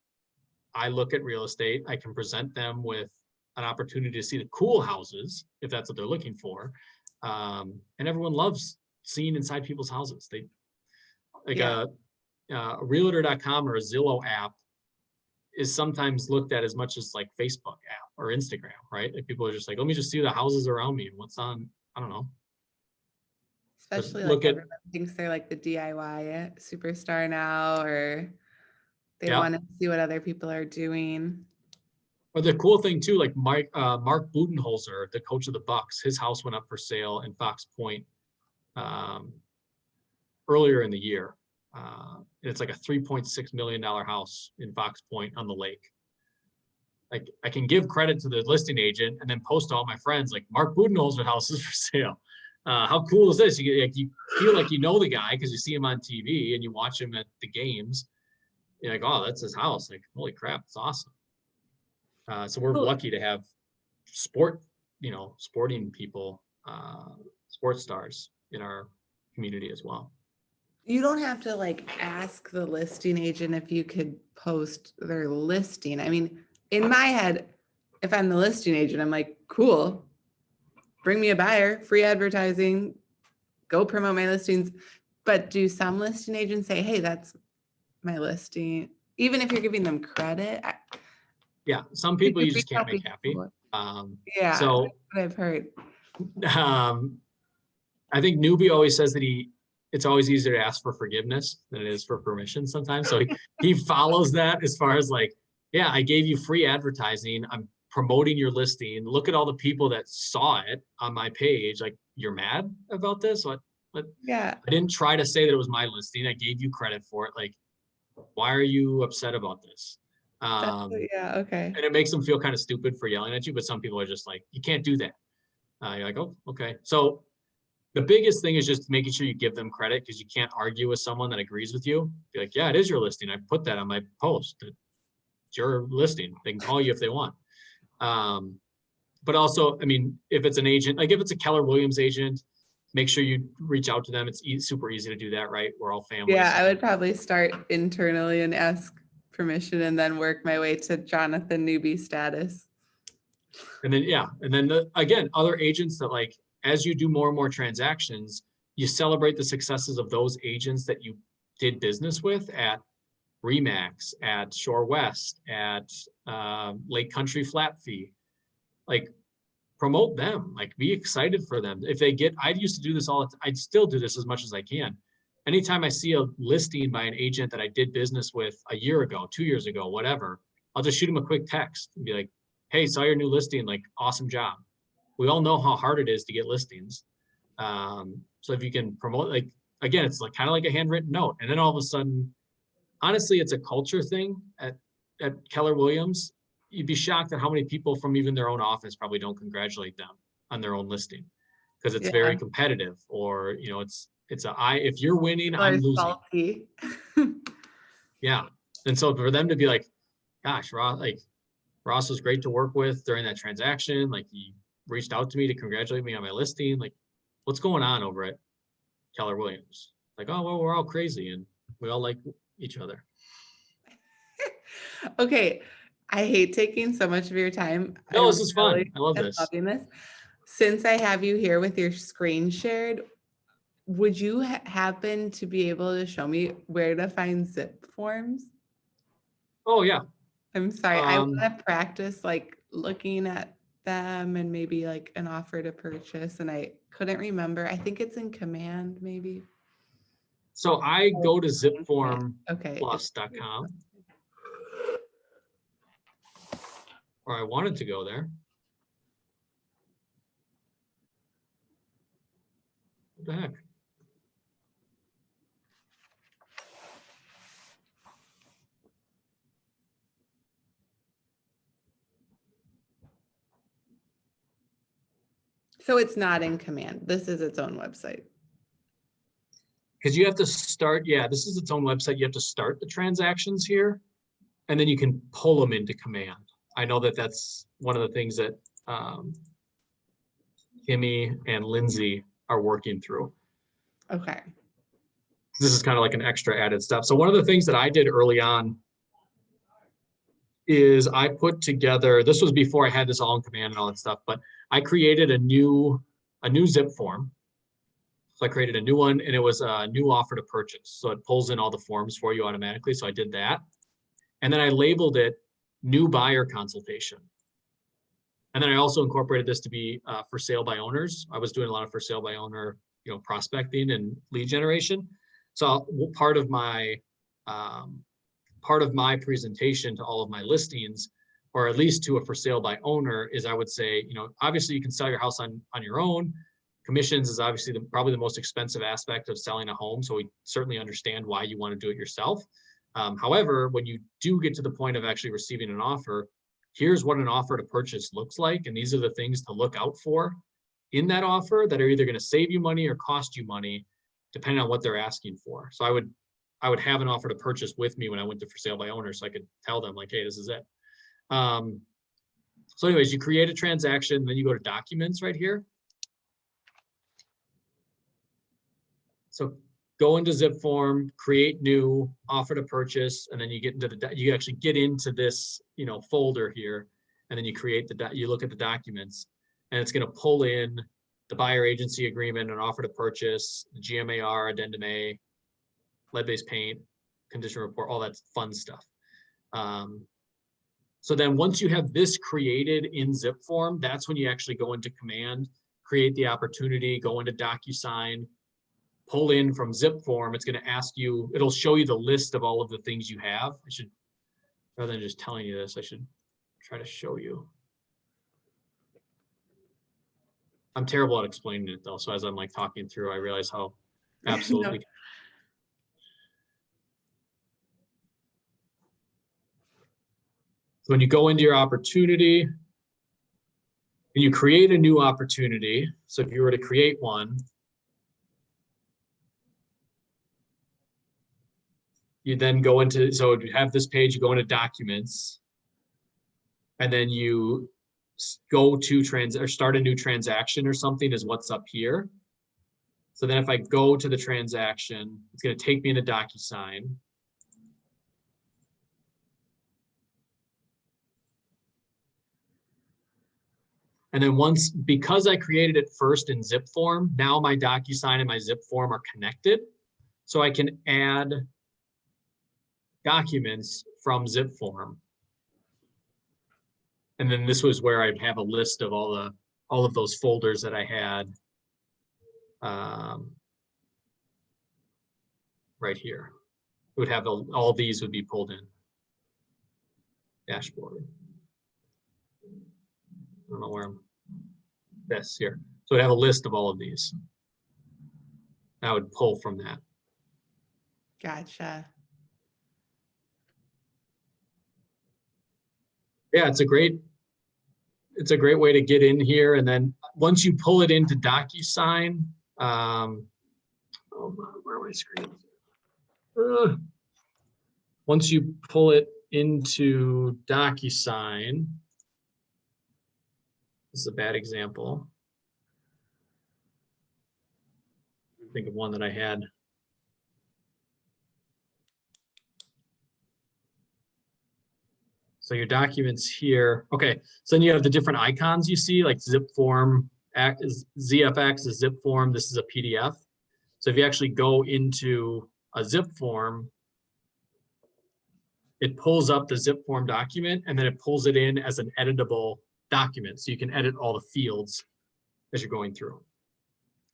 I look at real estate, I can present them with an opportunity to see the cool houses, if that's what they're looking for. And everyone loves seeing inside people's houses. They like a realtor.com or a Zillow app is sometimes looked at as much as like Facebook app or Instagram, right? Like people are just like, let me just see the houses around me and what's on, I don't know. Especially like everyone thinks they're like the DIY superstar now, or they want to see what other people are doing. But the cool thing too, like Mark Budenholzer, the coach of the Bucks, his house went up for sale in Fox Point earlier in the year. It's like a $3.6 million house in Fox Point on the lake. Like I can give credit to the listing agent and then post to all my friends, like Mark Budenholzer house is for sale. How cool is this? You feel like you know the guy because you see him on TV and you watch him at the games. You're like, oh, that's his house. Like, holy crap, it's awesome. So we're lucky to have sporting people, sports stars in our community as well. You don't have to like ask the listing agent if you could post their listing. I mean, in my head, if I'm the listing agent, I'm like, cool, bring me a buyer, free advertising, go promote my listings. But do some listing agents say, hey, that's my listing, even if you're giving them credit? Yeah, some people you Did we just can't not make happy. before? Um, Yeah, so that's what I've heard. I think newbie always says that it's always easier to ask for forgiveness than it is for permission sometimes. So he follows that as far as like, yeah, I gave you free advertising. I'm promoting your listing. Look at all the people that saw it on my page. Like, you're mad about this? What? Yeah. I didn't try to say that it was my listing. I gave you credit for it. Like, why are you upset about this? Yeah, okay. And it makes them feel kind of stupid for yelling at you, but some people are just like, you can't do that. You're like, oh, okay. So the biggest thing is just making sure you give them credit, because you can't argue with someone that agrees with you. Be like, yeah, it is your listing. I put that on my post. It's your listing. They can call you if they want. But also, I mean, if it's an agent, like if it's a Keller Williams agent, make sure you reach out to them. It's super easy to do that, right? We're all families. Yeah, I would probably start internally and ask permission and then work my way to Jonathan newbie status. And then, yeah. And then again, other agents that, like, as you do more and more transactions, you celebrate the successes of those agents that you did business with at Remax, at Shore West, at Lake Country Flat Fee. Like, promote them, like, be excited for them. If they get, I used to do this all the time. I'd still do this as much as I can. Anytime I see a listing by an agent that I did business with a year ago, 2 years ago, whatever, I'll just shoot them a quick text and be like, hey, saw your new listing, like, awesome job. We all know how hard it is to get listings. So if you can promote, like, again, it's like kind of like a handwritten note. And then all of a sudden, honestly, it's a culture thing at Keller Williams. You'd be shocked at how many people from even their own office probably don't congratulate them on their own listing, because it's very competitive, or, you know, it's if you're winning, I'm losing. Salty. Yeah. And so for them to be like, gosh, Ross was great to work with during that transaction. Like, he reached out to me to congratulate me on my listing. Like, what's going on over at Keller Williams? Like, oh, well, we're all crazy and we all like each other. Okay. I hate taking so much of your time. No, this is fun. I love this. Loving this. Since I have you here with your screen shared, would you happen to be able to show me where to find zip forms? Oh, yeah. I'm sorry. I want to practice like looking at them and maybe like an offer to purchase. And I couldn't remember. I think it's in Command maybe. So I go to zipformplus.com. Or I wanted to go there. What the heck? So it's not in Command. This is its own website. Because you have to start, yeah, this is its own website. You have to start the transactions here, and then you can pull them into Command. I know that that's one of the things that Kimmy and Lindsay are working through. Okay. This is kind of like an extra added stuff. So one of the things that I did early on is I put together, this was before I had this all in Command and all that stuff, but I created a new zip form. So I created a new one, and it was a new offer to purchase. So it pulls in all the forms for you automatically. So I did that. And then I labeled it new buyer consultation. And then I also incorporated this to be for sale by owners. I was doing a lot of for sale by owner, prospecting and lead generation. So part of my presentation to all of my listings, or at least to a for sale by owner, is I would say, obviously you can sell your house on your own. Commissions is obviously probably the most expensive aspect of selling a home. So we certainly understand why you want to do it yourself. However, when you do get to the point of actually receiving an offer, here's what an offer to purchase looks like. And these are the things to look out for in that offer that are either going to save you money or cost you money, depending on what they're asking for. So I would have an offer to purchase with me when I went to for sale by owner, so I could tell them like, hey, this is it. So anyways, you create a transaction, then you go to documents right here. So go into zip form, create new offer to purchase, and then you get into you actually get into this, folder here, and then you create you look at the documents, and it's going to pull in the buyer agency agreement, an offer to purchase, the GMAR, addendum A, lead-based paint, condition report, all that fun stuff. So then once you have this created in zip form, that's when you actually go into command, create the opportunity, go into DocuSign, pull in from zip form. It's going to ask you, it'll show you the list of all of the things you have. I should, rather than just telling you this, I should try to show you. I'm terrible at explaining it though. So as I'm like talking through, I realize how absolutely. So when you go into your opportunity and you create a new opportunity, so if you were to create one, you then go into, so you have this page, you go into documents, and then you go to or start a new transaction or something is what's up here. So then if I go to the transaction, it's going to take me into DocuSign. And then because I created it first in zip form, now my DocuSign and my zip form are connected. So I can add documents from zip form. And then this was where I'd have a list of all of those folders that I had right here. It would have all these would be pulled in. Dashboard. I don't know where this here. So I'd have a list of all of these. I would pull from that. Gotcha. Yeah, it's a great way to get in here. And then once you pull it into DocuSign, where are my screens? Once you pull it into DocuSign, this is a bad example. Think of one that I had. So your documents here. Okay, so then you have the different icons you see, like zip form, ZFX is zip form. This is a PDF. So if you actually go into a zip form, it pulls up the zip form document and then it pulls it in as an editable document. So you can edit all the fields as you're going through.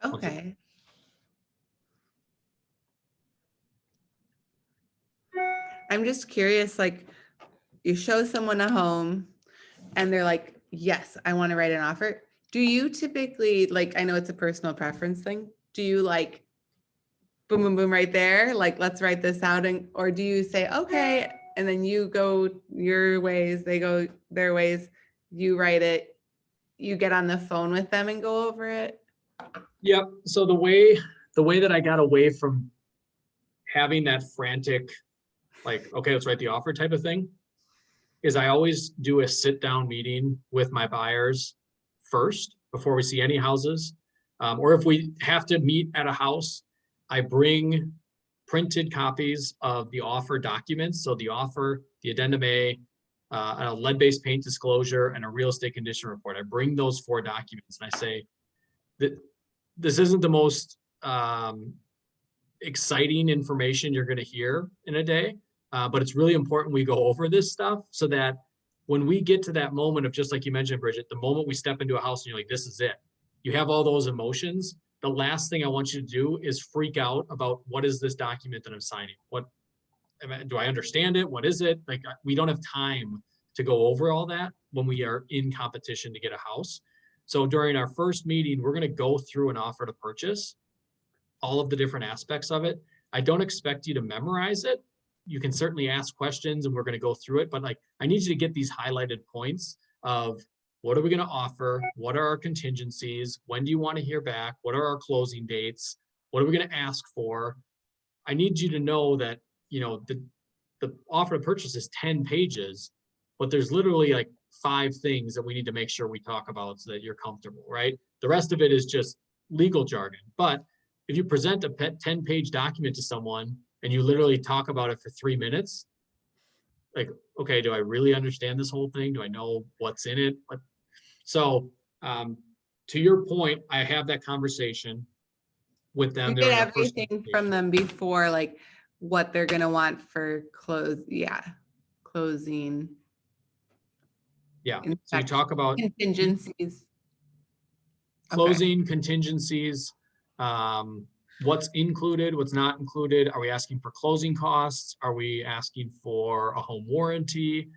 Okay. I'm just curious, like you show someone a home and they're like, yes, I want to write an offer. Do you typically, like, I know it's a personal preference thing. Do you like boom, boom, boom right there? Like, let's write this out. Or do you say, okay, and then you go your ways, they go their ways, you write it, you get on the phone with them and go over it? Yep. So the way that I got away from having that frantic, like, okay, let's write the offer type of thing, is I always do a sit down meeting with my buyers first before we see any houses. Or if we have to meet at a house, I bring printed copies of the offer documents. So the offer, the addendum A, a lead-based paint disclosure, and a real estate condition report. I bring those 4 documents and I say that this isn't the most exciting information you're going to hear in a day, but it's really important we go over this stuff so that when we get to that moment of, just like you mentioned, Bridget, the moment we step into a house and you're like, this is it. You have all those emotions. The last thing I want you to do is freak out about, what is this document that I'm signing? What do I understand it? What is it? Like, we don't have time to go over all that when we are in competition to get a house. So during our first meeting, we're going to go through an offer to purchase, all of the different aspects of it. I don't expect you to memorize it. You can certainly ask questions and we're going to go through it, but like, I need you to get these highlighted points of, what are we going to offer? What are our contingencies? When do you want to hear back? What are our closing dates? What are we going to ask for? I need you to know that, you know, the offer to purchase is 10 pages, but there's literally like 5 things that we need to make sure we talk about so that you're comfortable, right? The rest of it is just legal jargon. But if you present a 10-page document to someone and you literally talk about it for 3 minutes, like, okay, do I really understand this whole thing? Do I know what's in it? So to your point, I have that conversation with them. You during get our first everything conversation. from them before, like what they're gonna want for closing. Yeah, so you talk about Contingencies. closing contingencies, what's included, what's not included. Are we asking for closing costs? Are we asking for a home warranty?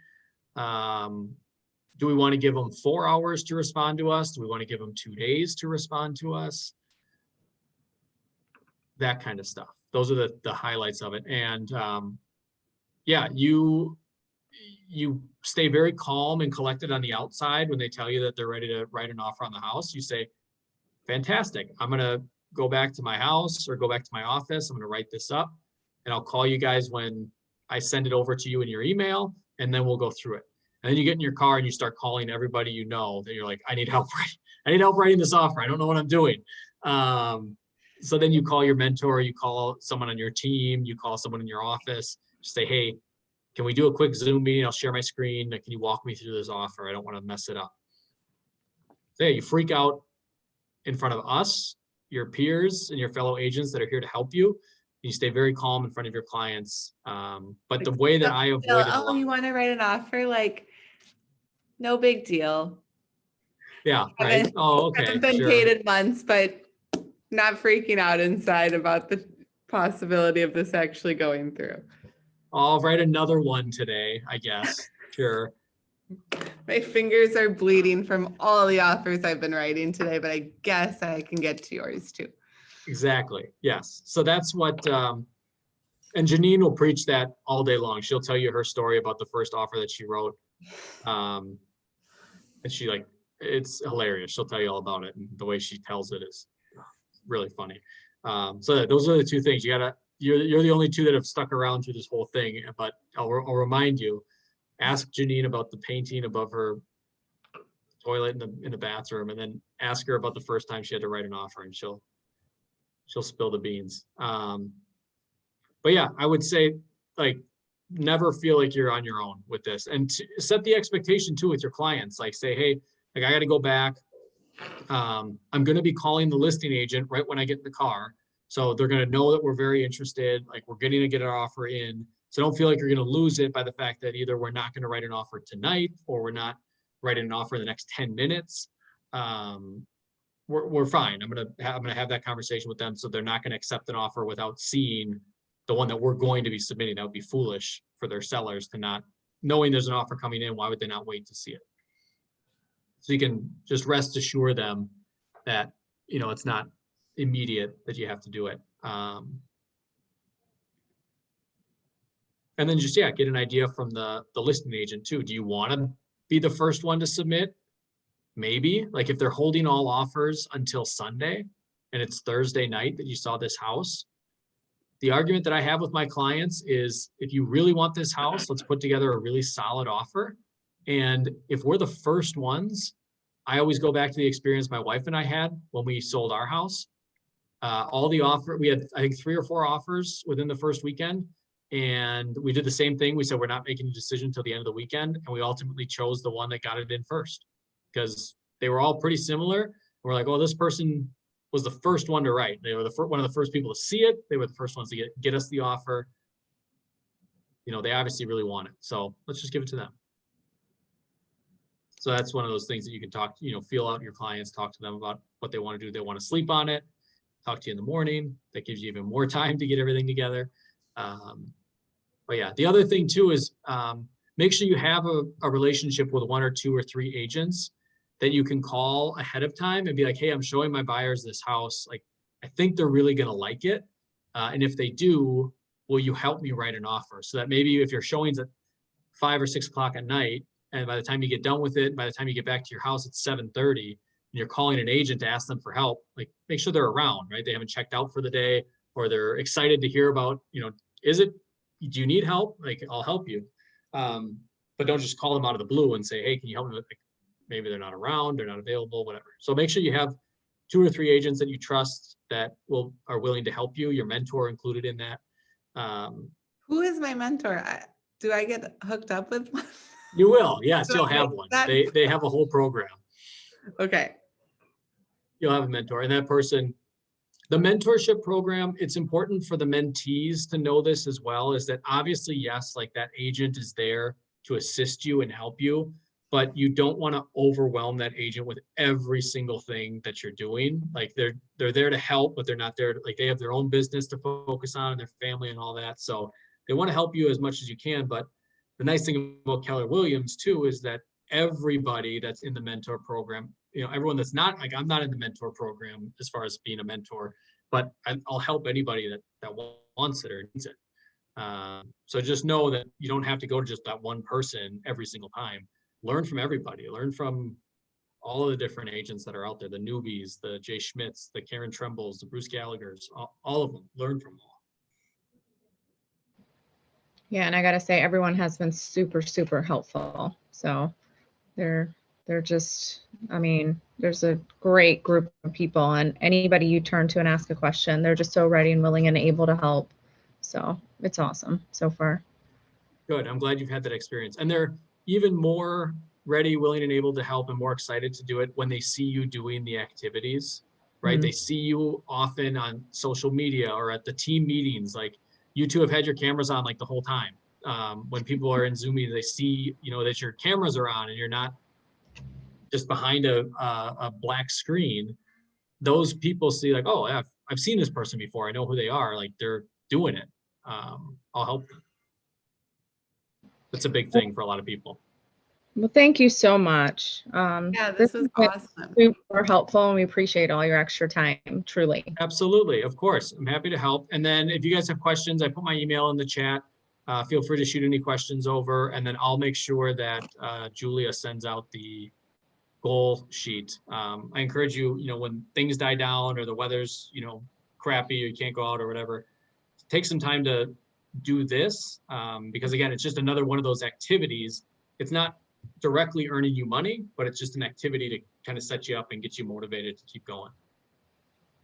Do we want to give them 4 hours to respond to us? Do we want to give them 2 days to respond to us? That kind of stuff. Those are the highlights of it. And yeah, you stay very calm and collected on the outside when they tell you that they're ready to write an offer on the house. You say, fantastic. I'm going to go back to my house or go back to my office. I'm going to write this up and I'll call you guys when I send it over to you in your email, and then we'll go through it. And then you get in your car and you start calling everybody you know that you're like, I need help writing this offer. I don't know what I'm doing. So then you call your mentor, you call someone on your team, you call someone in your office, just say, hey, can we do a quick Zoom meeting? I'll share my screen. Can you walk me through this offer? I don't want to mess it up. So yeah, you freak out in front of us, your peers, and your fellow agents that are here to help you. You stay very calm in front of your clients. But the way that I avoided a lot. You want to write an offer? Like, no big deal. Yeah, right. Oh, okay. Haven't been paid in months, but not freaking out inside about the possibility of this actually going through. I'll write another one today, I guess. Sure. My fingers are bleeding from all the offers I've been writing today, but I guess I can get to yours too. Exactly. Yes. So that's what, and Janine will preach that all day long. She'll tell you her story about the first offer that she wrote. And she it's hilarious. She'll tell you all about it. And the way she tells it is really funny. So those are the two things you're the only two that have stuck around through this whole thing, but I'll remind you, ask Janine about the painting above her toilet in the bathroom, and then ask her about the first time she had to write an offer, and she'll spill the beans. But yeah, I would say never feel like you're on your own with this, and set the expectation too with your clients. Like say, hey, I got to go back. I'm going to be calling the listing agent right when I get in the car. So they're going to know that we're very interested, like we're getting to get our offer in. So don't feel like you're going to lose it by the fact that either we're not going to write an offer tonight or we're not writing an offer in the next 10 minutes. We're fine. I'm going to have that conversation with them. So they're not going to accept an offer without seeing the one that we're going to be submitting. That would be foolish for their sellers to not, knowing there's an offer coming in, why would they not wait to see it? So you can just rest assure them that, it's not immediate that you have to do it. And then just, get an idea from the listing agent too. Do you want to be the first one to submit? Maybe, like if they're holding all offers until Sunday and it's Thursday night that you saw this house. The argument that I have with my clients is, if you really want this house, let's put together a really solid offer. And if we're the first ones, I always go back to the experience my wife and I had when we sold our house. We had, I think, 3 or 4 offers within the first weekend. And we did the same thing. We said, we're not making a decision until the end of the weekend. And we ultimately chose the one that got it in first, because they were all pretty similar. We're like, oh, this person was the first one to write. They were one of the first people to see it. They were the first ones to get us the offer. They obviously really want it. So let's just give it to them. So that's one of those things that you can talk, feel out your clients, talk to them about what they want to do. They want to sleep on it, talk to you in the morning. That gives you even more time to get everything together. But yeah, the other thing too is make sure you have a relationship with 1 or 2 or 3 agents that you can call ahead of time and be like, hey, I'm showing my buyers this house. Like, I think they're really going to like it. And if they do, will you help me write an offer? So that maybe if your showing's at 5 or 6 o'clock at night, and by the time you get done with it, by the time you get back to your house, it's 7:30, and you're calling an agent to ask them for help, like make sure they're around, right? They haven't checked out for the day, or they're excited to hear about, do you need help? Like, I'll help you. But don't just call them out of the blue and say, hey, can you help me with, maybe they're not around, they're not available, whatever. So make sure you have 2 or 3 agents that you trust that are willing to help you, your mentor included in that. Who is my mentor? Do I get hooked up with one? You will, yes, you'll have one. They have a whole program. Okay. you'll have a mentor. And that person, the mentorship program, it's important for the mentees to know this as well, is that obviously, yes, like that agent is there to assist you and help you, but you don't want to overwhelm that agent with every single thing that you're doing. Like they're there to help, but they're not there to, like, they have their own business to focus on and their family and all that. So they want to help you as much as you can. But the nice thing about Keller Williams too is that everybody that's in the mentor program, everyone that's not, like, I'm not in the mentor program as far as being a mentor, but I'll help anybody that wants it or needs it. So just know that you don't have to go to just that one person every single time. Learn from everybody. Learn from all of the different agents that are out there, the newbies, the Jay Schmidts, the Karen Trembles, the Bruce Gallaghers, all of them. Learn from all. Yeah, and I gotta say, everyone has been super, super helpful. So they're just, I mean, there's a great group of people, and anybody you turn to and ask a question, they're just so ready and willing and able to help. So it's awesome so far. Good. I'm glad you've had that experience. And they're even more ready, willing, and able to help and more excited to do it when they see you doing the activities, right? They see you often on social media or at the team meetings. Like, you two have had your cameras on like the whole time. When people are in Zoom meetings, they see, that your cameras are on and you're not just behind a black screen. Those people see like, oh, I've seen this person before. I know who they are. Like, they're doing it. I'll help them. That's a big thing for a lot of people. Well, thank you so much. Yeah, this was been awesome. super helpful, and we appreciate all your extra time, truly. Absolutely. Of course. I'm happy to help. And then if you guys have questions, I put my email in the chat. Feel free to shoot any questions over, and then I'll make sure that Julia sends out the goal sheet. I encourage you, when things die down or the weather's, crappy, or you can't go out or whatever, take some time to do this, because again, it's just another one of those activities. It's not directly earning you money, but it's just an activity to kind of set you up and get you motivated to keep going.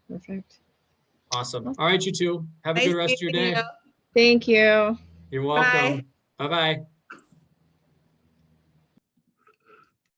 Perfect. Awesome. All right, you two, have a good rest of your day. Thank you. You're welcome. Bye-bye.